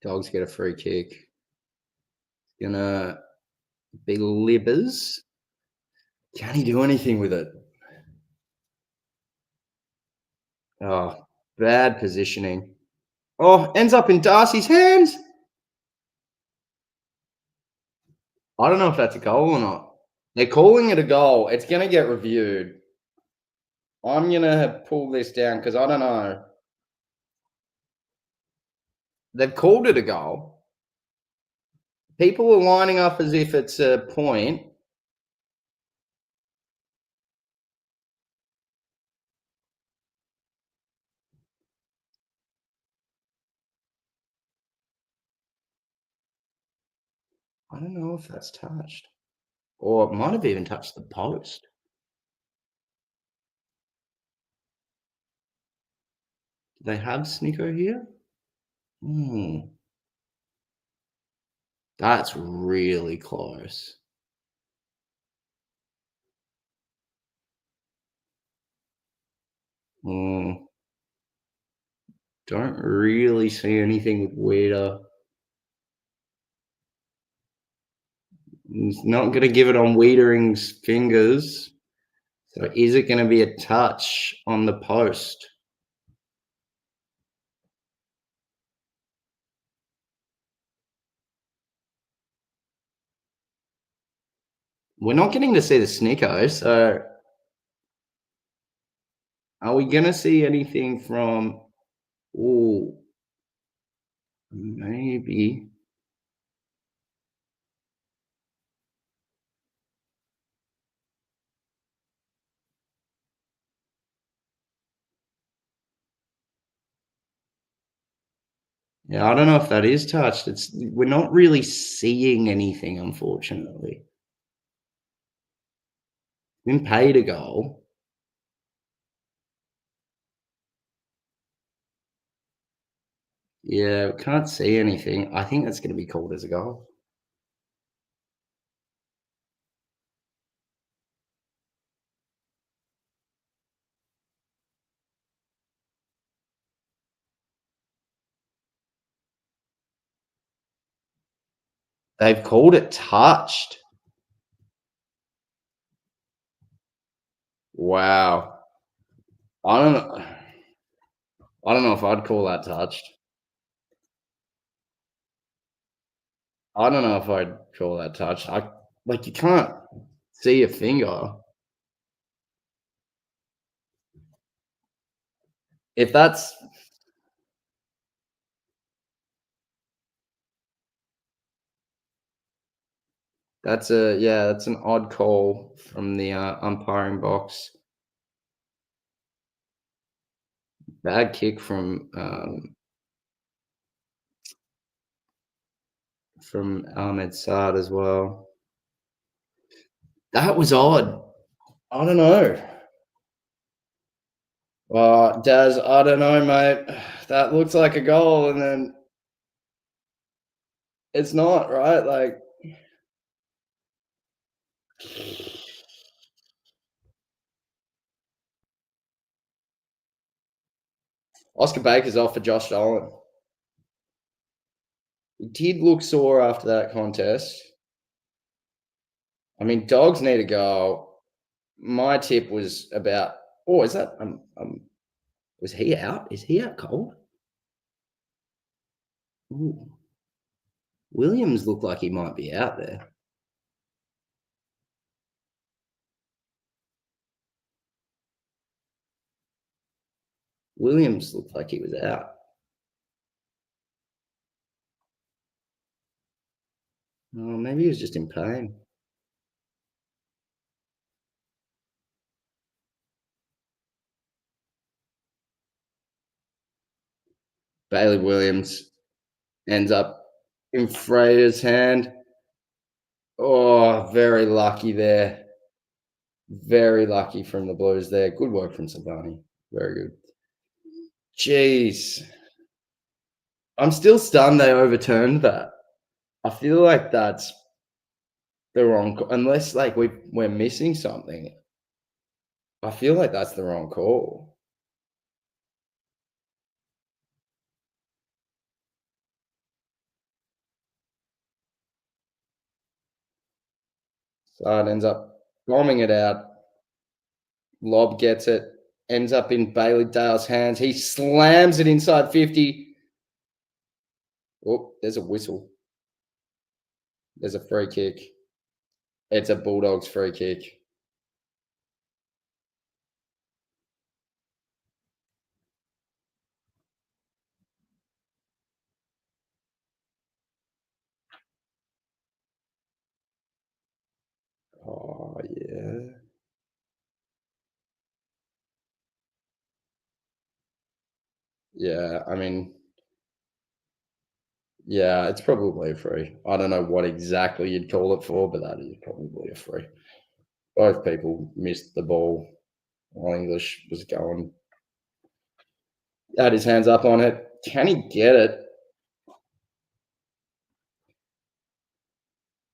Dogs get a free kick. Gonna Big libbers. Can he do anything with it? Oh, bad positioning. Oh, ends up in Darcy's hands. I don't know if that's a goal or not. They're calling it a goal. It's going to get reviewed. I'm going to pull this down because I don't know. They've called it a goal. People are lining up as if it's a point. I don't know if that's touched. Or it might have even touched the post. Do they have Snicko here? That's really close. Don't really see anything with Weeder. He's not going to give it on Wiedering's fingers. So is it going to be a touch on the post? We're not getting to see the Snicko, so are we going to see anything from... Oh, maybe. Yeah, I don't know if that is touched. We're not really seeing anything, unfortunately. Been paid a goal. Yeah, can't see anything. I think that's going to be called as a goal. They've called it touched. Wow. I don't know. I don't know if I'd call that touched. I don't know if I'd call that touched. You can't see a finger. If that's an odd call from the umpiring box. Bad kick from Ahmed Saad as well. That was odd. I don't know. Daz, I don't know, mate. That looks like a goal, and then it's not, right? Like, Oscar Baker's off for Josh Dolan. He did look sore after that contest. I mean, Dogs need a goal. My tip was about. Oh, is that? Was he out? Is he out cold? Ooh. Williams looked like he might be out there. Williams looked like he was out. Oh, maybe he was just in pain. Bailey Williams ends up in Freya's hand. Oh, very lucky there. Very lucky from the Blues there. Good work from Savani. Very good. Jeez. I'm still stunned they overturned that. I feel like that's the wrong call. Unless like we're missing something. I feel like that's the wrong call. Sard ends up bombing it out. Lob gets it, ends up in Bailey Dale's hands. He slams it inside 50. Oh, there's a whistle. There's a free kick. It's a Bulldogs free kick. Oh, yeah. Yeah, I mean, yeah, it's probably a free. I don't know what exactly you'd call it for, but that is probably a free. Both people missed the ball while English was going. Had his hands up on it. Can he get it?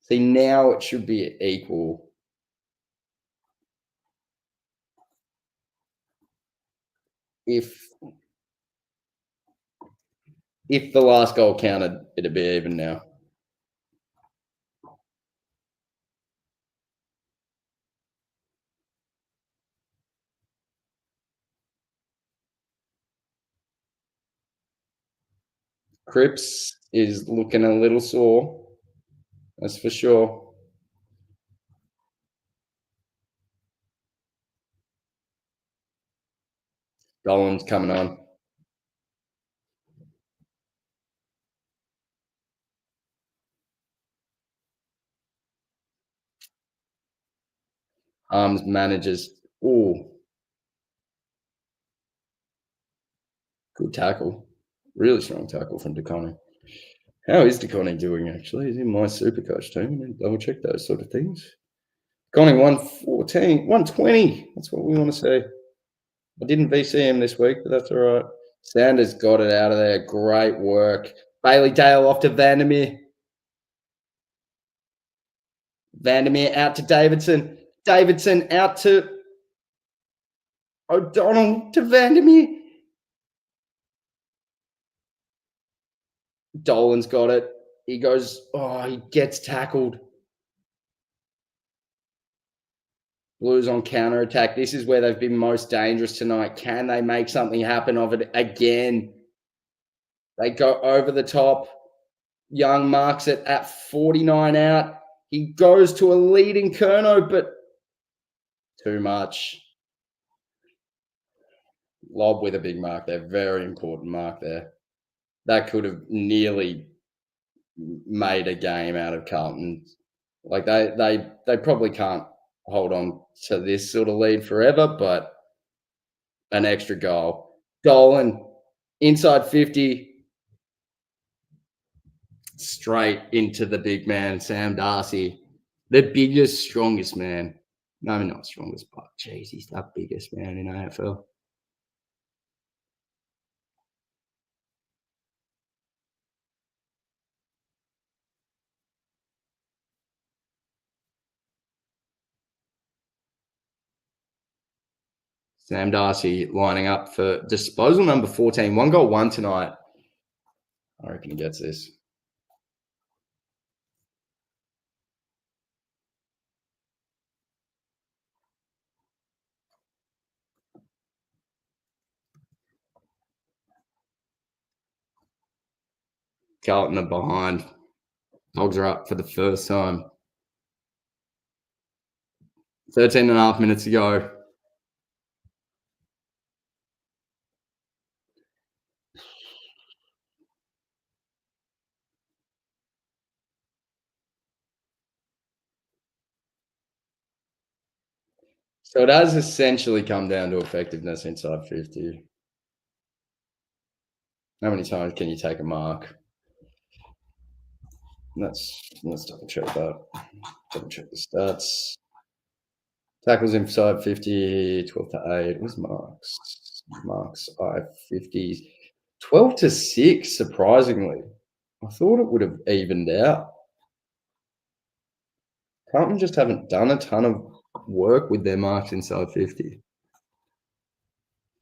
See, now it should be equal. If the last goal counted, it'd be even now. Cripps is looking a little sore. That's for sure. Dolan's coming on. Arms manages. Oh, good tackle. Really strong tackle from DeConning. How is DeConning doing, actually? He's in my Supercoach team. And double check those sort of things. DeConning 114, 120. That's what we want to see. I didn't VC him this week, but that's all right. Sanders got it out of there. Great work. Bailey Dale off to Vandermeer. Vandermeer out to Davidson. Davidson out to O'Donnell to Vandermeer. Dolan's got it. He goes, he gets tackled. Blues on counter attack. This is where they've been most dangerous tonight. Can they make something happen of it again? They go over the top. Young marks it at 49 out. He goes to a leading Kerno, but too much. Lob with a big mark there. Very important mark there. That could have nearly made a game out of Carton. Like they probably can't hold on to this sort of lead forever, but an extra goal. Dolan inside 50. Straight into the big man, Sam Darcy. The biggest, strongest man. No, not strongest, but geez, he's the biggest man in AFL. Sam Darcy lining up for disposal number 14. 1 goal, 1 tonight. I reckon he gets this. Carlton are behind. Dogs are up for the first time. 13 and a half minutes to go. So it has essentially come down to effectiveness inside 50. How many times can you take a mark? Let's double check that. Double check the stats. Tackles inside 50, 12 to 8. Where's marks? Marks, I-50s. 12 to 6, surprisingly. I thought it would have evened out. Carlton just haven't done a ton of work with their marks inside 50.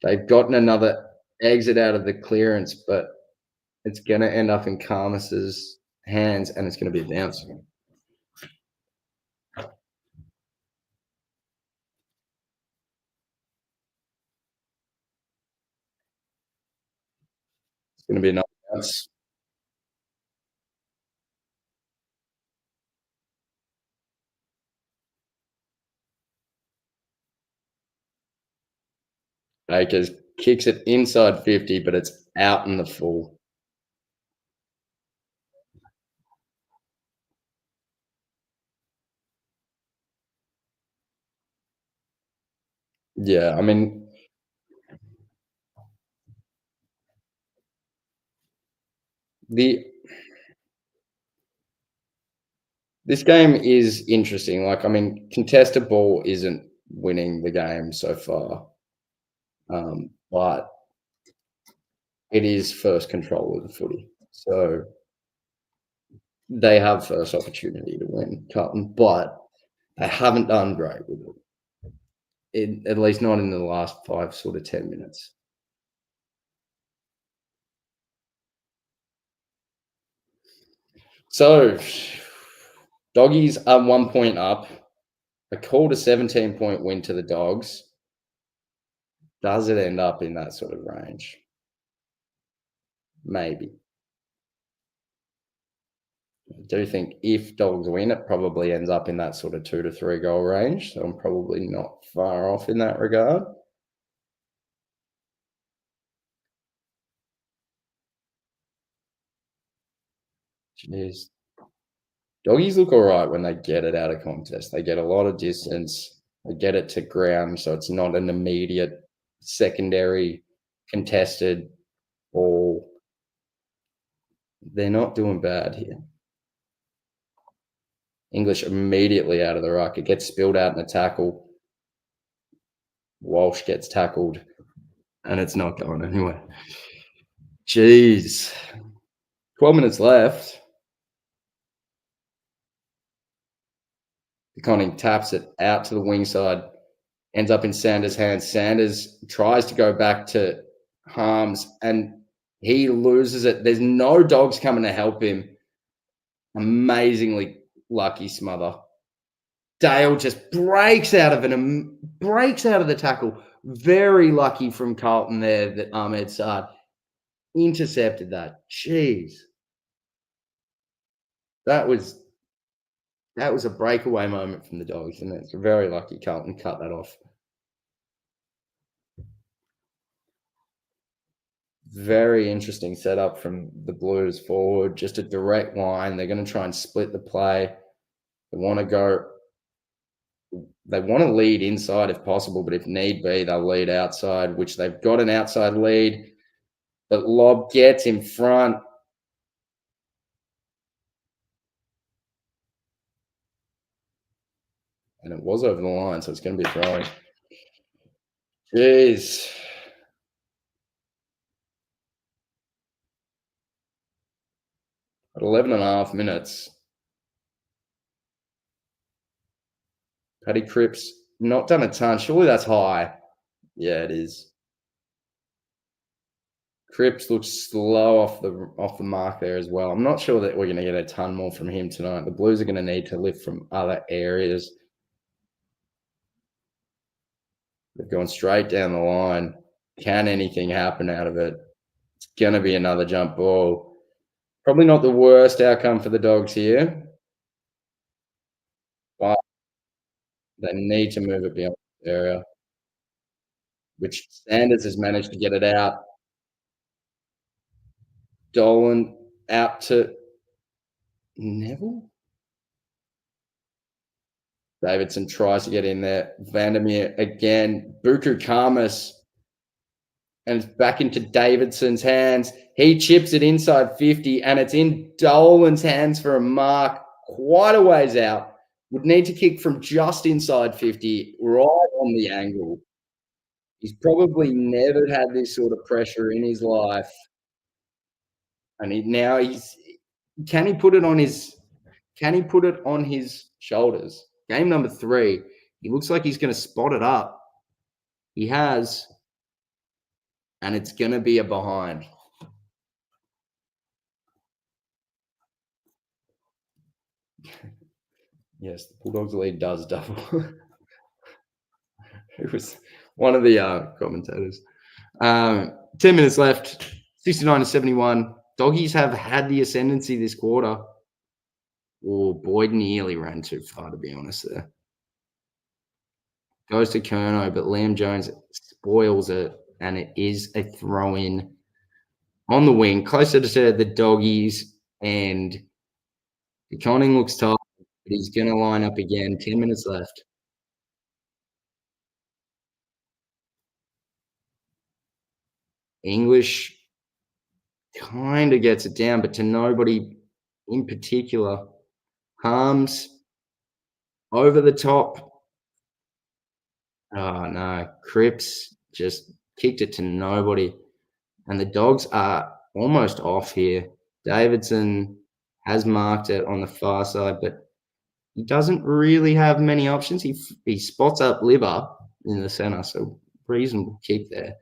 They've gotten another exit out of the clearance, but it's going to end up in Karmas's hands and it's going to be a bounce. going to be another bounce. Akers kicks it inside 50, but it's out in the full. Yeah, I mean, the this game is interesting. Like, I mean, contested ball isn't winning the game so far, but it is first control of the footy. So they have first opportunity to win Carton, but they haven't done great with it. At least not in the last 5 sort of 10 minutes. So Doggies are 1 point up. I called a 17-point win to the Dogs. Does it end up in that sort of range? Maybe. I do think if Dogs win, it probably ends up in that sort of 2 to 3 goal range. So I'm probably not far off in that regard. Jeez. Doggies look all right when they get it out of contest. They get a lot of distance. They get it to ground, so it's not an immediate secondary contested ball. They're not doing bad here. English immediately out of the ruck. It gets spilled out in a tackle. Walsh gets tackled, and it's not going anywhere. Jeez. 12 minutes left. Conning taps it out to the wing side, ends up in Sanders' hands. Sanders tries to go back to Harms, and he loses it. There's no Dogs coming to help him. Amazingly lucky smother. Dale just breaks out of the tackle. Very lucky from Carlton there that Ahmed Saad intercepted that. Jeez. That was a breakaway moment from the Dogs, and it's very lucky Carlton cut that off. Very interesting setup from the Blues forward. Just a direct line. They're going to try and split the play. They want to lead inside if possible, but if need be, they'll lead outside, which they've got an outside lead. But Lob gets in front. And it was over the line, so it's going to be throwing. Jeez. At 11 and a half minutes. Paddy Cripps, not done a ton. Surely that's high. Yeah, it is. Cripps looks slow off the mark there as well. I'm not sure that we're going to get a ton more from him tonight. The Blues are going to need to lift from other areas. They've gone straight down the line. Can anything happen out of it? It's going to be another jump ball. Probably not the worst outcome for the Dogs here. But they need to move it beyond the area, which Sanders has managed to get it out. Dolan out to Neville. Davidson tries to get in there. Vandermeer again. Buku Karmas. And it's back into Davidson's hands. He chips it inside 50, and it's in Dolan's hands for a mark quite a ways out. Would need to kick from just inside 50, right on the angle. He's probably never had this sort of pressure in his life. And can he put it on his shoulders? Game number 3. He looks like he's going to spot it up. He has. And it's going to be a behind. Yes, the Bulldogs lead does double. It was one of the commentators. 10 minutes left. 69-71. Doggies have had the ascendancy this quarter. Oh, Boyd nearly ran too far, to be honest there. Goes to Kerno, but Liam Jones spoils it, and it is a throw-in on the wing, closer to the Doggies, and the Conning looks tight, but he's going to line up again. 10 minutes left. English kind of gets it down, but to nobody in particular. Harms over the top. Oh, no. Cripps just kicked it to nobody. And the Dogs are almost off here. Davidson has marked it on the far side, but he doesn't really have many options. He spots up Libber in the centre, so reasonable kick there.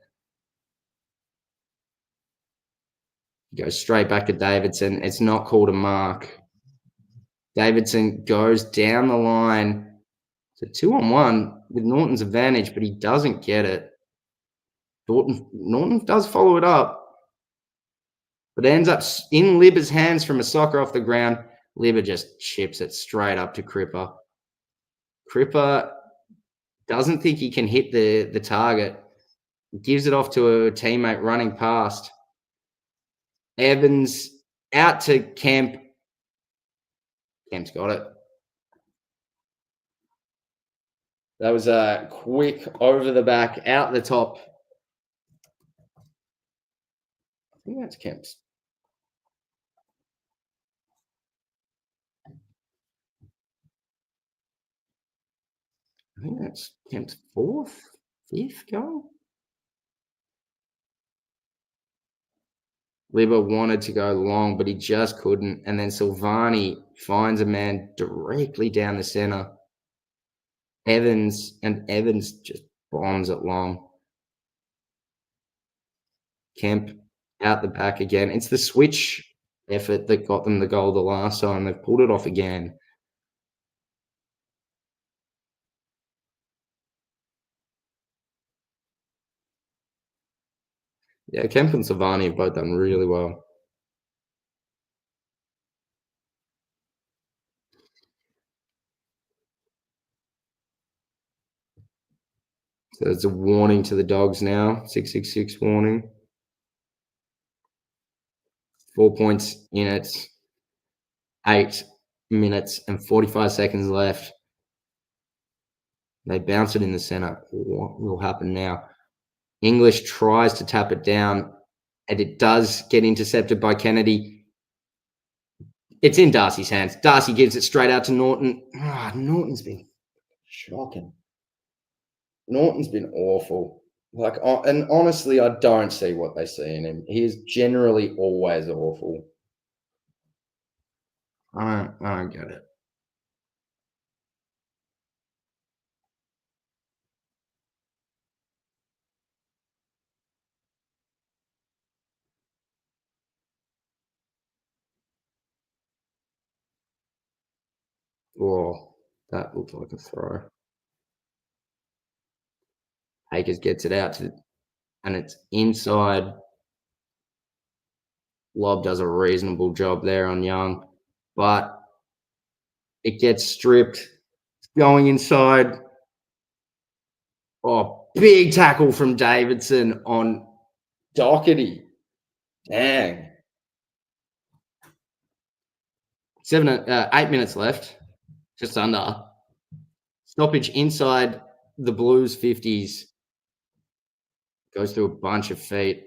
He goes straight back to Davidson. It's not called a mark. Davidson goes down the line. It's a 2-on-1 with Norton's advantage, but he doesn't get it. Norton does follow it up, but it ends up in Libber's hands from a soccer off the ground. Libber just chips it straight up to Cripper. Cripper doesn't think he can hit the target. Gives it off to a teammate running past. Evans out to Kemp. Kemp's got it. That was a quick over the back, out the top. I think that's Kemp's. I think that's Kemp's fifth goal. Libber wanted to go long, but he just couldn't. And then Silvani finds a man directly down the centre. Evans just bombs it long. Kemp out the back again. It's the switch effort that got them the goal the last time. They've pulled it off again. Yeah, Kemp and Silvani have both done really well. So there's a warning to the Dogs now. 666 warning. 4 points in it. 8 minutes and 45 seconds left. They bounce it in the centre. What will happen now? English tries to tap it down, and it does get intercepted by Kennedy. It's in Darcy's hands. Darcy gives it straight out to Norton. Norton's been shocking. Norton's been awful. And honestly, I don't see what they see in him. He is generally always awful. I don't get it. Oh, that looked like a throw. Akers gets it out and it's inside. Lob does a reasonable job there on Young, but it gets stripped. It's going inside. Oh, big tackle from Davidson on Doherty. Dang. 8 minutes left, just under. Stoppage inside the Blues 50s. Goes through a bunch of feet,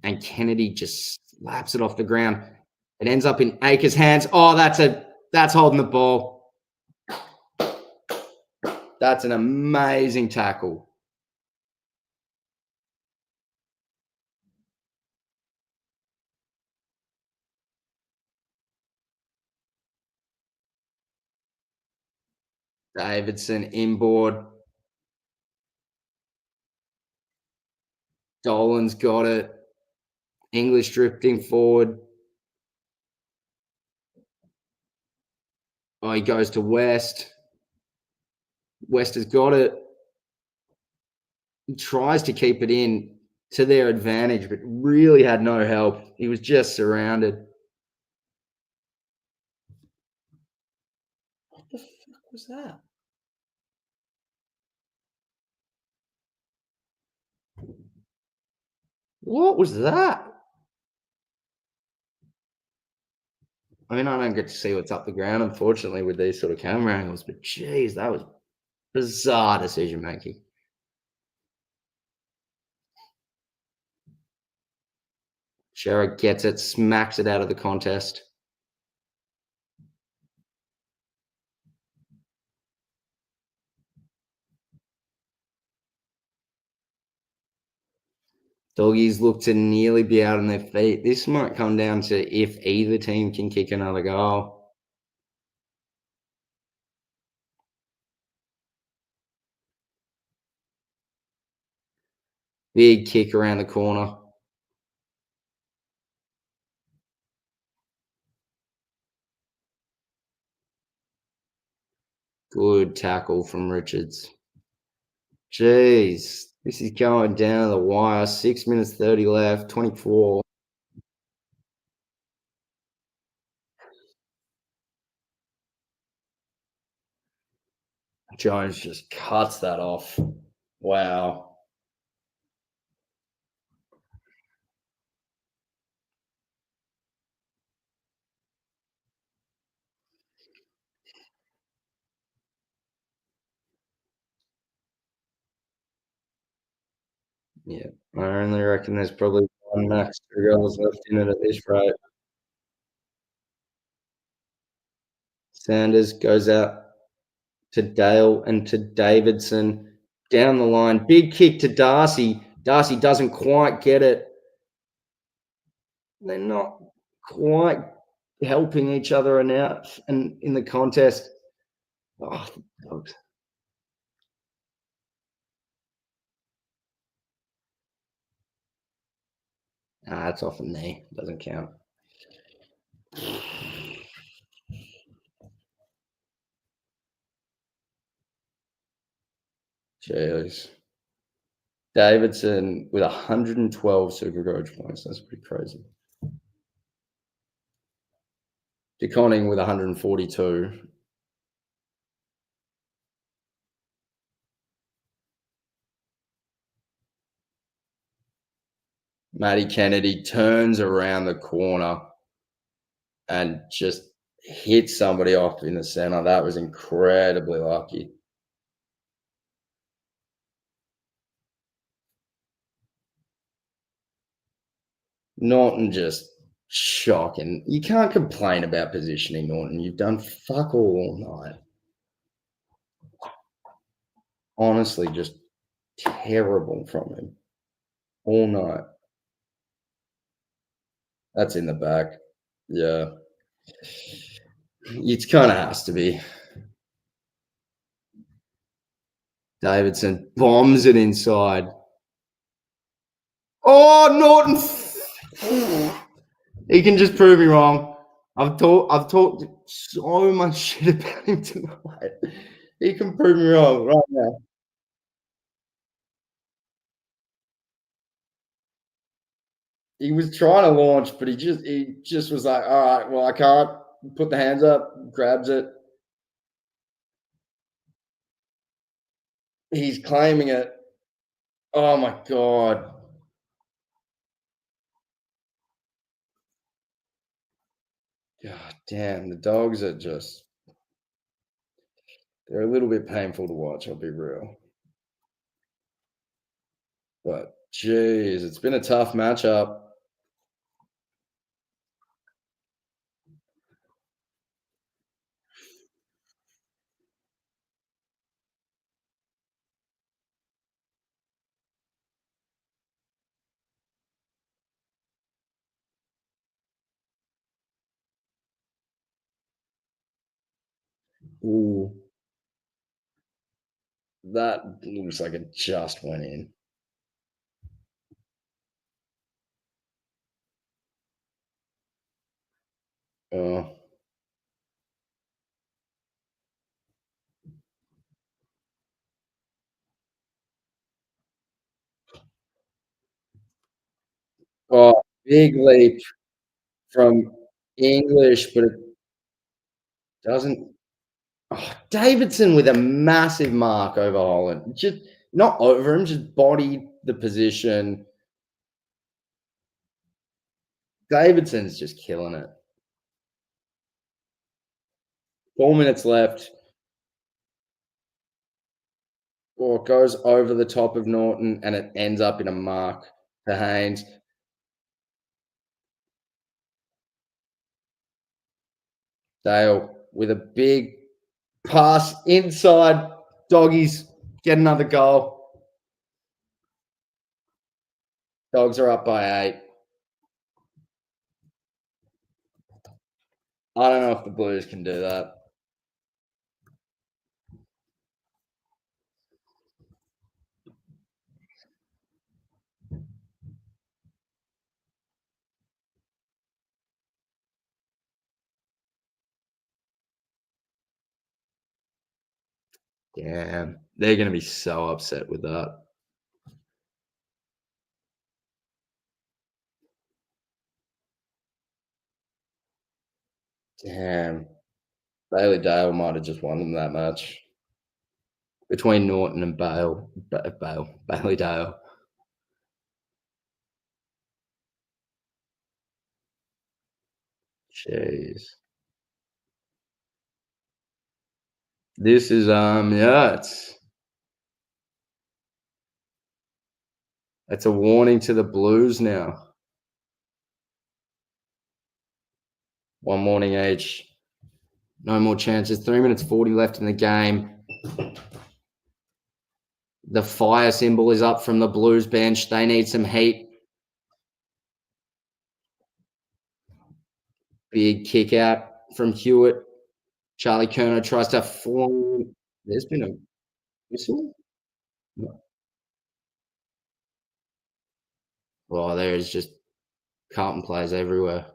and Kennedy just slaps it off the ground. It ends up in Akers' hands. Oh, that's holding the ball. That's an amazing tackle. Davidson inboard. Dolan's got it. English drifting forward. Oh, he goes to West. West has got it. He tries to keep it in. to their advantage, but really had no help. He was just surrounded. What the fuck was that? What was that? I mean, I don't get to see what's up the ground, unfortunately, with these sort of camera angles, but geez, that was bizarre decision making. Sherrod gets it, smacks it out of the contest. Doggies look to nearly be out on their feet. This might come down to if either team can kick another goal. Big kick around the corner. Good tackle from Richards. Jeez, this is going down the wire. 6 minutes 30 left, 24. Jones just cuts that off. Wow. Yeah, I only reckon there's probably one max 2 goals left in it at this rate. Sanders goes out to Dale and to Davidson down the line. Big kick to Darcy. Darcy doesn't quite get it. They're not quite helping each other enough and in the contest. Oh, dogs. That's off a knee. Doesn't count. Jeez. Davidson with 112 Super Coach points. That's pretty crazy. DeConning with 142. Matty Kennedy turns around the corner and just hits somebody off in the center. That was incredibly lucky. Norton just shocking. You can't complain about positioning, Norton. You've done fuck all night. Honestly, just terrible from him all night. That's in the back. Yeah. It kind of has to be. Davidson bombs it inside. Oh, Norton! He can just prove me wrong. I've talked so much shit about him tonight. He can prove me wrong right now. He was trying to launch, but he just was like, all right, well, I can't put the hands up, grabs it. He's claiming it. Oh my God. God damn, the dogs are just they're a little bit painful to watch, I'll be real. But geez, it's been a tough matchup. Ooh, that looks like it just went in. Oh, Oh, big leap from English, but it doesn't. Oh, Davidson with a massive mark over Holland. Just not over him, just bodied the position. Davidson's just killing it. 4 minutes left. Or it goes over the top of Norton and it ends up in a mark to Haynes. Dale with a big pass inside. Doggies get another goal. Dogs are up by 8. I don't know if the Blues can do that. Damn. They're going to be so upset with that. Damn. Bailey Dale might have just won them that match. Between Norton and Bailey Dale. Jeez. This is yeah, it's a warning to the Blues now. One warning each. No more chances. 3 minutes 40 left in the game. The fire symbol is up from the Blues bench. They need some heat. Big kick out from Hewitt. Charlie Kerno tries to form. There's been a whistle. Well, there's just Carton plays everywhere.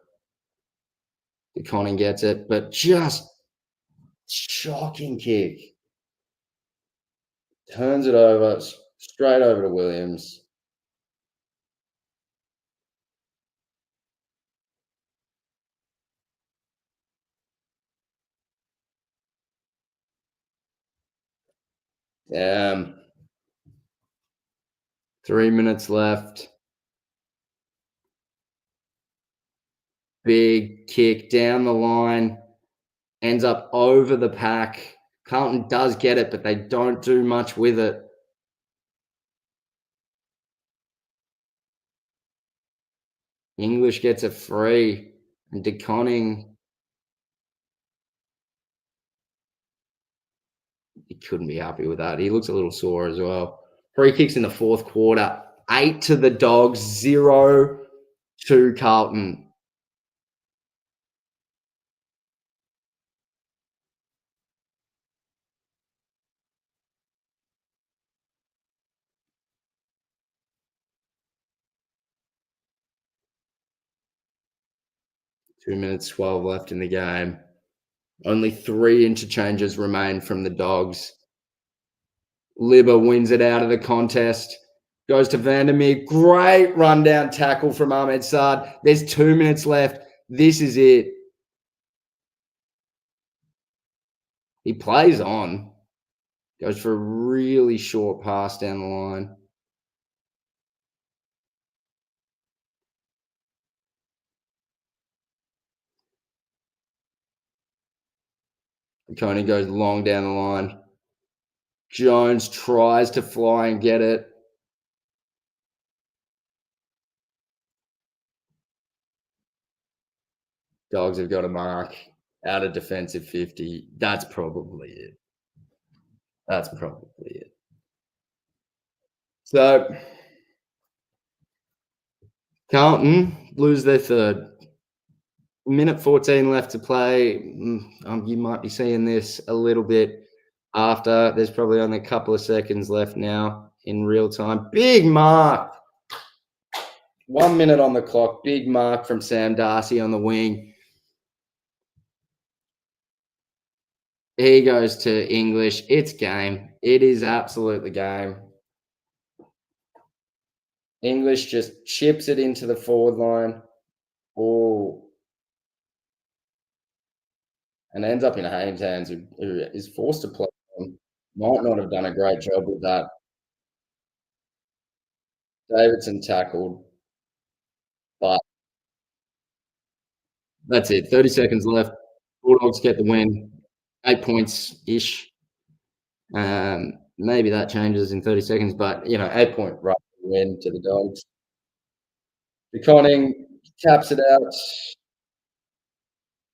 The Conning gets it, but just shocking kick. Turns it over, straight over to Williams. Damn. 3 minutes left. Big kick down the line. Ends up over the pack. Carlton does get it, but they don't do much with it. English gets it free. And DeConning, he couldn't be happy with that. He looks a little sore as well. Free kicks in the fourth quarter. 8 to the Dogs, 0 to Carlton. Two minutes 12 left in the game. Only 3 interchanges remain from the Dogs. Libba wins it out of the contest. Goes to Vandermeer. Great rundown tackle from Ahmed Saad. There's 2 minutes left. This is it. He plays on. Goes for a really short pass down the line. Coney goes long down the line. Jones tries to fly and get it. Dogs have got a mark out of defensive 50. That's probably it. That's probably it. So Carlton lose their third. Minute 14 left to play. You might be seeing this a little bit after. There's probably only a couple of seconds left now in real time. Big mark. 1 minute on the clock. Big mark from Sam Darcy on the wing. He goes to English. It's game. It is absolutely game. English just chips it into the forward line. Oh, and ends up in Haynes' hands, who is forced to play on. Might not have done a great job with that. Davidson tackled, but that's it. 30 seconds left. Bulldogs get the win. 8 points ish. Maybe that changes in 30 seconds, but 8 point right win to the Dogs. The Conning taps it out.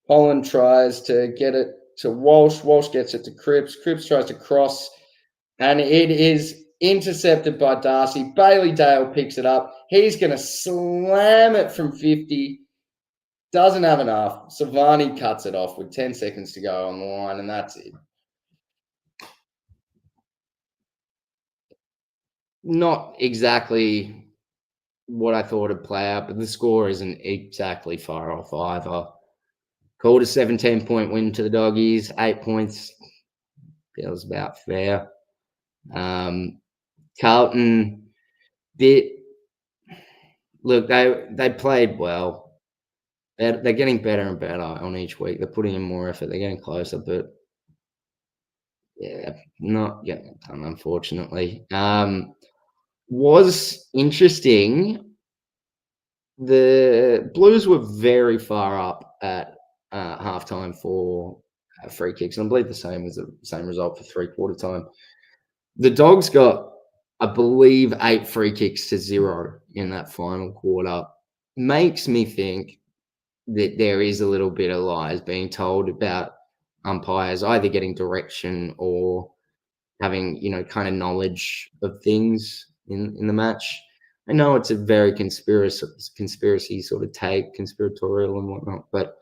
Holland tries to get it to Walsh. Walsh gets it to Cripps. Cripps tries to cross, and it is intercepted by Darcy. Bailey Dale picks it up. He's going to slam it from 50. Doesn't have enough. Savani cuts it off with 10 seconds to go on the line, and that's it. Not exactly what I thought would play out, but the score isn't exactly far off either. Called a 17-point win to the Doggies. 8 points feels about fair. Carlton did look. They played well. They're getting better and better on each week. They're putting in more effort. They're getting closer, but yeah, not getting it done, unfortunately. Was interesting. The Blues were very far up at halftime for free kicks, and I believe the same result for three-quarter time. The Dogs got, I believe, 8 free kicks to 0 in that final quarter. Makes me think that there is a little bit of lies being told about umpires either getting direction or having, kind of knowledge of things in the match. I know it's a very conspiracy sort of take, conspiratorial and whatnot, but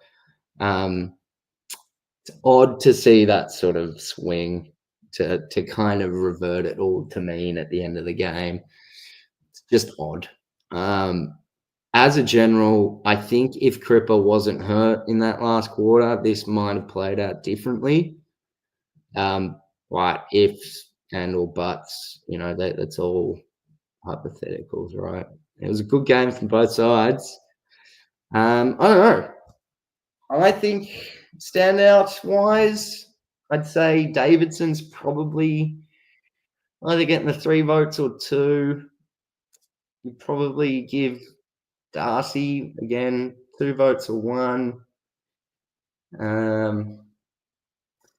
it's odd to see that sort of swing to kind of revert it all to mean at the end of the game. It's just odd. As a general, I think if Cripper wasn't hurt in that last quarter, this might have played out differently. But ifs and or buts, that's all hypotheticals, right? It was a good game from both sides. I don't know. I think standout wise, I'd say Davidson's probably either getting the 3 votes or 2. You'd probably give Darcy again 2 votes or 1.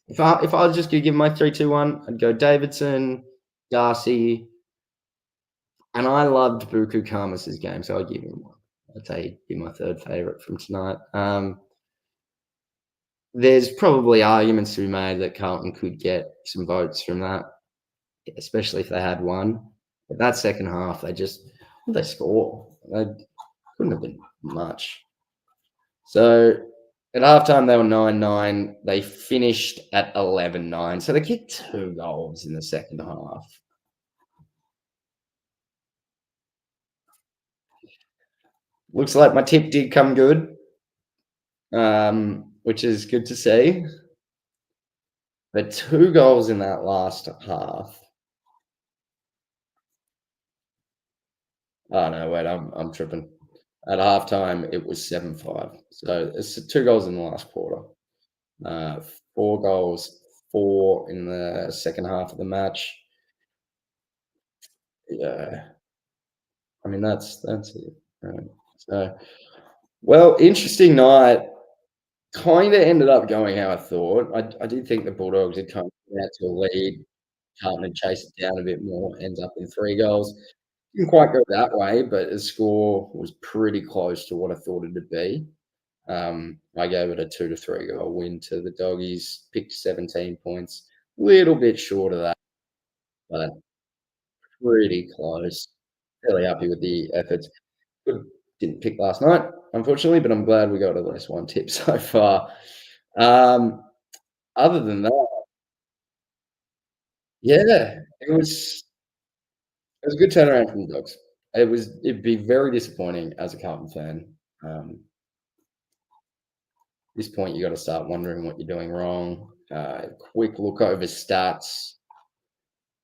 If I was just gonna give my 3-2-1, I'd go Davidson, Darcy, and I loved Buku Kamis's game, so I'd give him 1. I'd say he'd be my third favourite from tonight. There's probably arguments to be made that Carlton could get some votes from that, especially if they had won. But that second half, they score. They couldn't have been much. So at halftime, they were 9-9. They finished at 11-9. So they kicked 2 goals in the second half. Looks like my tip did come good, which is good to see. But 2 goals in that last half. Oh, no, wait, I'm tripping. At halftime, it was 7-5. So it's 2 goals in the last quarter. 4 goals, 4 in the second half of the match. Yeah. I mean, that's it. Right. So, well, interesting night. Kind of ended up going how I thought. I did think the Bulldogs had come out to a lead. Carlton had chased it down a bit more, ends up in 3 goals. Didn't quite go that way, but the score was pretty close to what I thought it'd be. I gave it a 2 to 3 goal win to the Doggies, picked 17 points. Little bit short of that, but pretty close. Fairly happy with the efforts. Didn't pick last night, unfortunately, but I'm glad we got at least 1 tip so far. Other than that, yeah, it was a good turnaround from the Dogs. It'd be very disappointing as a Carlton fan. This point, you got to start wondering what you're doing wrong. Quick look over stats.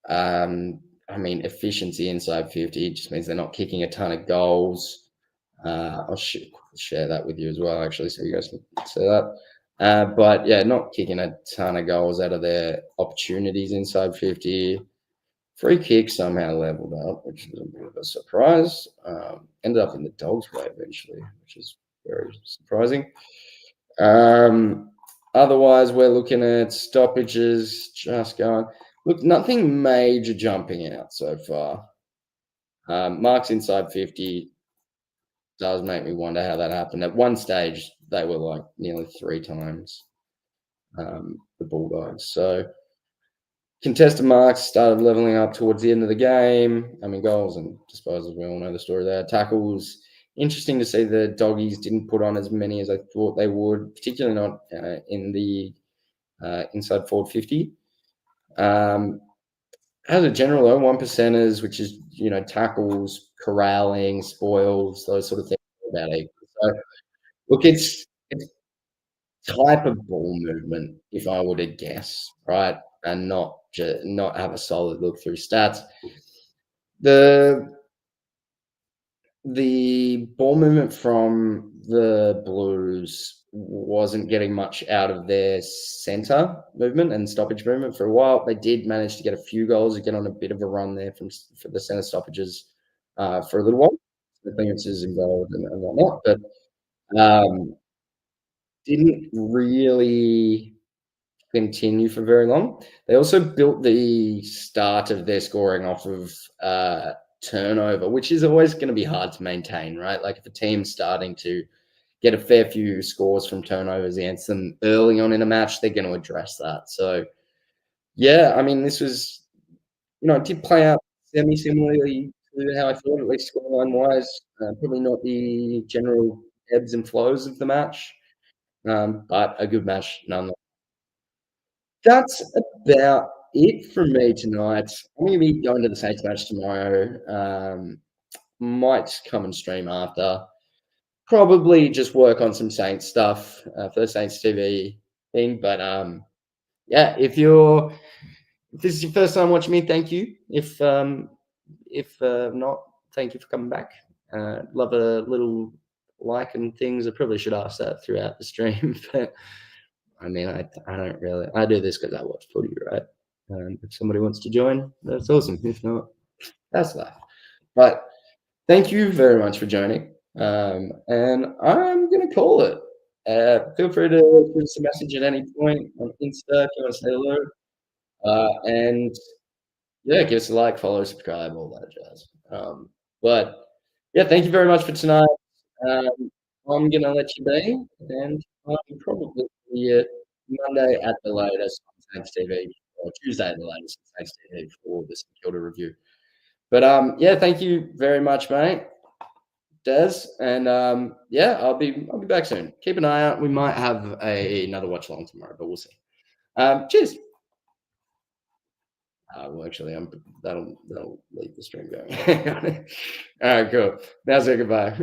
I I mean, efficiency inside 50 just means they're not kicking a ton of goals. I'll share that with you as well, actually, so you guys can see that. But yeah, not kicking a ton of goals out of their opportunities inside 50. Free kick somehow leveled up, which is a bit of a surprise. Ended up in the Dogs' way eventually, which is very surprising. Otherwise, we're looking at stoppages just going. Look, nothing major jumping out so far. Marks inside 50 does make me wonder how that happened. At one stage, they were like nearly 3 times the Bulldogs. So contested marks started leveling up towards the end of the game. I mean, goals and disposals, we all know the story there. Tackles, interesting to see the Doggies didn't put on as many as I thought they would, particularly not in the inside forward 50. As a general, though, 1%ers, which is, tackles, corralling, spoils, those sort of things about equal. So, look, it's type of ball movement, if I were to guess, right, and not have a solid look through stats. The ball movement from the Blues wasn't getting much out of their centre movement and stoppage movement for a while. They did manage to get a few goals and get on a bit of a run there for the centre stoppages for a little while. The clearances involved and whatnot, but didn't really continue for very long. They also built the start of their scoring off of turnover, which is always going to be hard to maintain, right? Like if a team's starting to get a fair few scores from turnovers against them early on in a match, they're going to address that. So, yeah, I mean, this was, it did play out semi-similarly to how I thought, at least scoreline-wise. Probably not the general ebbs and flows of the match, but a good match nonetheless. That's about it from me tonight. I'm going to be going to the Saints match tomorrow. Might come and stream after. Probably just work on some Saints stuff for the Saints TV thing. But yeah, if this is your first time watching me, thank you. If not, thank you for coming back. Love a little like and things. I probably should ask that throughout the stream, but I mean, I don't really. I do this because I watch footy, right? If somebody wants to join, that's awesome. If not, that's life. But thank you very much for joining. And I'm going to call it. Feel free to give us a message at any point on Insta if you want to say hello. And yeah, give us a like, follow, subscribe, all that jazz. But yeah, thank you very much for tonight. I'm going to let you be, and I'll probably see you Monday at the latest on Saints TV, or Tuesday at the latest on Saints TV for the St Kilda review. But yeah, thank you very much, mate, Des, and yeah, I'll be back soon. Keep an eye out. We might have another watch along tomorrow, but we'll see. Cheers. Well, actually, that'll leave the stream going. All right, cool. Now say goodbye.